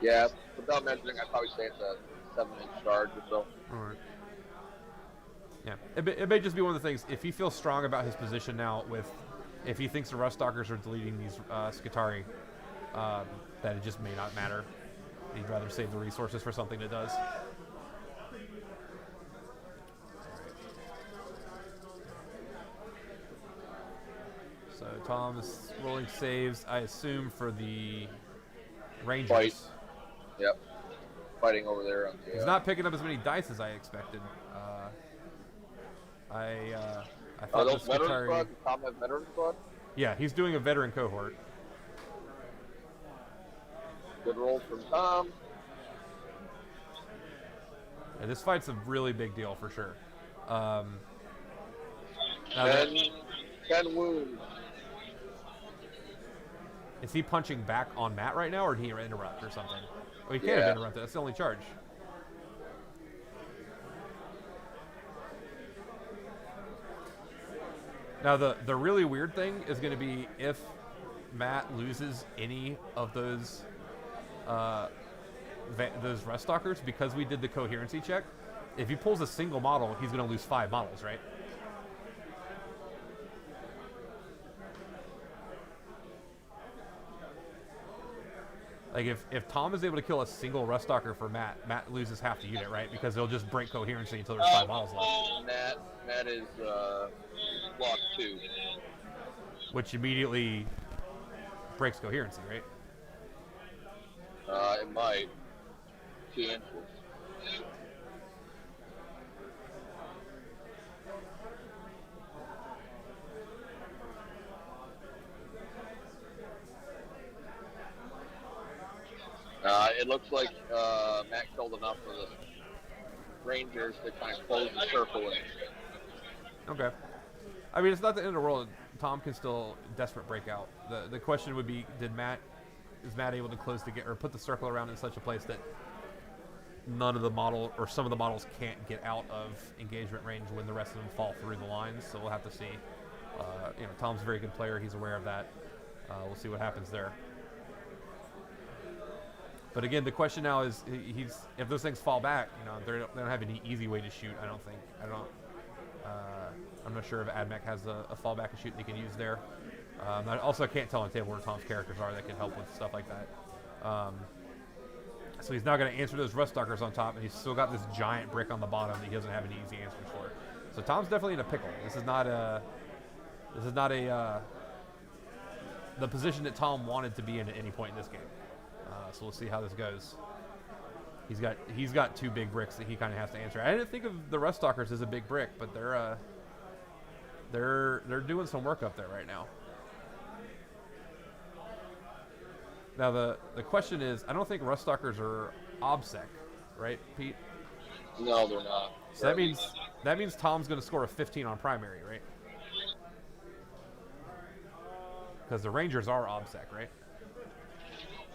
[SPEAKER 4] Yeah, without measuring, I'd probably say it's a 7-inch charge or so.
[SPEAKER 1] All right. Yeah, it may just be one of the things. If he feels strong about his position now, if he thinks the Rust Stalkers are deleting these Skitari, that it just may not matter. He'd rather save the resources for something that does. So Tom's rolling saves, I assume, for the Rangers.
[SPEAKER 4] Fight. Yep. Fighting over there on the.
[SPEAKER 1] He's not picking up as many dice as I expected. I thought
[SPEAKER 4] those
[SPEAKER 1] the
[SPEAKER 4] veteran
[SPEAKER 1] Skitari.
[SPEAKER 4] squad? Tom has veteran squad?
[SPEAKER 1] Yeah, he's doing a veteran cohort.
[SPEAKER 4] Good roll from Tom.
[SPEAKER 1] Yeah, this fight's a really big deal for sure. Now
[SPEAKER 4] 10, 10 wounds.
[SPEAKER 1] Is he punching back on Matt right now, or did he interrupt or something? Oh, he can't
[SPEAKER 4] Yeah.
[SPEAKER 1] have interrupted. That's the only charge. Now, the really weird thing is going to be if Matt loses any of those rest stalkers, because we did the coherency check. If he pulls a single model, he's going to lose 5 models, right? Like if Tom is able to kill a single rust stalker for Matt, Matt loses half the unit, right? Because they'll just break coherency until there's 5 models left.
[SPEAKER 4] Matt is lost 2.
[SPEAKER 1] Which immediately breaks coherency, right?
[SPEAKER 4] It might. 2 inches. It looks like Matt killed enough of the Rangers to kind of close the circle.
[SPEAKER 1] Okay. I mean, it's not the end of the world. Tom can still desperate break out. The question would be, is Matt able to close the or put the circle around in such a place that none of the model or some of the models can't get out of engagement range when the rest of them fall through the lines? So we'll have to see. Tom's a very good player. He's aware of that. We'll see what happens there. But again, the question now is, if those things fall back, they don't have any easy way to shoot. I don't think. I'm not sure if Mech has a fallback to shoot they can use there. I also can't tell on the table where Tom's characters are that can help with stuff like that. So he's not going to answer those rust stalkers on top, and he's still got this giant brick on the bottom that he doesn't have any easy answers for. So Tom's definitely in a pickle. This is not the position that Tom wanted to be in at any point in this game. So we'll see how this goes. He's got 2 big bricks that he kind of has to answer. I didn't think of the rust stalkers as a big brick, but they're doing some work up there right now. Now the question is, I don't think rust stalkers are obsec, right, Pete?
[SPEAKER 4] No, they're not.
[SPEAKER 1] So that means Tom's going to score a 15 on primary, right? Because the Rangers are obsec, right?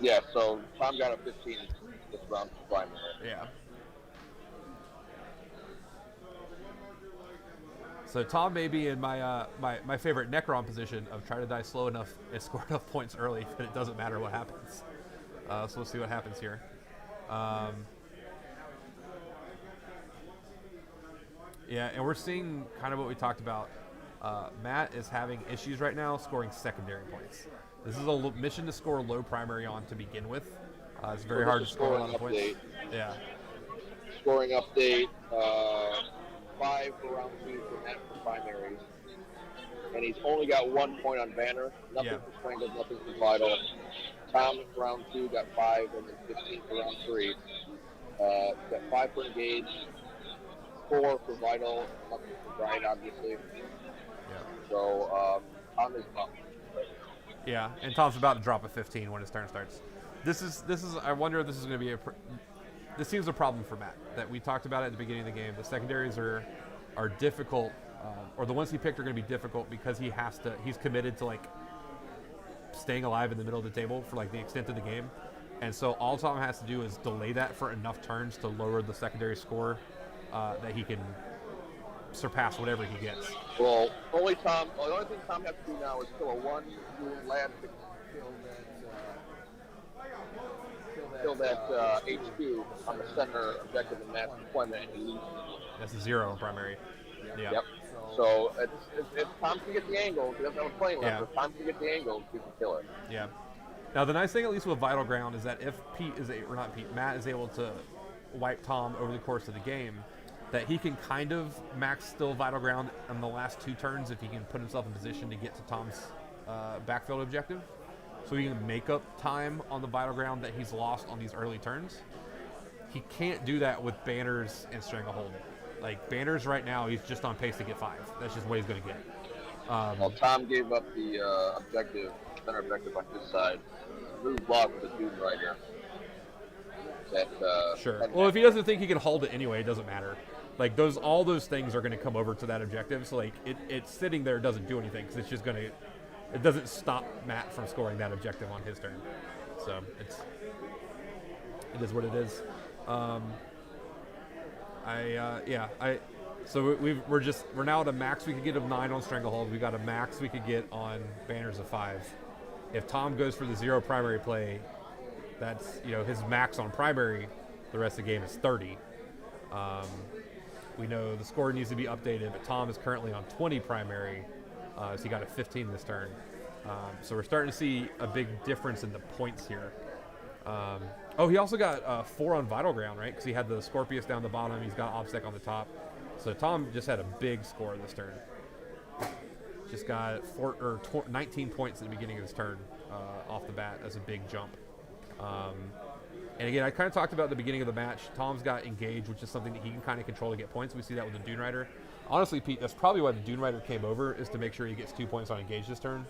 [SPEAKER 4] Yeah, so Tom got a 15 this round for primary.
[SPEAKER 1] Yeah. So Tom may be in my my favorite Necron position of trying to die slow enough and score enough points early that it doesn't matter what happens. So we'll see what happens here. Yeah, and we're seeing kind of what we talked about. Matt is having issues right now scoring secondary points. This is a mission to score low primary on to begin with. It's very hard to score a lot of points. Yeah.
[SPEAKER 4] Scoring update, 5 for round 2 for Matt for primaries. And he's only got 1 point on Banner. Nothing for Strangled, nothing for Vital. Tom for round 2 got 5, and then 15 for round 3. Got 5 for Engage, 4 for Vital, nothing for Brian, obviously.
[SPEAKER 1] Yeah.
[SPEAKER 4] So Tom is up.
[SPEAKER 1] Yeah, and Tom's about to drop a 15 when his turn starts. This is. I wonder if this is going to be this seems a problem for Matt that we talked about at the beginning of the game. The secondaries are difficult, or the ones he picked are going to be difficult because he's committed to like staying alive in the middle of the table for like the extent of the game, and so all Tom has to do is delay that for enough turns to lower the secondary score that he can surpass whatever he gets.
[SPEAKER 4] Well, the only thing Tom has to do now is kill a 1 lab to kill that HQ on the center objective in Matt's deployment, and he loses.
[SPEAKER 1] That's a 0 primary. Yeah.
[SPEAKER 4] Yep. So if Tom can get the angle, he doesn't have a plane left. If Tom can get the angle, he can kill it.
[SPEAKER 1] Yeah. Now the nice thing, at least with Vital Ground, is that if Matt is able to wipe Tom over the course of the game, that he can kind of max still Vital Ground on the last 2 turns if he can put himself in position to get to Tom's backfield objective. So he can make up time on the Vital Ground that he's lost on these early turns. He can't do that with Banners and Stranglehold. Like, Banners right now, he's just on pace to get 5. That's just what he's going to get.
[SPEAKER 4] Well, Tom gave up the center objective on his side. Move block with the dude right here.
[SPEAKER 1] Sure. Well, if he doesn't think he can hold it anyway, it doesn't matter.
[SPEAKER 5] Like all those things are going to come over to that objective. So like it's sitting there, doesn't do anything because it's just going to, it doesn't stop Matt from scoring that objective on his turn. So it is what it is. So we're now at a max we could get of 9 on Stranglehold. We got a max we could get on Banners of 5. If Tom goes for the 0 primary play, that's his max on primary. The rest of the game is 30. We know the score needs to be updated, but Tom is currently on 20 primary, so he got a 15 this turn. So we're starting to see a big difference in the points here. He also got 4 on Vital Ground, right? Because he had the Scorpius down the bottom. He's got Obsec on the top. So Tom just had a big score this turn. Just got 19 points at the beginning of his turn off the bat as a big jump. And again, I kind of talked about at the beginning of the match, Tom's got Engage, which is something that he can kind of control to get points. We see that with the Dune Rider. Honestly, Pete, that's probably why the Dune Rider came over, is to make sure he gets 2 points on Engage this turn.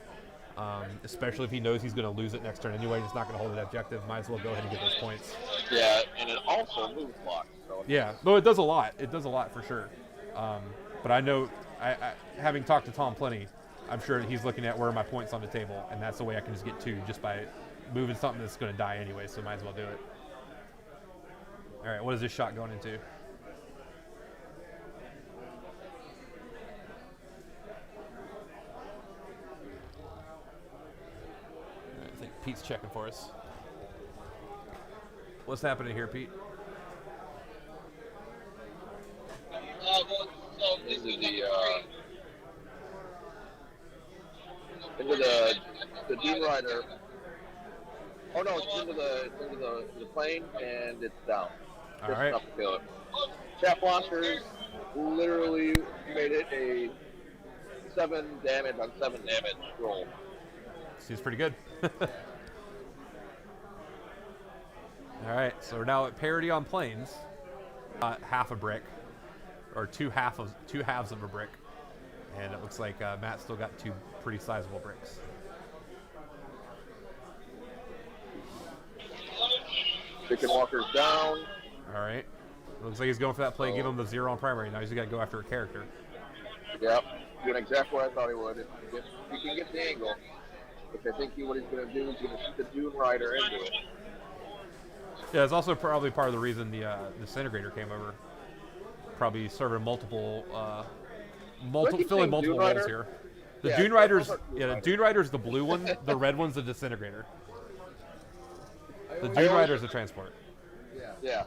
[SPEAKER 5] Especially if he knows he's going to lose it next turn anyway, he's not going to hold an objective. Might as well go ahead and get those points.
[SPEAKER 4] Yeah, and it also moves blocks. So
[SPEAKER 5] yeah, no, it does a lot. It does a lot for sure. But I know, I having talked to Tom plenty, I'm sure he's looking at where are my points on the table, and that's the way I can just get 2 just by moving something that's going to die anyway, so might as well do it. All right, what is this shot going into? I think Pete's checking for us. What's happening here, Pete?
[SPEAKER 4] Into the Dune Rider. Oh no, it's into the plane and it's down.
[SPEAKER 5] All
[SPEAKER 4] Just
[SPEAKER 5] right.
[SPEAKER 4] enough to kill it. Chaff launchers literally made it a 7 damage on 7 damage roll.
[SPEAKER 5] Seems pretty good. All right, so we're now at parity on planes. Half a brick, or two halves of a brick, and it looks like Matt still got 2 pretty sizable bricks.
[SPEAKER 4] Chicken walkers down.
[SPEAKER 5] All right, looks like he's going for that play. Give him the 0 on primary. Now he's got to go after a character.
[SPEAKER 4] Yep, doing exactly what I thought he would. If he can get the angle, which I think what he's going to do is going to shoot the Dune Rider into it.
[SPEAKER 5] Yeah, it's also probably part of the reason the disintegrator came over. Probably serving filling multiple roles here. The Dune Rider's Dune Rider's the blue one. The red one's the disintegrator. The Dune Rider's the transport.
[SPEAKER 4] Yeah,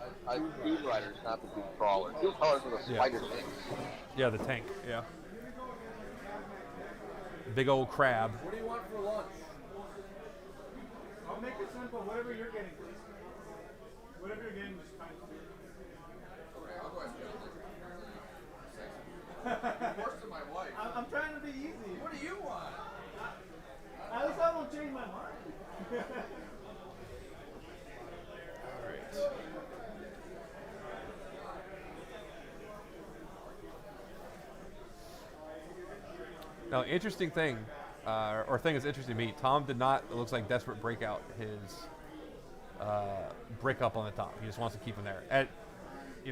[SPEAKER 4] Dune Rider's not the Dune Crawler. Dune Crawler's are the spider things.
[SPEAKER 5] Yeah, the tank. Yeah. Big old crab.
[SPEAKER 3] What do you want for lunch?
[SPEAKER 2] I'll make it simple. Whatever you're getting, please. Whatever you're getting, just fine.
[SPEAKER 3] Okay, I'll go ahead and get it. Worse than my wife.
[SPEAKER 2] I'm trying to be easy.
[SPEAKER 3] What do you want?
[SPEAKER 2] At least I won't change my mind.
[SPEAKER 5] All right. Now, interesting thing, or thing that's interesting to me, Tom did not, it looks like, desperate break out his brick up on the top. He just wants to keep him there. And,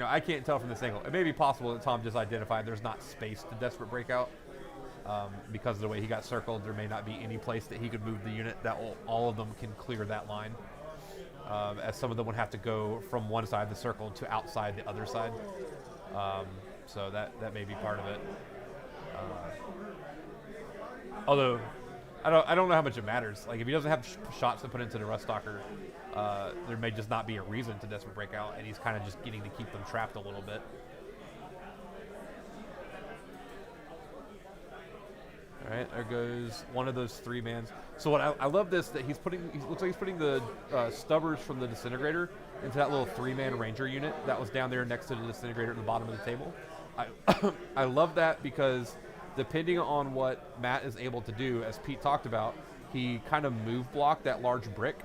[SPEAKER 5] I can't tell from this angle. It may be possible that Tom just identified there's not space to desperate breakout. Because of the way he got circled, there may not be any place that he could move the unit that all of them can clear that line. As some of them would have to go from one side of the circle to outside the other side. So that may be part of it. Although, I don't know how much it matters. Like, if he doesn't have shots to put into the Ruststalker, there may just not be a reason to desperate breakout, and he's kind of just getting to keep them trapped a little bit. All right, there goes one of those 3-mans. So what I love this, that looks like he's putting the stubbers from the disintegrator into that little 3-man ranger unit that was down there next to the disintegrator at the bottom of the table. I love that because depending on what Matt is able to do, as Pete talked about, he kind of move blocked that large brick.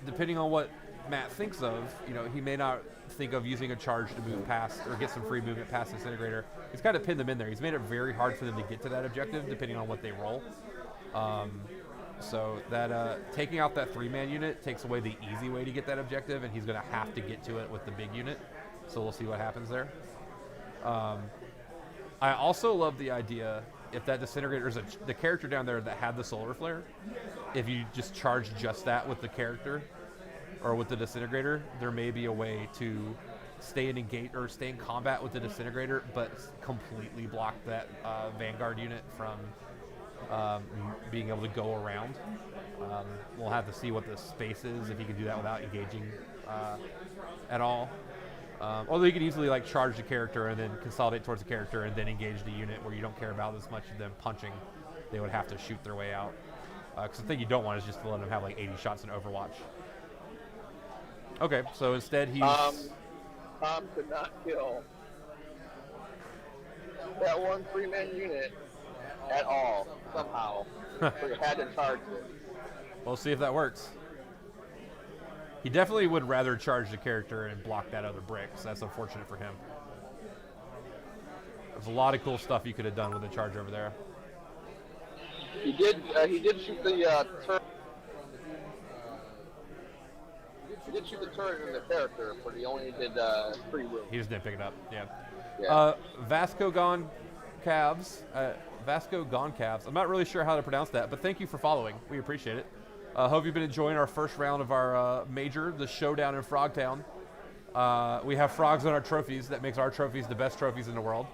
[SPEAKER 5] Depending on what Matt thinks of, he may not think of using a charge to move past or get some free movement past the disintegrator. He's kind of pinned them in there. He's made it very hard for them to get to that objective depending on what they roll. So that taking out that 3-man unit takes away the easy way to get that objective, and he's going to have to get to it with the big unit.
[SPEAKER 1] So we'll see what happens there. I also love the idea if that disintegrator is the character down there that had the solar flare. If you just charge just that with the character or with the disintegrator, there may be a way to stay in combat with the disintegrator, but completely block that Vanguard unit from being able to go around. We'll have to see what the space is if you can do that without engaging at all. Although you can easily like charge the character and then consolidate towards the character and then engage the unit where you don't care about as much of them punching. They would have to shoot their way out. Because the thing you don't want is just to let them have like 80 shots in Overwatch. Okay, so instead he's...
[SPEAKER 4] Tom could not kill that one 3-man unit at all, somehow. So he had to charge it.
[SPEAKER 1] We'll see if that works. He definitely would rather charge the character and block that other brick, so that's unfortunate for him. There's a lot of cool stuff you could have done with the charge over there.
[SPEAKER 4] He did shoot the turret. He did shoot the turret in the character, but he only did 3 wounds.
[SPEAKER 1] He just didn't pick it up, yeah.
[SPEAKER 4] Yeah.
[SPEAKER 1] Vasco Gone Cavs. I'm not really sure how to pronounce that, but thank you for following. We appreciate it. Hope you've been enjoying our first round of our major, the Showdown in Frogtown. We have frogs on our trophies. That makes our trophies the best trophies in the world.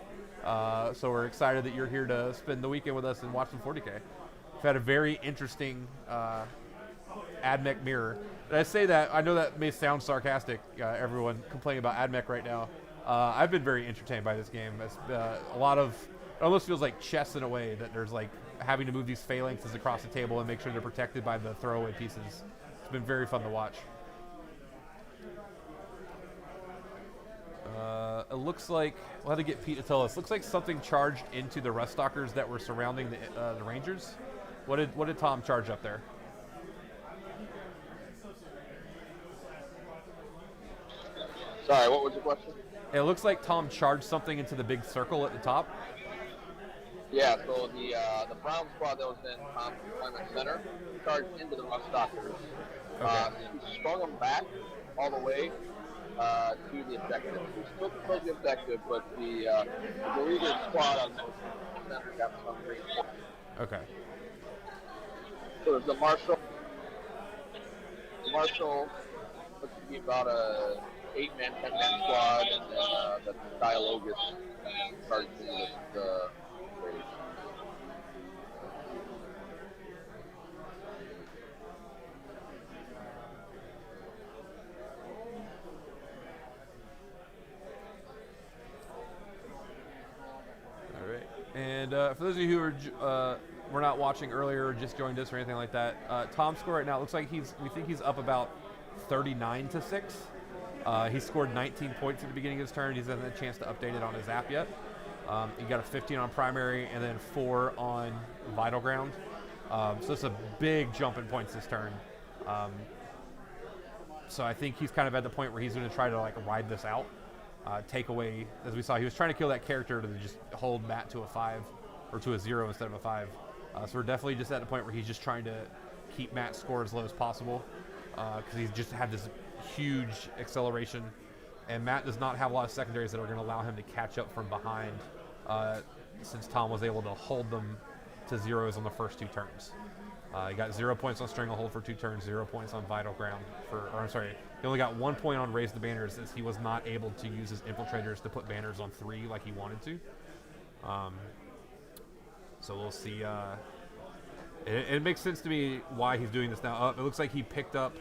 [SPEAKER 1] So we're excited that you're here to spend the weekend with us and watch some 40K. We've had a very interesting AdMech mirror. And I say that, I know that may sound sarcastic, everyone complaining about AdMech right now. I've been very entertained by this game. It's a lot of, it almost feels like chess in a way, that there's like having to move these phalanxes across the table and make sure they're protected by the throwaway pieces. It's been very fun to watch. It looks like, we'll have to get Pete to tell us, looks like something charged into the rust stalkers that were surrounding the Rangers. What did Tom charge up there?
[SPEAKER 4] Sorry, what was the question?
[SPEAKER 1] It looks like Tom charged something into the big circle at the top.
[SPEAKER 4] Yeah, so the Brown squad that was in Tom's deployment center charged into the rust stalkers. He sprung them back all the way to the objective. We still controlled the objective, but the leader squad on the center got some reinforcement.
[SPEAKER 1] Okay.
[SPEAKER 4] So there's the Marshal. The Marshal looks to be about a 8-man, 10-man squad, and then the Dialogus charged into the raid.
[SPEAKER 1] All right. And for those of you who were not watching earlier or just joined us or anything like that, Tom's score right now looks like we think he's up about 39-6. He scored 19 points at the beginning of his turn. He hasn't had a chance to update it on his app yet. He got a 15 on primary and then 4 on vital ground. So it's a big jump in points this turn. So I think he's kind of at the point where he's going to try to like ride this out, take away, as we saw, he was trying to kill that character to just hold Matt to a 5 or to a 0 instead of a 5. So we're definitely just at the point where he's just trying to keep Matt's score as low as possible because he's just had this huge acceleration, and Matt does not have a lot of secondaries that are going to allow him to catch up from behind since Tom was able to hold them to 0s on the first 2 turns. He got 0 points on Stranglehold for 2 turns, 0 points on Vital Ground he only got 1 point on Raise the Banners as he was not able to use his infiltrators to put banners on 3 like he wanted to. So we'll see. It makes sense to me why he's doing this now. It looks like he picked up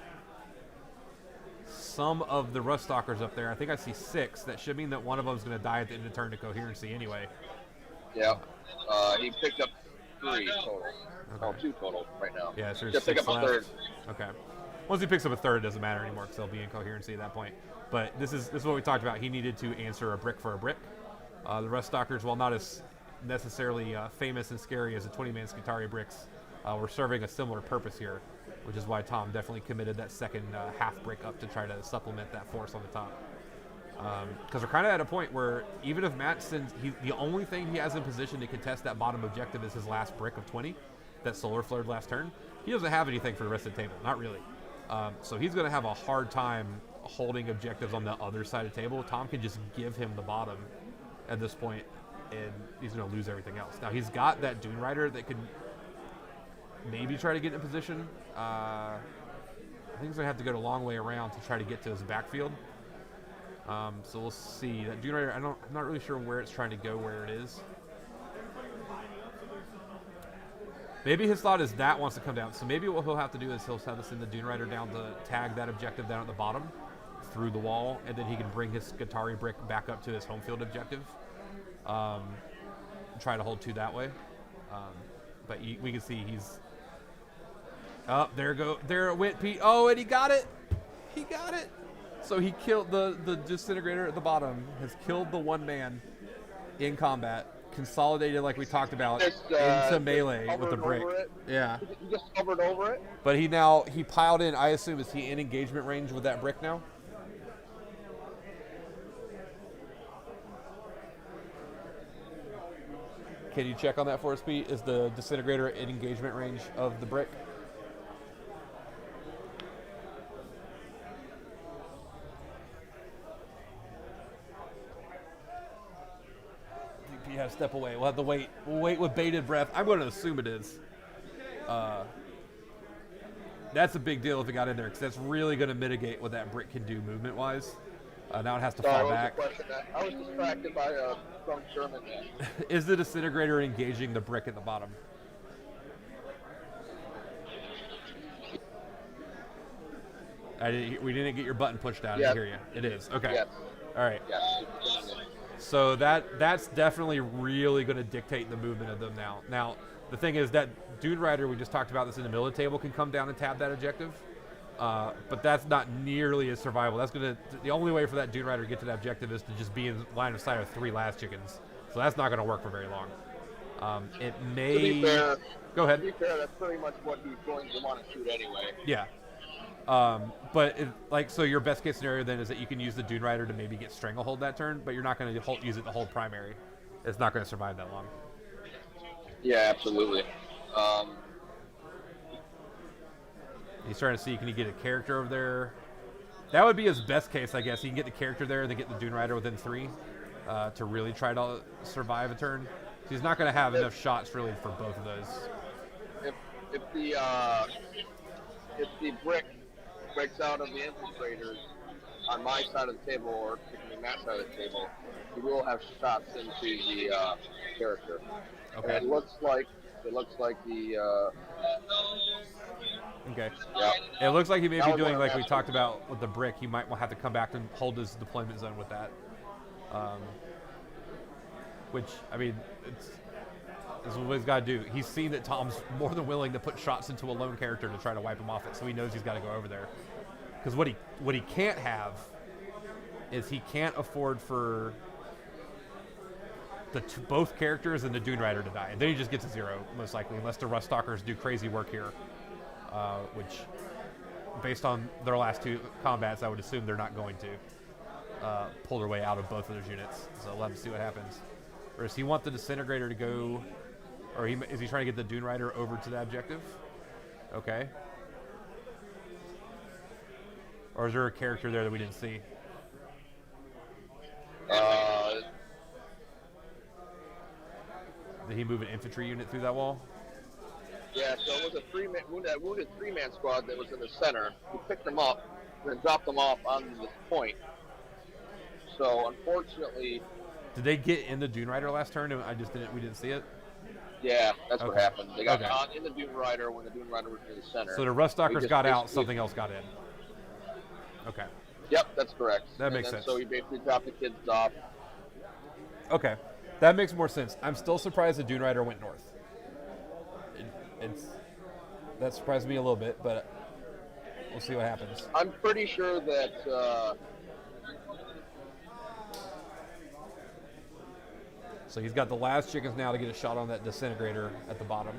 [SPEAKER 1] some of the Rust Stalkers up there. I think I see 6. That should mean that one of them is going to die at the end of the turn to coherency anyway.
[SPEAKER 4] Yeah. He picked up 3 total. Okay. Oh, 2 total right now.
[SPEAKER 1] Yeah, so there's
[SPEAKER 4] just
[SPEAKER 1] 6
[SPEAKER 4] pick up
[SPEAKER 1] left.
[SPEAKER 4] a third.
[SPEAKER 1] Okay. Once he picks up a third, it doesn't matter anymore because they'll be in coherency at that point. But this is what we talked about. He needed to answer a brick for a brick. The Rust Stalkers, while not as necessarily famous and scary as the 20-man Skitarii bricks, were serving a similar purpose here, which is why Tom definitely committed that second half brick up to try to supplement that force on the top. Because we're kind of at a point where even if Matt sends, the only thing he has in position to contest that bottom objective is his last brick of 20, that solar flared last turn. He doesn't have anything for the rest of the table, not really. So he's going to have a hard time
[SPEAKER 5] holding objectives on the other side of the table, Tom can just give him the bottom at this point, and he's going to lose everything else. Now, he's got that Dune Rider that could maybe try to get in position. I think he's going to have to go a long way around to try to get to his backfield. So we'll see. That Dune Rider, I'm not really sure where it's trying to go, where it is. Maybe his thought is that wants to come down. So maybe what he'll have to do is he'll have to send the Dune Rider down to tag that objective down at the bottom through the wall, and then he can bring his Skitarii brick back up to his home field objective. Try to hold two that way. But we can see he's... Oh, there it went, Pete. Oh, and he got it. He got it. So he killed the disintegrator at the bottom, has killed the one man in combat, consolidated like we talked about into melee with the brick. Yeah.
[SPEAKER 4] He just hovered over it.
[SPEAKER 5] But he piled in, I assume, is he in engagement range with that brick now? Can you check on that for us, Pete? Is the disintegrator in engagement range of the brick? You have to step away. We'll have to wait. We'll wait with bated breath. I'm going to assume it is. That's a big deal if it got in there, because that's really going to mitigate what that brick can do movement-wise. Now it has to fall back.
[SPEAKER 4] I was distracted by a drunk German man.
[SPEAKER 5] Is the disintegrator engaging the brick at the bottom? We didn't get your button pushed out. I didn't hear you. It is. Okay.
[SPEAKER 4] Yes.
[SPEAKER 5] All right.
[SPEAKER 4] Yes.
[SPEAKER 5] So that's definitely really going to dictate the movement of them now. Now, the thing is that Dune Rider, we just talked about this in the middle of the table, can come down and tab that objective. But that's not nearly as survivable. The only way for that Dune Rider to get to that objective is to just be in line of sight of 3 last chickens. So that's not going to work for very long. It may...
[SPEAKER 4] To be fair,
[SPEAKER 5] Go ahead.
[SPEAKER 4] To be fair, that's pretty much what he's going to want to shoot anyway.
[SPEAKER 5] Yeah. But so your best case scenario then is that you can use the Dune Rider to maybe get Stranglehold that turn, but you're not going to use it to hold primary. It's not going to survive that long.
[SPEAKER 4] Yeah, absolutely.
[SPEAKER 5] He's trying to see, can he get a character over there? That would be his best case, I guess. He can get the character there and then get the Dune Rider within 3 to really try to survive a turn. So he's not going to have enough shots really for both of those.
[SPEAKER 4] If the brick breaks out of the infiltrators on my side of the table, or particularly Matt's side of the table, he will have shots into the character.
[SPEAKER 5] Okay.
[SPEAKER 4] And it looks like the.
[SPEAKER 5] Okay.
[SPEAKER 4] Yeah.
[SPEAKER 5] It looks like he may
[SPEAKER 4] That
[SPEAKER 5] be
[SPEAKER 4] was
[SPEAKER 5] doing
[SPEAKER 4] one
[SPEAKER 5] like
[SPEAKER 4] of
[SPEAKER 5] we
[SPEAKER 4] the
[SPEAKER 5] talked about with the brick. He might have to come back and hold his deployment zone with that. Which, I mean, this is what he's got to do. He's seen that Tom's more than willing to put shots into a lone character to try to wipe him off it, so he knows he's got to go over there. Because what he can't have is he can't afford for both characters and the Dune Rider to die. And then he just gets a 0, most likely, unless the Rust Stalkers do crazy work here. Which, based on their last 2 combats, I would assume they're not going to pull their way out of both of those units. So we'll have to see what happens. Or does he want the Disintegrator to go, or is he trying to get the Dune Rider over to that objective? Okay. Or is there a character there that we didn't see? Did he move an infantry unit through that wall?
[SPEAKER 4] Yeah, so it was a wounded 3-man squad that was in the center. He picked them up and then dropped them off on this point. So unfortunately,
[SPEAKER 5] did they get in the Dune Rider last turn? We didn't see it.
[SPEAKER 4] Yeah, that's what happened. They got
[SPEAKER 5] Okay.
[SPEAKER 4] in the Dune Rider when the Dune Rider was in the center.
[SPEAKER 5] So the Rust Stalkers got out,
[SPEAKER 4] basically-
[SPEAKER 5] something else got in. Okay.
[SPEAKER 4] Yep, that's correct.
[SPEAKER 5] That makes sense.
[SPEAKER 4] So he basically dropped the kids off.
[SPEAKER 5] Okay. That makes more sense. I'm still surprised the Dune Rider went north. That surprised me a little bit, but we'll see what happens.
[SPEAKER 4] I'm pretty sure that
[SPEAKER 5] So he's got the last chickens now to get a shot on that disintegrator at the bottom.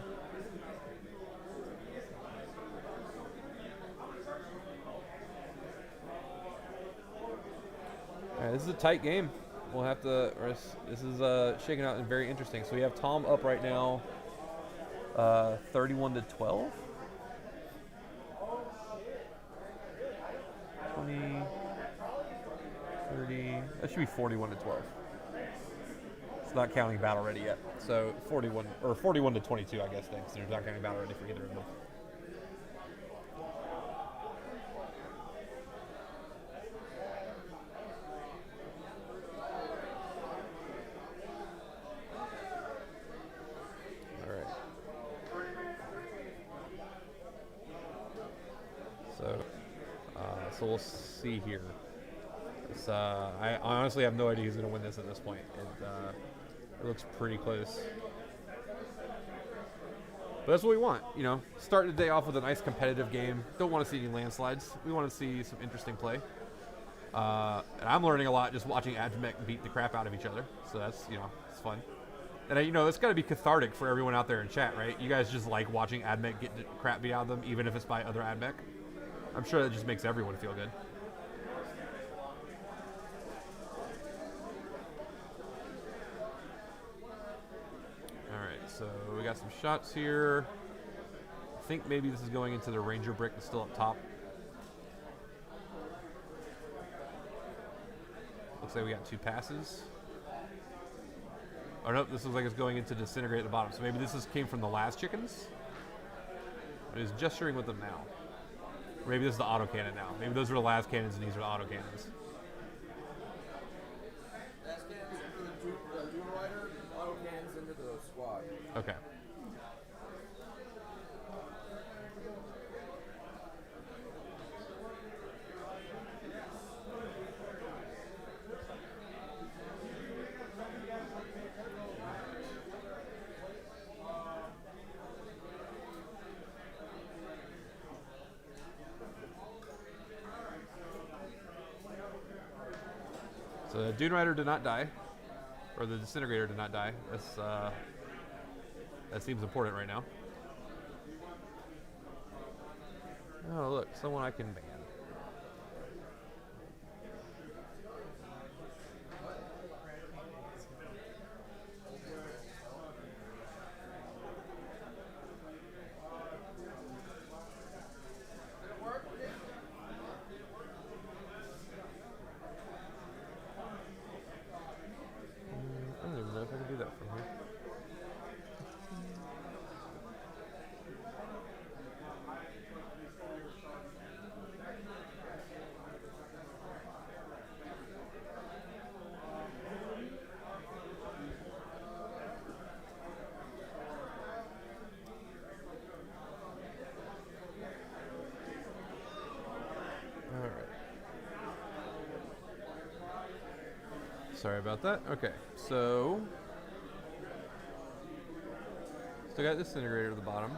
[SPEAKER 5] All right, this is a tight game. We'll have to. This is shaking out and very interesting. So we have Tom up right now, 31-12. 20. That should be 41 to 12. It's not counting battle ready yet. So 41 or 41 to 22, I guess. Thanks. They're not counting battle ready for either of them. All right. So we'll see here. I honestly have no idea who's going to win this at this point. It looks pretty close. But that's what we want, you know. Starting the day off with a nice competitive game. Don't want to see any landslides. We want to see some interesting play. And I'm learning a lot just watching Mech beat the crap out of each other. So that's, you know, it's fun. And, you know, it's got to be cathartic for everyone out there in chat, right? You guys just like watching Mech get the crap beat out of them, even if it's by other Mech. I'm sure that just makes everyone feel good. So we got some shots here. I think maybe this is going into the Ranger brick that's still up top. Looks like we got 2 passes. Oh no, this looks like it's going into Disintegrate at the bottom. So maybe this came from the last chickens. It is gesturing with them now. Or maybe this is the auto cannon now. Maybe those are the last cannons and these are the auto cannons.
[SPEAKER 3] Last cannons into the Doom Rider, auto cannons into the squad.
[SPEAKER 5] Okay. So the Dune Rider did not die, or the Disintegrator did not die. That seems important right now. Oh look, someone I can ban. I don't even know if I can do that from here. Sorry about that. Okay, so still got Disintegrator at the bottom.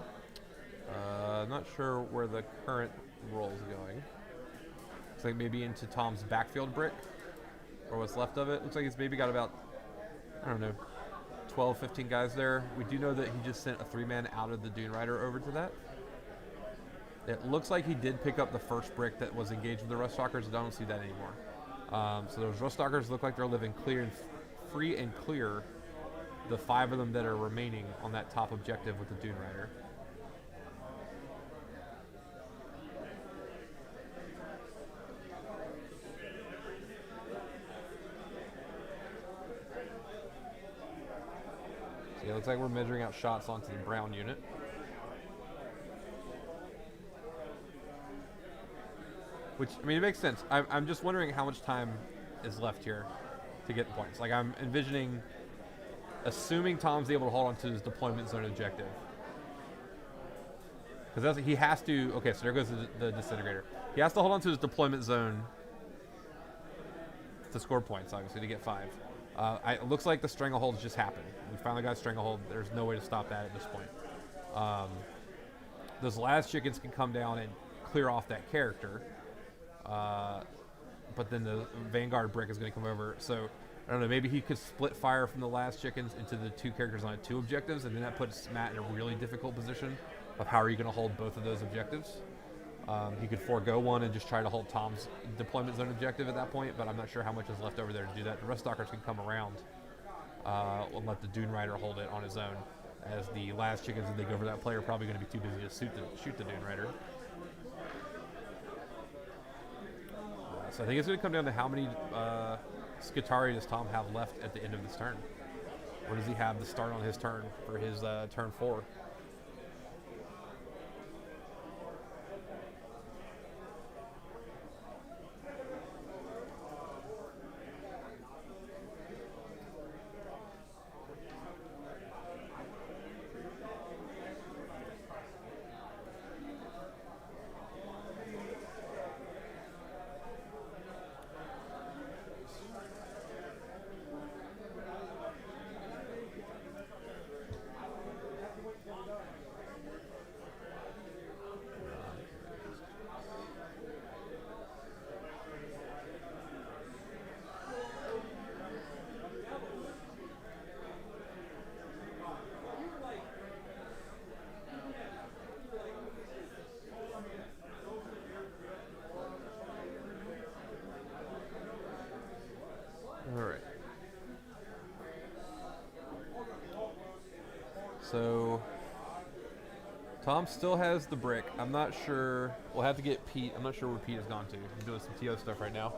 [SPEAKER 5] Not sure where the current roll is going. Looks like maybe into Tom's backfield brick, or what's left of it. Looks like it's maybe got about, I don't know, 12, 15 guys there. We do know that he just sent a 3-man out of the Dune Rider over to that. It looks like he did pick up the first brick that was engaged with the Ruststalkers. I don't see that anymore. So those Ruststalkers look like they're living clear and free and clear. The 5 of them that are remaining on that top objective with the Dune Rider. So yeah, it looks like we're measuring out shots onto the brown unit. Which, I mean, it makes sense. I'm just wondering how much time is left here to get points. Like, I'm envisioning, assuming Tom's able to hold on to his deployment zone objective. Because he has to, okay, so there goes the Disintegrator. He has to hold on to his deployment zone to score points, obviously, to get 5. It looks like the Stranglehold just happened. We finally got a Stranglehold. There's no way to stop that at this point. Those last chickens can come down and clear off that character. But then the Vanguard brick is going to come over. So, I don't know, maybe he could split fire from the last chickens into the 2 characters on 2 objectives, and then that puts Matt in a really difficult position of how are you going to hold both of those objectives. He could forego one and just try to hold Tom's deployment zone objective at that point, but I'm not sure how much is left over there to do that. The Ruststalkers can come around and let the Dune Rider hold it on his own, as the last chickens that they go over that play are probably going to be too busy to shoot the Dune Rider. So I think it's going to come down to how many Skitari does Tom have left at the end of this turn? Or does he have the start on his turn for his turn 4? All right. So Tom still has the brick. I'm not sure. We'll have to get Pete. I'm not sure where Pete has gone to. He's doing some TO stuff right now.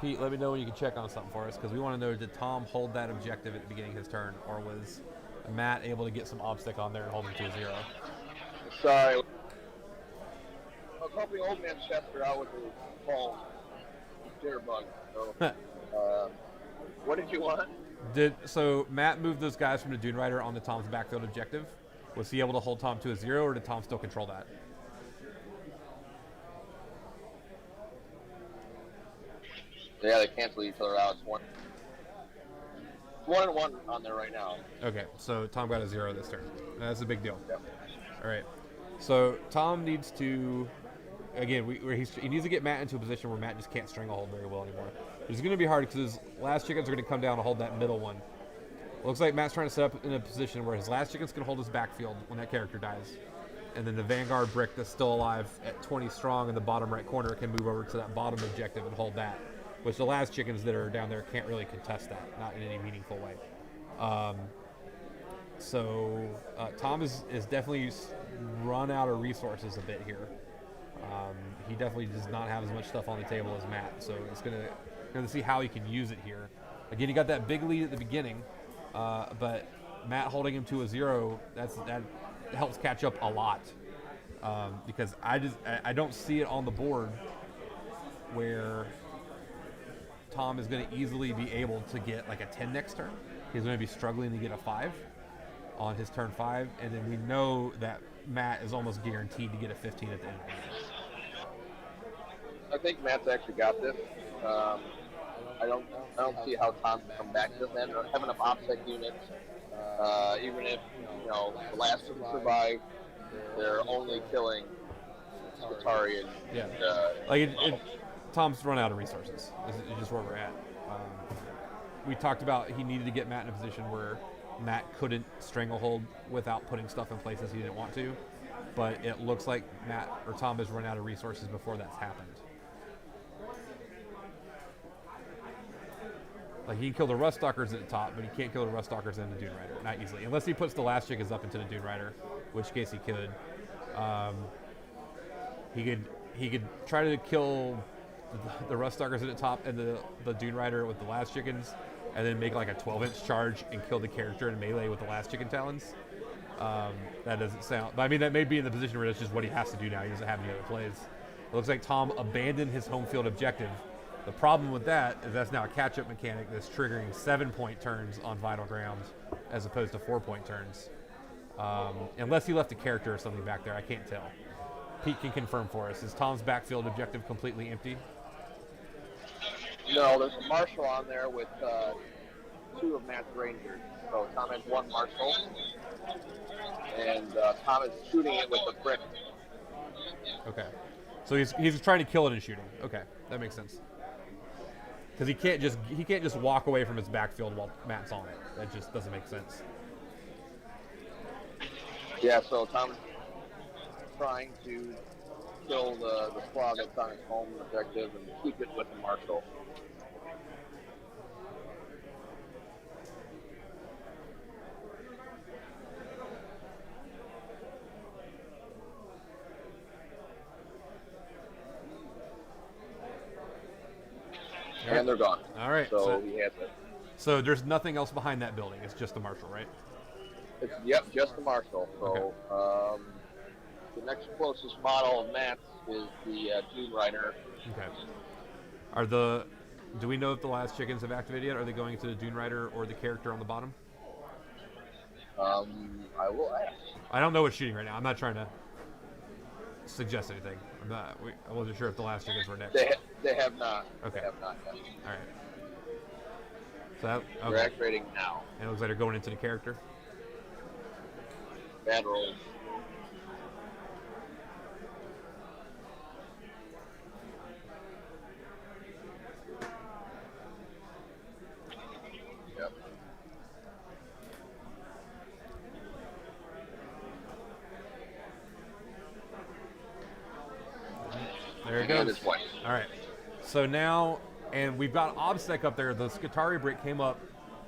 [SPEAKER 5] Pete, let me know when you can check on something for us, because we want to know, did Tom hold that objective at the beginning of his turn, or was Matt able to get some obstacle on there and hold him to a 0?
[SPEAKER 4] Sorry. I was helping old man Chester out with his phone. Jitterbug. So, what did you want?
[SPEAKER 5] So Matt moved those guys from the Dune Rider onto Tom's backfield objective. Was he able to hold Tom to a 0, or did Tom still control that?
[SPEAKER 4] Yeah, they cancel each other out. It's 1-1 on there right now.
[SPEAKER 5] Okay, so Tom got a 0 this turn. That's a big deal.
[SPEAKER 4] Yep.
[SPEAKER 5] All right. So Tom needs to, again, he needs to get Matt into a position where Matt just can't stranglehold very well anymore. It's going to be hard because his last chickens are going to come down to hold that middle one. Looks like Matt's trying to set up in a position where his last chicken's can hold his backfield when that character dies. And then the Vanguard brick that's still alive at 20 strong in the bottom right corner can move over to that bottom objective and hold that. Which the last chickens that are down there can't really contest that, not in any meaningful way. So Tom is definitely run out of resources a bit here. He definitely does not have as much stuff on the table as Matt, so it's gonna see how he can use it here. Again, he got that big lead at the beginning, but Matt holding him to a 0, that helps catch up a lot, because I don't see it on the board where Tom is going to easily be able to get like a 10 next turn. He's going to be struggling to get a 5 on his turn 5, and then we know that Matt is almost guaranteed to get a 15 at the end of the game.
[SPEAKER 4] I think Matt's actually got this. I don't see how Tom can come back. He doesn't have enough OPSEC units. Even if the last two survive, they're only killing Atari and
[SPEAKER 5] Tom's run out of resources. Is just where we're at. We talked about he needed to get Matt in a position where Matt couldn't stranglehold without putting stuff in places he didn't want to, but it looks like Matt or Tom has run out of resources before that's happened. Like, he can kill the Rust Stalkers at the top, but he can't kill the Rust Stalkers in the Dune Rider, not easily, unless he puts the last chickens up into the Dune Rider, which case he could. He could try to kill the Rust Stalkers at the top and the Dune Rider with the last chickens, and then make like a 12-inch charge and kill the character in melee with the last chicken talons. That doesn't sound... But I mean, that may be in the position where that's just what he has to do now. He doesn't have any other plays. It looks like Tom abandoned his home field objective. The problem with that is that's now a catch-up mechanic that's triggering 7-point turns on Vital Ground as opposed to 4-point turns. Unless he left a character or something back there, I can't tell. Pete can confirm for us. Is Tom's backfield objective completely empty?
[SPEAKER 4] No, there's a Marshal on there with 2 of Matt's Rangers. So Tom has 1 Marshal, and Tom is shooting it with a brick.
[SPEAKER 5] Okay. So he's trying to kill it and shooting. Okay, that makes sense. Because he can't just walk away from his backfield while Matt's on it. That just doesn't make sense.
[SPEAKER 4] Yeah, so Tom's trying to kill the squad that's on his home objective and keep it with the Marshal. and they're gone.
[SPEAKER 5] All right.
[SPEAKER 4] So he has it.
[SPEAKER 5] So there's nothing else behind that building. It's just the Marshall, right?
[SPEAKER 4] It's, yep, just the Marshall. So the next closest model of Matt's is the Dune Rider.
[SPEAKER 5] Okay. Do we know if the last chickens have activated yet? Are they going to the Dune Rider or the character on the bottom?
[SPEAKER 4] I will ask.
[SPEAKER 5] I don't know what's shooting right now. I'm not trying to suggest anything. I wasn't sure if the last chickens were next.
[SPEAKER 4] They have not.
[SPEAKER 5] Okay.
[SPEAKER 4] They have not yet.
[SPEAKER 5] All right. So
[SPEAKER 4] They're activating now.
[SPEAKER 5] And it looks like they're going into the character.
[SPEAKER 4] Bad rolls. Yep.
[SPEAKER 5] There it
[SPEAKER 4] And
[SPEAKER 5] goes.
[SPEAKER 4] his wife.
[SPEAKER 5] All right. So now, and we've got OBSEC up there. The Skitarii brick came up,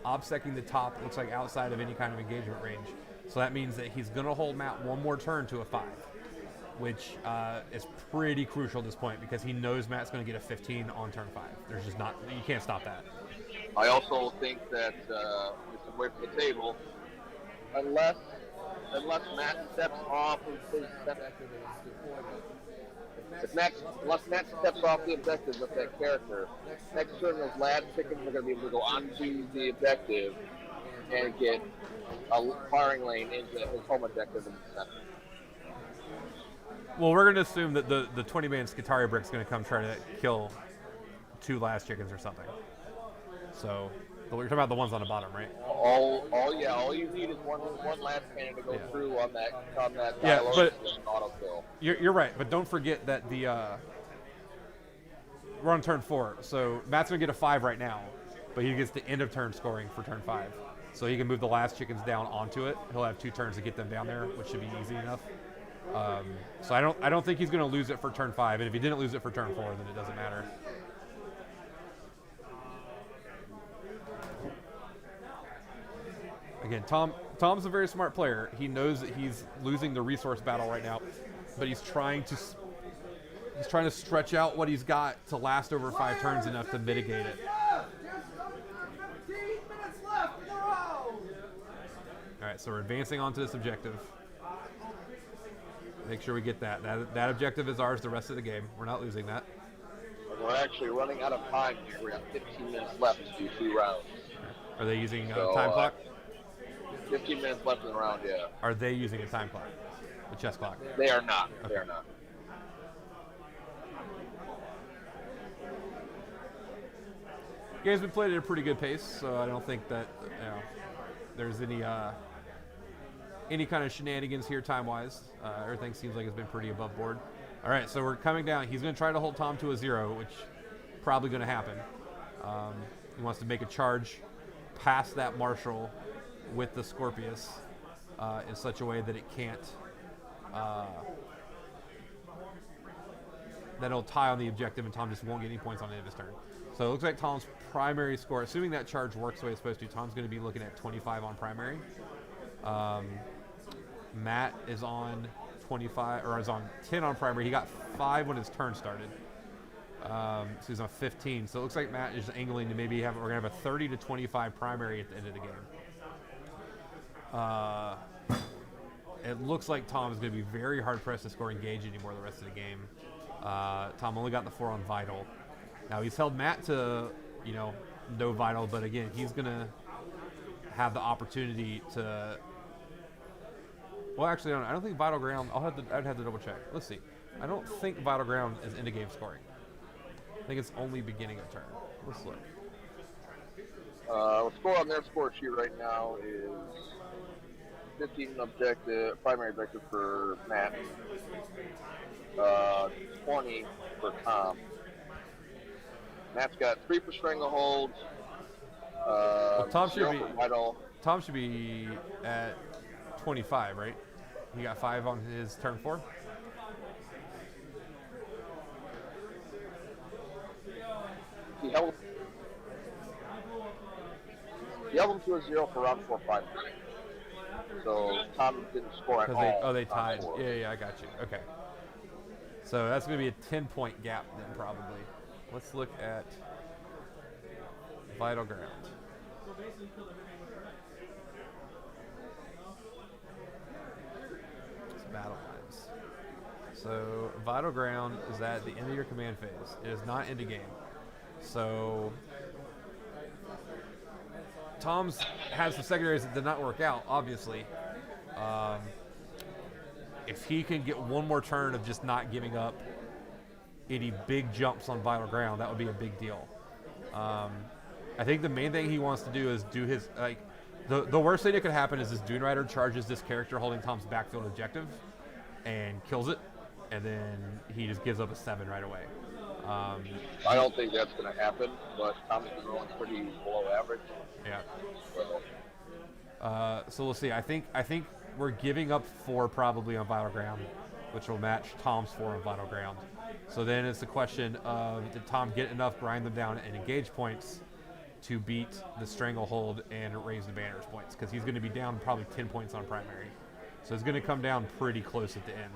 [SPEAKER 5] OBSECing the top. Looks like outside of any kind of engagement range. So that means that he's going to hold Matt one more turn to a 5, which is pretty crucial at this point because he knows Matt's going to get a 15 on turn 5. There's just not, you can't stop that.
[SPEAKER 4] I also think that it's away from the table, unless Matt steps off of his objective. Unless Matt steps off the objective with that character, next turn those lad chickens are going to be able to go onto the objective and get a firing lane into his home objective in the center.
[SPEAKER 5] Well, we're going to assume that the 20-man Skitarii brick's going to come try to kill 2 last chickens or something. So, but we're talking about the ones on the bottom, right?
[SPEAKER 4] All you need is one last cannon to go through on that
[SPEAKER 5] Yeah,
[SPEAKER 4] dialogue
[SPEAKER 5] but
[SPEAKER 4] and auto kill.
[SPEAKER 5] You're right, but don't forget that we're on turn 4, so Matt's gonna get a 5 right now, but he gets the end of turn scoring for turn 5, so he can move the last chickens down onto it. He'll have 2 turns to get them down there, which should be easy enough. So I don't think he's gonna lose it for turn 5, and if he didn't lose it for turn 4, then it doesn't matter. Again, Tom's a very smart player. He knows that he's losing the resource battle right now, but he's trying to stretch out what he's got to last over 5 turns enough to mitigate it. All right, so we're advancing onto this objective. Make sure we get that. That objective is ours the rest of the game. We're not losing that.
[SPEAKER 4] We're actually running out of time here. We have 15 minutes left to do 2 rounds.
[SPEAKER 5] Are they using a
[SPEAKER 4] So,
[SPEAKER 5] time clock?
[SPEAKER 4] 15 minutes left in the round, yeah.
[SPEAKER 5] Are they using a time clock? A chess clock?
[SPEAKER 4] They are not. They are not.
[SPEAKER 5] Game's been played at a pretty good pace, so I don't think that there's any kind of shenanigans here time-wise. Everything seems like it's been pretty above board. All right, so we're coming down. He's going to try to hold Tom to a 0, which probably going to happen. He wants to make a charge past that Marshall with the Scorpius in such a way that it can't, that it'll tie on the objective and Tom just won't get any points on the end of his turn. So it looks like Tom's primary score, assuming that charge works the way it's supposed to, Tom's going to be looking at 25 on primary. Matt is on 25, or is on 10 on primary. He got 5 when his turn started. So he's on 15. So it looks like Matt is angling to maybe we're going to have a 30 to 25 primary at the end of the game. It looks like Tom is going to be very hard pressed to score engage anymore the rest of the game. Tom only got the 4 on vital. Now he's held Matt to, no vital, but again, he's going to have the opportunity to. Well, actually, I don't think vital ground. I'd have to double check. Let's see. I don't think vital ground is end of game scoring. I think it's only beginning of turn. Let's look.
[SPEAKER 4] The score on their score sheet right now is 15 primary objective for Matt, 20 for Tom. Matt's got 3 for stranglehold.
[SPEAKER 5] Tom should
[SPEAKER 4] 0
[SPEAKER 5] be
[SPEAKER 4] for vital.
[SPEAKER 5] Tom should be at 25, right? He got 5 on his turn 4.
[SPEAKER 4] He held him to a 0 for round 4 5. So Tom didn't score at all.
[SPEAKER 5] They tied. Yeah, I got you. Okay. So that's going to be a 10-point gap then, probably. Let's look at
[SPEAKER 1] Vital Ground.
[SPEAKER 2] So basically, kill everything with your
[SPEAKER 1] It's battle lines. So Vital Ground is at the end of your command phase. It is not end of game. So Tom's has some secondaries that did not work out, obviously. If he can get one more turn of just not giving up any big jumps on Vital Ground, that would be a big deal. I think the main thing he wants to do is do his, like, the worst thing that could happen is this Dune Rider charges this character holding Tom's backfield objective and kills it, and then he just gives up a 7 right away.
[SPEAKER 4] I don't think that's going to happen, but Tom's been rolling pretty below average.
[SPEAKER 1] Yeah.
[SPEAKER 4] So,
[SPEAKER 1] So we'll see. I think we're giving up 4 probably on Vital Ground, which will match Tom's 4 on Vital Ground. So then it's the question of, did Tom get enough grind them down and engage points to beat the Stranglehold and raise the banner's points? Because he's going to be down probably 10 points on primary. So it's going to come down pretty close at the end.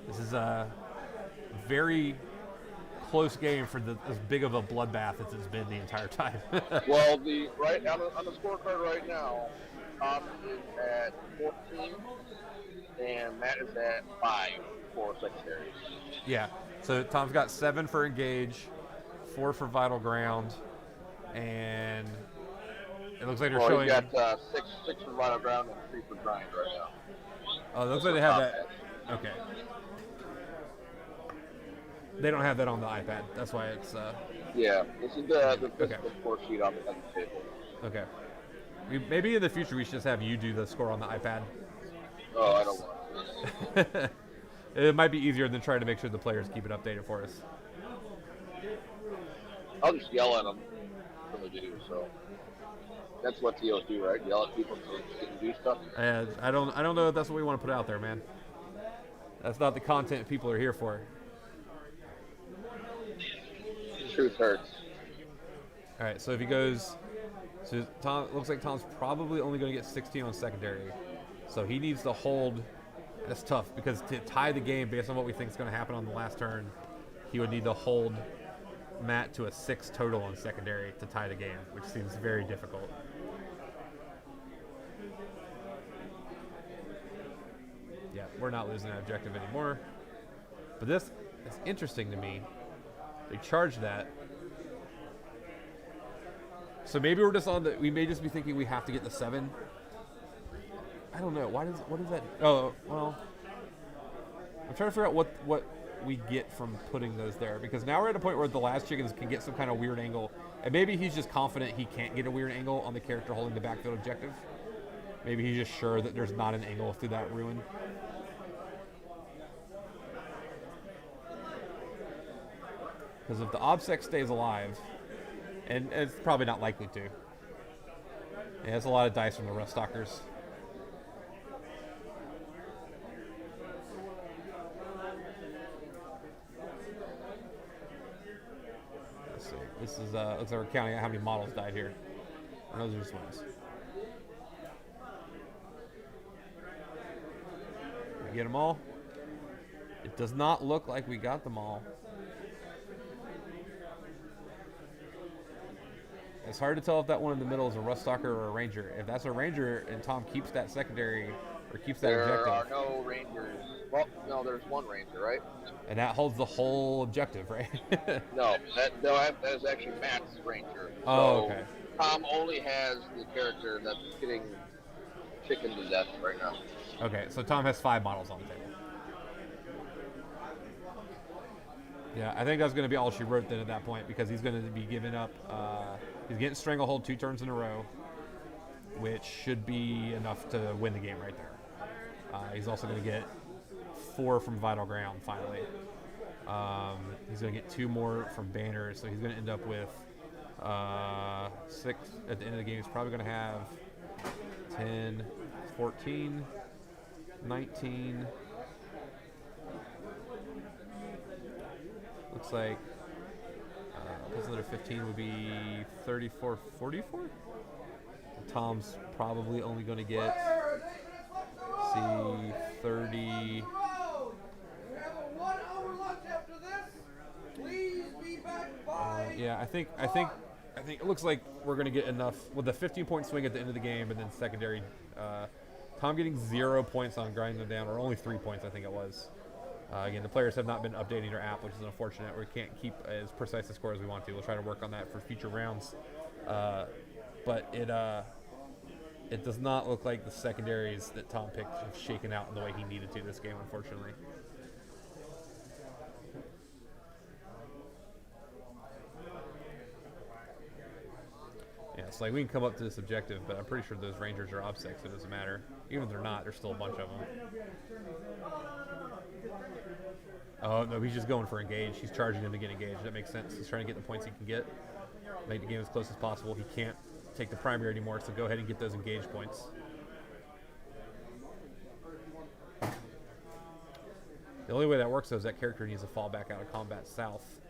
[SPEAKER 1] This is a very close game for as big of a bloodbath as it's been the entire time.
[SPEAKER 4] well, on the scorecard right now, Tom is at 14, and Matt is at 5 for secondaries.
[SPEAKER 1] Yeah. So Tom's got 7 for engage, 4 for Vital Ground, and it looks like they're
[SPEAKER 4] Well,
[SPEAKER 1] showing.
[SPEAKER 4] he's got 6 for Vital Ground and 3 for grind right now.
[SPEAKER 1] Oh, it looks like they have that. Okay. They don't have that on the iPad. That's why it's.
[SPEAKER 4] Yeah, this is the physical score sheet on the table.
[SPEAKER 1] Okay. Maybe in the future we should just have you do the score on the iPad.
[SPEAKER 4] Oh, I don't want to.
[SPEAKER 1] It might be easier than trying to make sure the players keep it updated for us.
[SPEAKER 4] I'll just yell at them when they do, so. That's what TOs do, right? Yell at people so they can do stuff.
[SPEAKER 1] I don't know if that's what we want to put out there, man. That's not the content people are here for.
[SPEAKER 4] Truth hurts.
[SPEAKER 1] All right, so if he goes, so Tom looks like Tom's probably only going to get 16 on secondary, so he needs to hold. That's tough because to tie the game based on what we think is going to happen on the last turn, he would need to hold Matt to a 6 total on secondary to tie the game, which seems very difficult. Yeah, we're not losing that objective anymore. But this is interesting to me. They charged that. So maybe we're just on the. We may just be thinking we have to get the 7. I don't know. What is that? Oh, well. I'm trying to figure out what we get from putting those there, because now we're at a point where the last chickens can get some kind of weird angle, and maybe he's just confident he can't get a weird angle on the character holding the backfield objective. Maybe he's just sure that there's not an angle through that ruin. Because if the OBSEC stays alive, and it's probably not likely to. Yeah, it's a lot of dice from the Rust Stalkers. Let's see. This is looks like we're counting out how many models died here. And those are just ones. We get them all. It does not look like we got them all. It's hard to tell if that one in the middle is a Rust Stalker or a Ranger. If that's a Ranger and Tom keeps that secondary or keeps that objective.
[SPEAKER 4] There are no Rangers. Well, no, there's one Ranger, right?
[SPEAKER 1] And that holds the whole objective, right?
[SPEAKER 4] No, that is actually Matt's Ranger.
[SPEAKER 1] Oh,
[SPEAKER 4] so
[SPEAKER 1] okay.
[SPEAKER 4] Tom only has the character that's getting chicken to death right now.
[SPEAKER 1] Okay, so Tom has 5 models on the table. Yeah, I think that's going to be all she wrote then at that point, because he's going to be giving up. He's getting Stranglehold 2 turns in a row, which should be enough to win the game right there. He's also going to get 4 from Vital Ground finally. He's going to get 2 more from Banner, so he's going to end up with 6 at the end of the game. He's probably going to have 10, 14, 19. Looks like plus another 15 would be 34, 44. Tom's probably only going to get see 30.
[SPEAKER 3] Road. We have a 1 hour lunch after this. Please be back by.
[SPEAKER 5] Yeah, I think it looks like we're going to get enough with the 15-point swing at the end of the game, and then secondary. Tom getting 0 points on grinding them down, or only 3 points, I think it was. Again, the players have not been updating their app, which is unfortunate. We can't keep as precise a score as we want to. We'll try to work on that for future rounds. But it does not look like the secondaries that Tom picked have shaken out in the way he needed to this game, unfortunately. Yeah, it's like we can come up to this objective, but I'm pretty sure those Rangers are obsec, so it doesn't matter. Even if they're not, there's still a bunch of them. Oh, no, he's just going for engage. He's charging them to get engaged. That makes sense. He's trying to get the points he can get, make the game as close as possible. He can't take the primary anymore, so go ahead and get those engaged points. The only way that works, though, is that character needs to fall back out of combat south.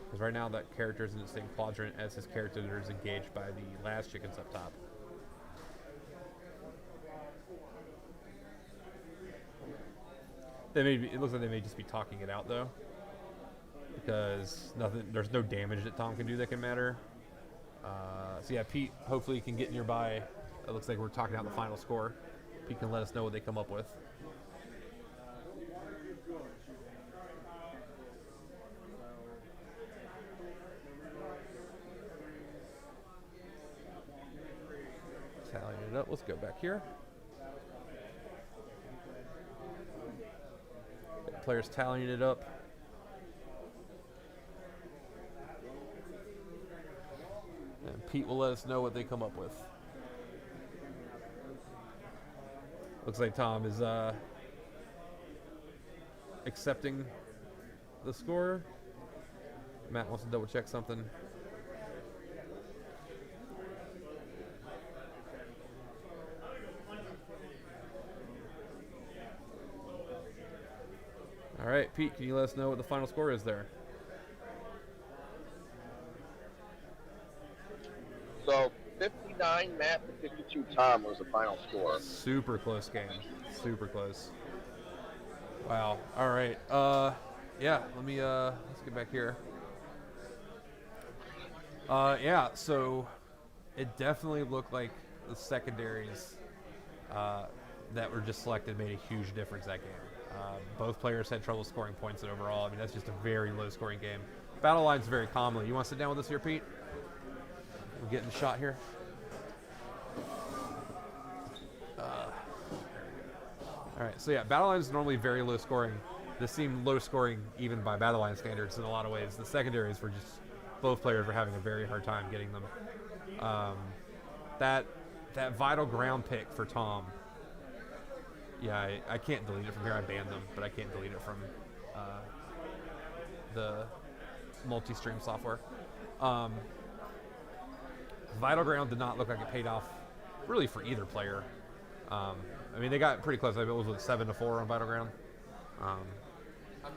[SPEAKER 5] Because right now that character is in the same quadrant as his character that is engaged by the last chickens up top. It looks like they may just be talking it out, though. Because there's no damage that Tom can do that can matter. So yeah, Pete hopefully can get nearby. It looks like we're talking out the final score. Pete can let us know what they come up with. Tallying it up. Let's go back here. Players tallying it up. And Pete will let us know what they come up with. Looks like Tom is accepting the score. Matt wants to double check something. All right, Pete, can you let us know what the final score is there?
[SPEAKER 4] So 59 Matt to 52 Tom was the final score.
[SPEAKER 5] Super close game. Super close. Wow. All right. Yeah, let me let's get back here. Yeah, so it definitely looked like the secondaries that were just selected made a huge difference that game. Both players had trouble scoring points overall. I mean, that's just a very low scoring game. Battle lines very calmly. You want to sit down with us here, Pete? We're getting the shot here. All right, so yeah, battle lines is normally very low scoring. This seemed low scoring even by battle line standards in a lot of ways. The secondaries were just, both players were having a very hard time getting them. That vital ground pick for Tom. Yeah, I can't delete it from here. I banned them, but I can't delete it from the multi-stream software. Vital ground did not look like it paid off really for either player. I mean, they got pretty close. I think it was 7-4 on vital ground.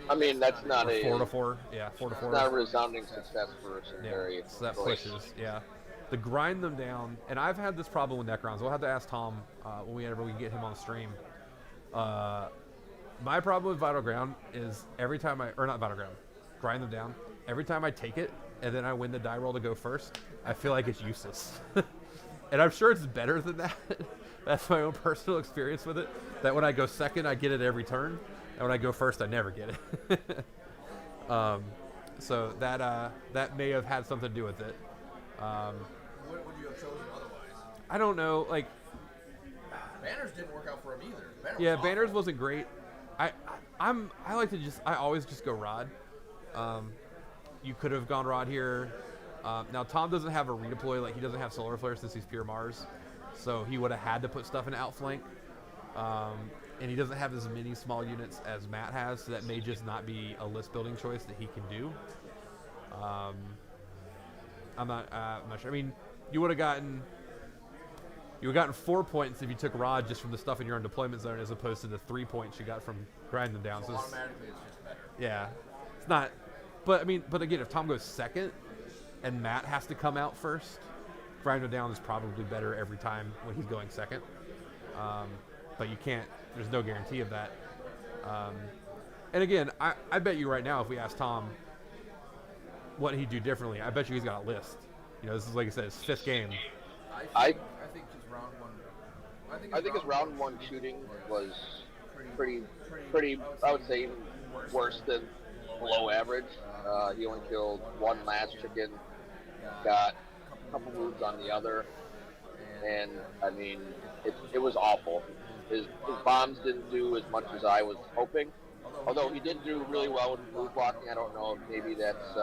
[SPEAKER 4] I mean, that's not a
[SPEAKER 5] 4-4. Yeah, 4-4.
[SPEAKER 4] Not a resounding success for a secondary.
[SPEAKER 5] Yeah, so that
[SPEAKER 4] choice.
[SPEAKER 5] pushes. Yeah, to grind them down. And I've had this problem with Necrons. We'll have to ask Tom whenever we can get him on the stream. My problem with vital ground is every time not vital ground, grind them down. Every time I take it and then I win the die roll to go first, I feel like it's useless. And I'm sure it's better than that. That's my own personal experience with it. That when I go second, I get it every turn, and when I go first, I never get it. So that may have had something to do with it.
[SPEAKER 3] What would you have chosen otherwise?
[SPEAKER 5] I don't know. Like,
[SPEAKER 3] Banners didn't work out for him either.
[SPEAKER 5] Banners wasn't great. I always just go Rod. You could have gone Rod here. Now Tom doesn't have a redeploy, like he doesn't have solar flare since he's pure Mars, so he would have had to put stuff in outflank. And he doesn't have as many small units as Matt has, so that may just not be a list building choice that he can do. I'm not sure. I mean, you would have gotten 4 points if you took Rod just from the stuff in your own deployment zone, as opposed to the 3 points you got from grinding them down.
[SPEAKER 3] So automatically, it's just better.
[SPEAKER 5] Yeah, it's not. But I mean, again, if Tom goes second and Matt has to come out first, grind him down is probably better every time when he's going second. but you can't. There's no guarantee of that. And again, I bet you right now, if we ask Tom what he'd do differently, I bet you he's got a list. This is, like I said, his 5th game.
[SPEAKER 3] I think his round one.
[SPEAKER 4] I think his round one shooting was pretty. I would say even worse than below average. He only killed 1 last chicken, got a couple moves on the other, and I mean it was awful. His bombs didn't do as much as I was hoping. Although he did do really well with move blocking. I don't know if maybe that's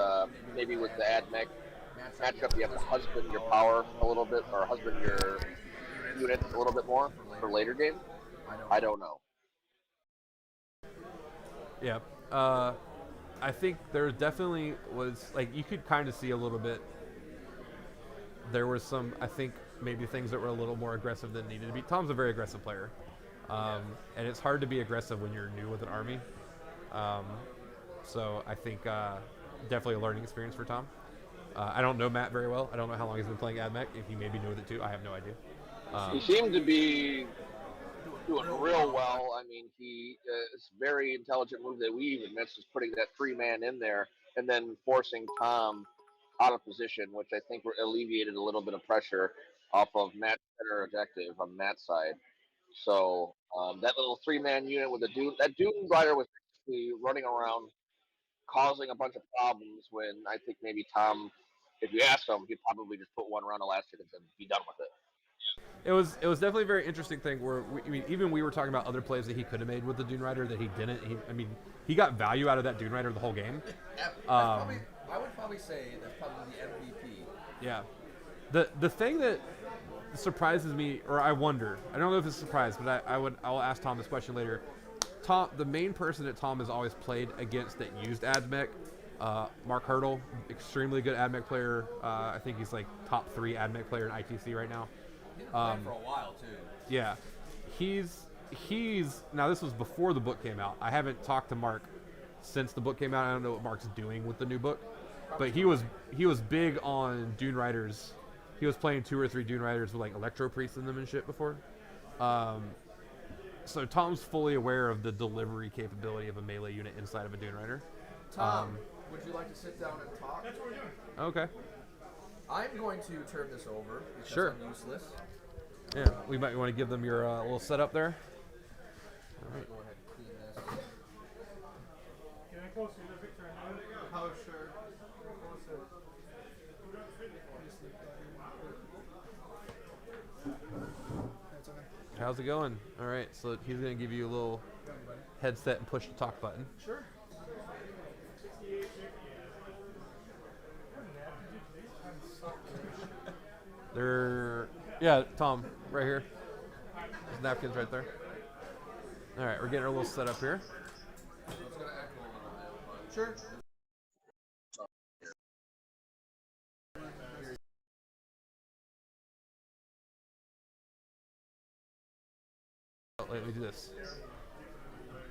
[SPEAKER 4] maybe with the ad mech matchup, you have to husband your power a little bit, or husband your units a little bit more for later games. I don't know.
[SPEAKER 5] Yeah. I think there definitely was, like, you could kind of see a little bit. There were some, I think, maybe things that were a little more aggressive than needed to be. Tom's a very aggressive player. And it's hard to be aggressive when you're new with an army. So I think definitely a learning experience for Tom. I don't know Matt very well. I don't know how long he's been playing AdMech. If he maybe knew with it too, I have no idea.
[SPEAKER 4] He seemed to be doing real well. I mean, it's a very intelligent move that we even missed, is putting that 3-man in there and then forcing Tom out of position, which I think alleviated a little bit of pressure off of Matt's center objective on Matt's side. So that little 3-man unit with that Doom Rider was basically running around causing a bunch of problems, when I think maybe Tom, if you ask him, he'd probably just put 1 round of last chickens and be done with it.
[SPEAKER 5] It was definitely a very interesting thing where even we were talking about other plays that he could have made with the Dune Rider that he didn't. He got value out of that Dune Rider the whole game.
[SPEAKER 3] I would probably say that's probably the MVP.
[SPEAKER 5] Yeah. The thing that surprises me, or I wonder, I don't know if it's a surprise, but I'll ask Tom this question later. Tom, the main person that Tom has always played against that used AdMech, Mark Hurdle, extremely good AdMech player. I think he's like top 3 AdMech player in ITC right now.
[SPEAKER 3] He's been playing for a while too.
[SPEAKER 5] Yeah, he's now, this was before the book came out. I haven't talked to Mark since the book came out. I don't know what Mark's doing with the new book, but he was big on Dune Riders. He was playing 2 or 3 Dune Riders with like Electro Priests in them and shit before. So Tom's fully aware of the delivery capability of a melee unit inside of a Dune Rider.
[SPEAKER 3] Tom, would you like to sit down and talk?
[SPEAKER 5] Okay.
[SPEAKER 3] I'm going to turn this over because
[SPEAKER 5] Sure.
[SPEAKER 3] I'm useless.
[SPEAKER 5] Yeah, we might want to give them your little setup there.
[SPEAKER 3] All right. Go ahead and clean this.
[SPEAKER 2] Can I close the picture? How sure? That's okay.
[SPEAKER 5] How's it going? All right, so he's going to give you a little headset and push the talk button.
[SPEAKER 3] Sure.
[SPEAKER 5] Yeah, Tom, right here. There's napkins right there. All right, we're getting our little setup here.
[SPEAKER 3] So it's going to echo a little bit. Sure.
[SPEAKER 5] Let me do this.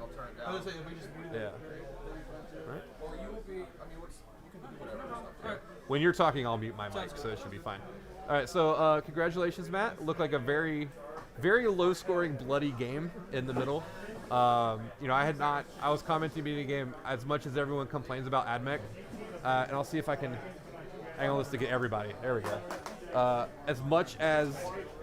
[SPEAKER 3] I'll turn it down.
[SPEAKER 5] Yeah. Right.
[SPEAKER 3] Well, you will be. I mean, you can do whatever stuff. Right.
[SPEAKER 5] When you're talking, I'll mute my mic, so it should be fine. All right, so congratulations, Matt. Looked like a very, very low-scoring, bloody game in the middle. I was commenting beginning of the game, as much as everyone complains about AdMech, and I'll see if I can angle this to get everybody. There we go. As much as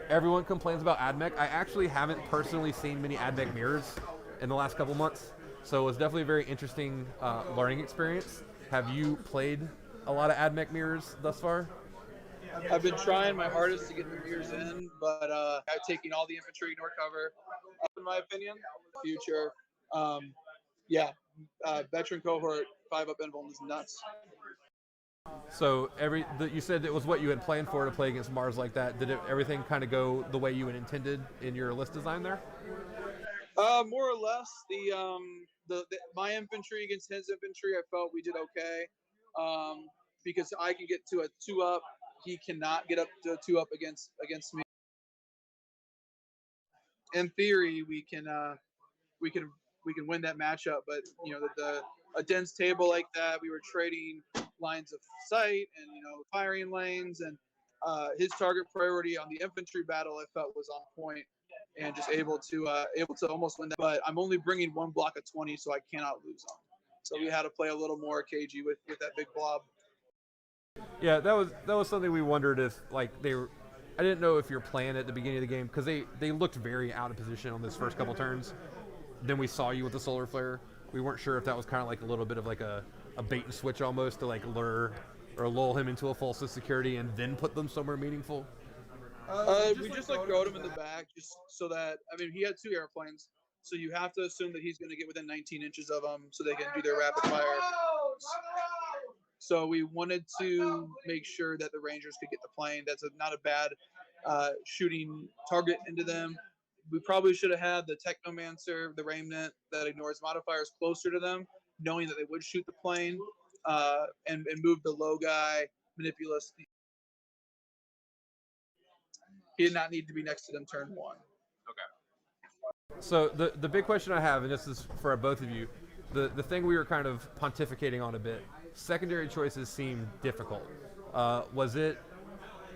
[SPEAKER 5] everyone complains about AdMech, I actually haven't personally seen many AdMech mirrors in the last couple months, so it was definitely a very interesting learning experience. Have you played a lot of AdMech mirrors thus far?
[SPEAKER 6] I've been trying my hardest to get the mirrors in, but I'm taking all the infantry ignore cover, in my opinion. Future, veteran cohort 5-up invuln is nuts.
[SPEAKER 5] So you said it was what you had planned for to play against Mars like that. Did everything kind of go the way you had intended in your list design there?
[SPEAKER 6] More or less. My infantry against his infantry, I felt we did okay. Because I can get to a 2-up, he cannot get up to a 2-up against me. In theory, we can win that matchup, but a dense table like that, we were trading lines of sight and firing lanes, and his target priority on the infantry battle I felt was on point, and just able to almost win that. But I'm only bringing one block of 20, so I cannot lose them. So we had to play a little more cagey with that big blob.
[SPEAKER 5] Yeah, that was something we wondered if like they were. I didn't know if your plan at the beginning of the game because they looked very out of position on those first couple turns. Then we saw you with the solar flare. We weren't sure if that was kind of like a little bit of like a bait and switch almost to like lure or lull him into a false security and then put them somewhere meaningful.
[SPEAKER 6] We just like throwed him in the back just so that, I mean, he had 2 airplanes, so you have to assume that he's going to get within 19 inches of them so they can do their rapid fire. So we wanted to make sure that the Rangers could get the plane. That's not a bad shooting target into them. We probably should have had the Technomancer, the Remnant that ignores modifiers closer to them, knowing that they would shoot the plane, and move the low guy, Manipulus. He did not need to be next to them turn 1.
[SPEAKER 5] So the big question I have, and this is for both of you, the thing we were kind of pontificating on a bit, secondary choices seem difficult. Was it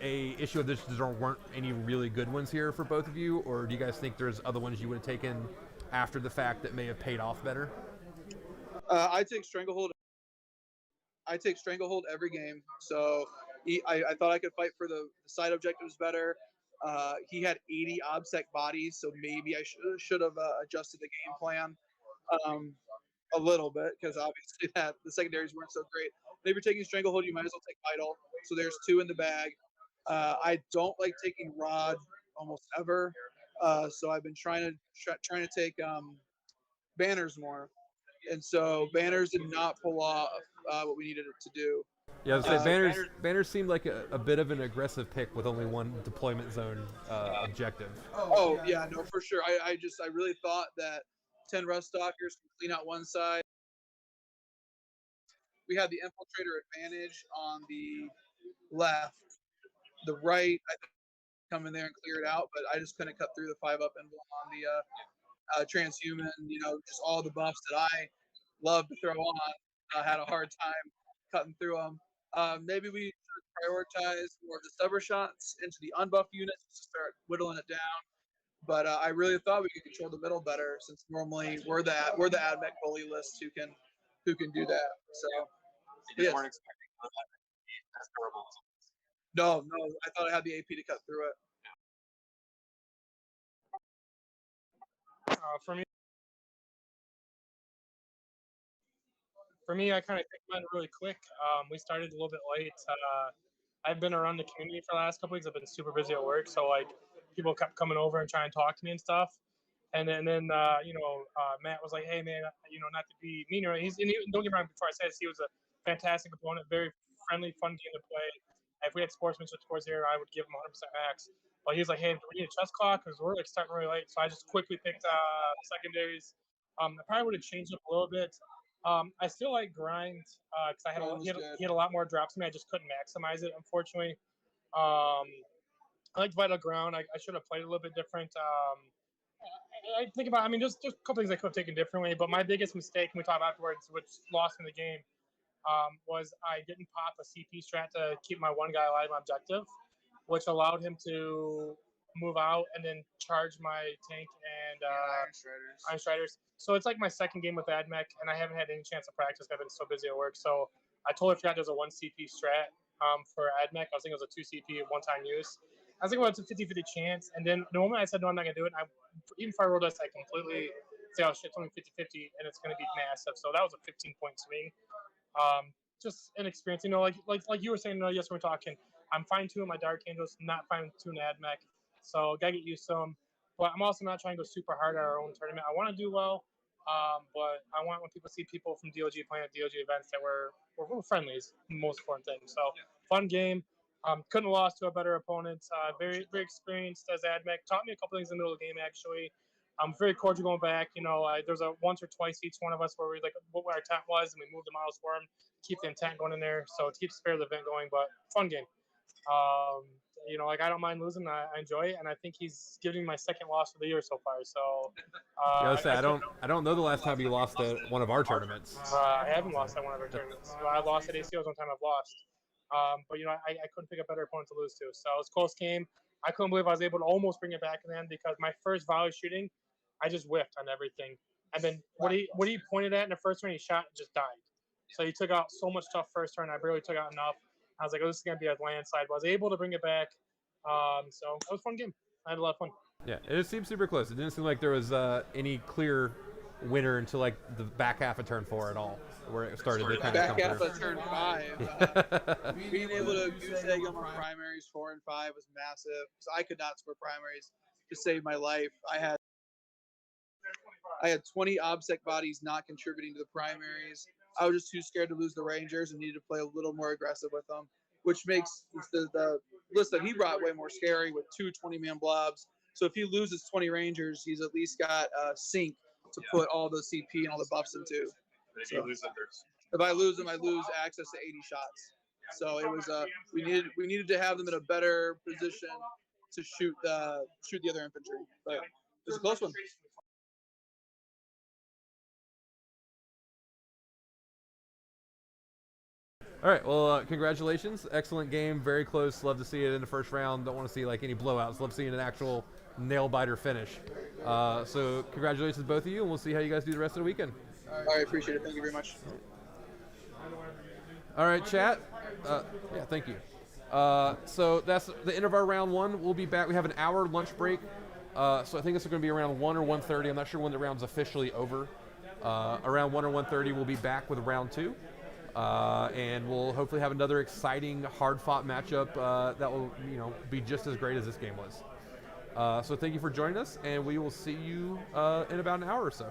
[SPEAKER 5] a issue of this there weren't any really good ones here for both of you, or do you guys think there's other ones you would have taken after the fact that may have paid off better?
[SPEAKER 6] I take Stranglehold. Every game. So I thought I could fight for the side objectives better. He had 80 OBSEC bodies, so maybe I should have adjusted the game plan a little bit because obviously the secondaries weren't so great. But if you're taking Stranglehold, you might as well take Vital. So there's 2 in the bag. I don't like taking Rod almost ever, so I've been trying to take Banners more, and so Banners did not pull off what we needed it to do.
[SPEAKER 5] Yeah, I was saying Banners seemed like a bit of an aggressive pick with only one deployment zone objective.
[SPEAKER 6] Oh yeah, no, for sure. I really thought that 10 Rust Stalkers could clean out one side. We had the Infiltrator advantage on the left. The right, I come in there and clear it out, but I just couldn't cut through the 5-up emblem on the transhuman. Just all the buffs that I love to throw on. I had a hard time cutting through them. Maybe we should prioritize more of the stubber shots into the unbuffed units to start whittling it down. But I really thought we could control the middle better, since normally we're the AdMech bully list who can do that. So
[SPEAKER 7] You just weren't expecting that to be as durable as it was.
[SPEAKER 6] no, I thought I had the AP to cut through it.
[SPEAKER 2] For me, I kind of picked mine really quick. We started a little bit late. I've been around the community for the last couple weeks. I've been super busy at work, so like people kept coming over and trying to talk to me and stuff. And then Matt was like, "Hey man, not to be mean, or don't get me wrong. Before I said this, he was a fantastic opponent, very friendly, fun game to play. If we had sportsmanship scores here, I would give him 100% max. But he was like, "Hey, do we need a chess clock? Because we're like starting really late." So I just quickly picked secondaries. I probably would have changed up a little bit. I still like grind because he had a lot more drops than me. I just couldn't maximize it, unfortunately. I liked Vital Ground. I should have played a little bit different. I think about, there's a couple things I could have taken differently, but my biggest mistake, and we talked afterwards, which lost me the game, was I didn't pop a CP strat to keep my one guy alive on objective, which allowed him to move out and then charge my tank and Iron Striders. So it's like my second game with AdMech, and I haven't had any chance to practice. I've been so busy at work. So I totally forgot there's a 1 CP strat for AdMech. I was thinking it was a 2 CP one-time use. I was thinking about it's a 50-50 chance, and then the moment I said, no, I'm not going to do it, even if I rolled this, I completely say, oh, shit, it's only 50-50, and it's going to be massive. So that was a 15-point swing. Just inexperience, like you were saying, yes, we're talking. I'm fine-tuning my Dark Angels, not fine-tuning AdMech. So got to get used to them. But I'm also not trying to go super hard at our own tournament. I want to do well, but I want when people see people from DOG playing at DOG events that we're friendly is the most important thing. So fun game. Couldn't have lost to a better opponent. Very, very experienced as AdMech. Taught me a couple things in the middle of the game, actually. Very cordial going back. There's a once or twice each one of us where we like what our intent was, and we moved the models for him. Keep the intent going in there. So it keeps the spirit of the event going, but fun game. I don't mind losing. I enjoy it, and I think he's giving my second loss of the year so far. So
[SPEAKER 5] I don't know the last time you lost at one of our tournaments.
[SPEAKER 2] I haven't lost at one of our tournaments. I lost at ACOs one time. I've lost. But I couldn't pick a better opponent to lose to. So it was a close game. I couldn't believe I was able to almost bring it back in the end because my first volley shooting, I just whiffed on everything. And then what he pointed at in the first turn, he shot and just died. So he took out so much stuff first turn. I barely took out enough. I was like, oh, this is going to be a landslide. But I was able to bring it back. So it was a fun game. I had a lot of fun.
[SPEAKER 5] Yeah, it seemed super close. It didn't seem like there was any clear winner until like the back half of turn 4 at all, where it started to kind of come
[SPEAKER 6] Back half
[SPEAKER 5] through.
[SPEAKER 6] of turn 5. Being able to goose egg on my primaries 4 and 5 was massive because I could not score primaries to save my life. I had 20 obsec bodies not contributing to the primaries. I was just too scared to lose the Rangers and needed to play a little more aggressive with them, which makes the list that he brought way more scary with 2 20-man blobs. So if he loses 20 Rangers, he's at least got a sink to put all the CP and all the buffs into.
[SPEAKER 7] If you lose them,
[SPEAKER 6] If I lose them, I lose access to 80 shots. So it was we needed to have them in a better position to shoot the other infantry. But it was a close one.
[SPEAKER 5] All right, well, congratulations. Excellent game, very close. Love to see it in the first round. Don't want to see like any blowouts. Love seeing an actual nail-biter finish. So congratulations, both of you, and we'll see how you guys do the rest of the weekend.
[SPEAKER 6] All right, appreciate it. Thank you very much.
[SPEAKER 5] All right, chat. Yeah, thank you. So that's the end of our round 1. We'll be back. We have an hour lunch break. So I think it's going to be around 1 or 1:30. I'm not sure when the round's officially over. Around 1 or 1:30, we'll be back with round 2. And we'll hopefully have another exciting, hard-fought matchup that will, be just as great as this game was. So thank you for joining us, and we will see you in about an hour or so.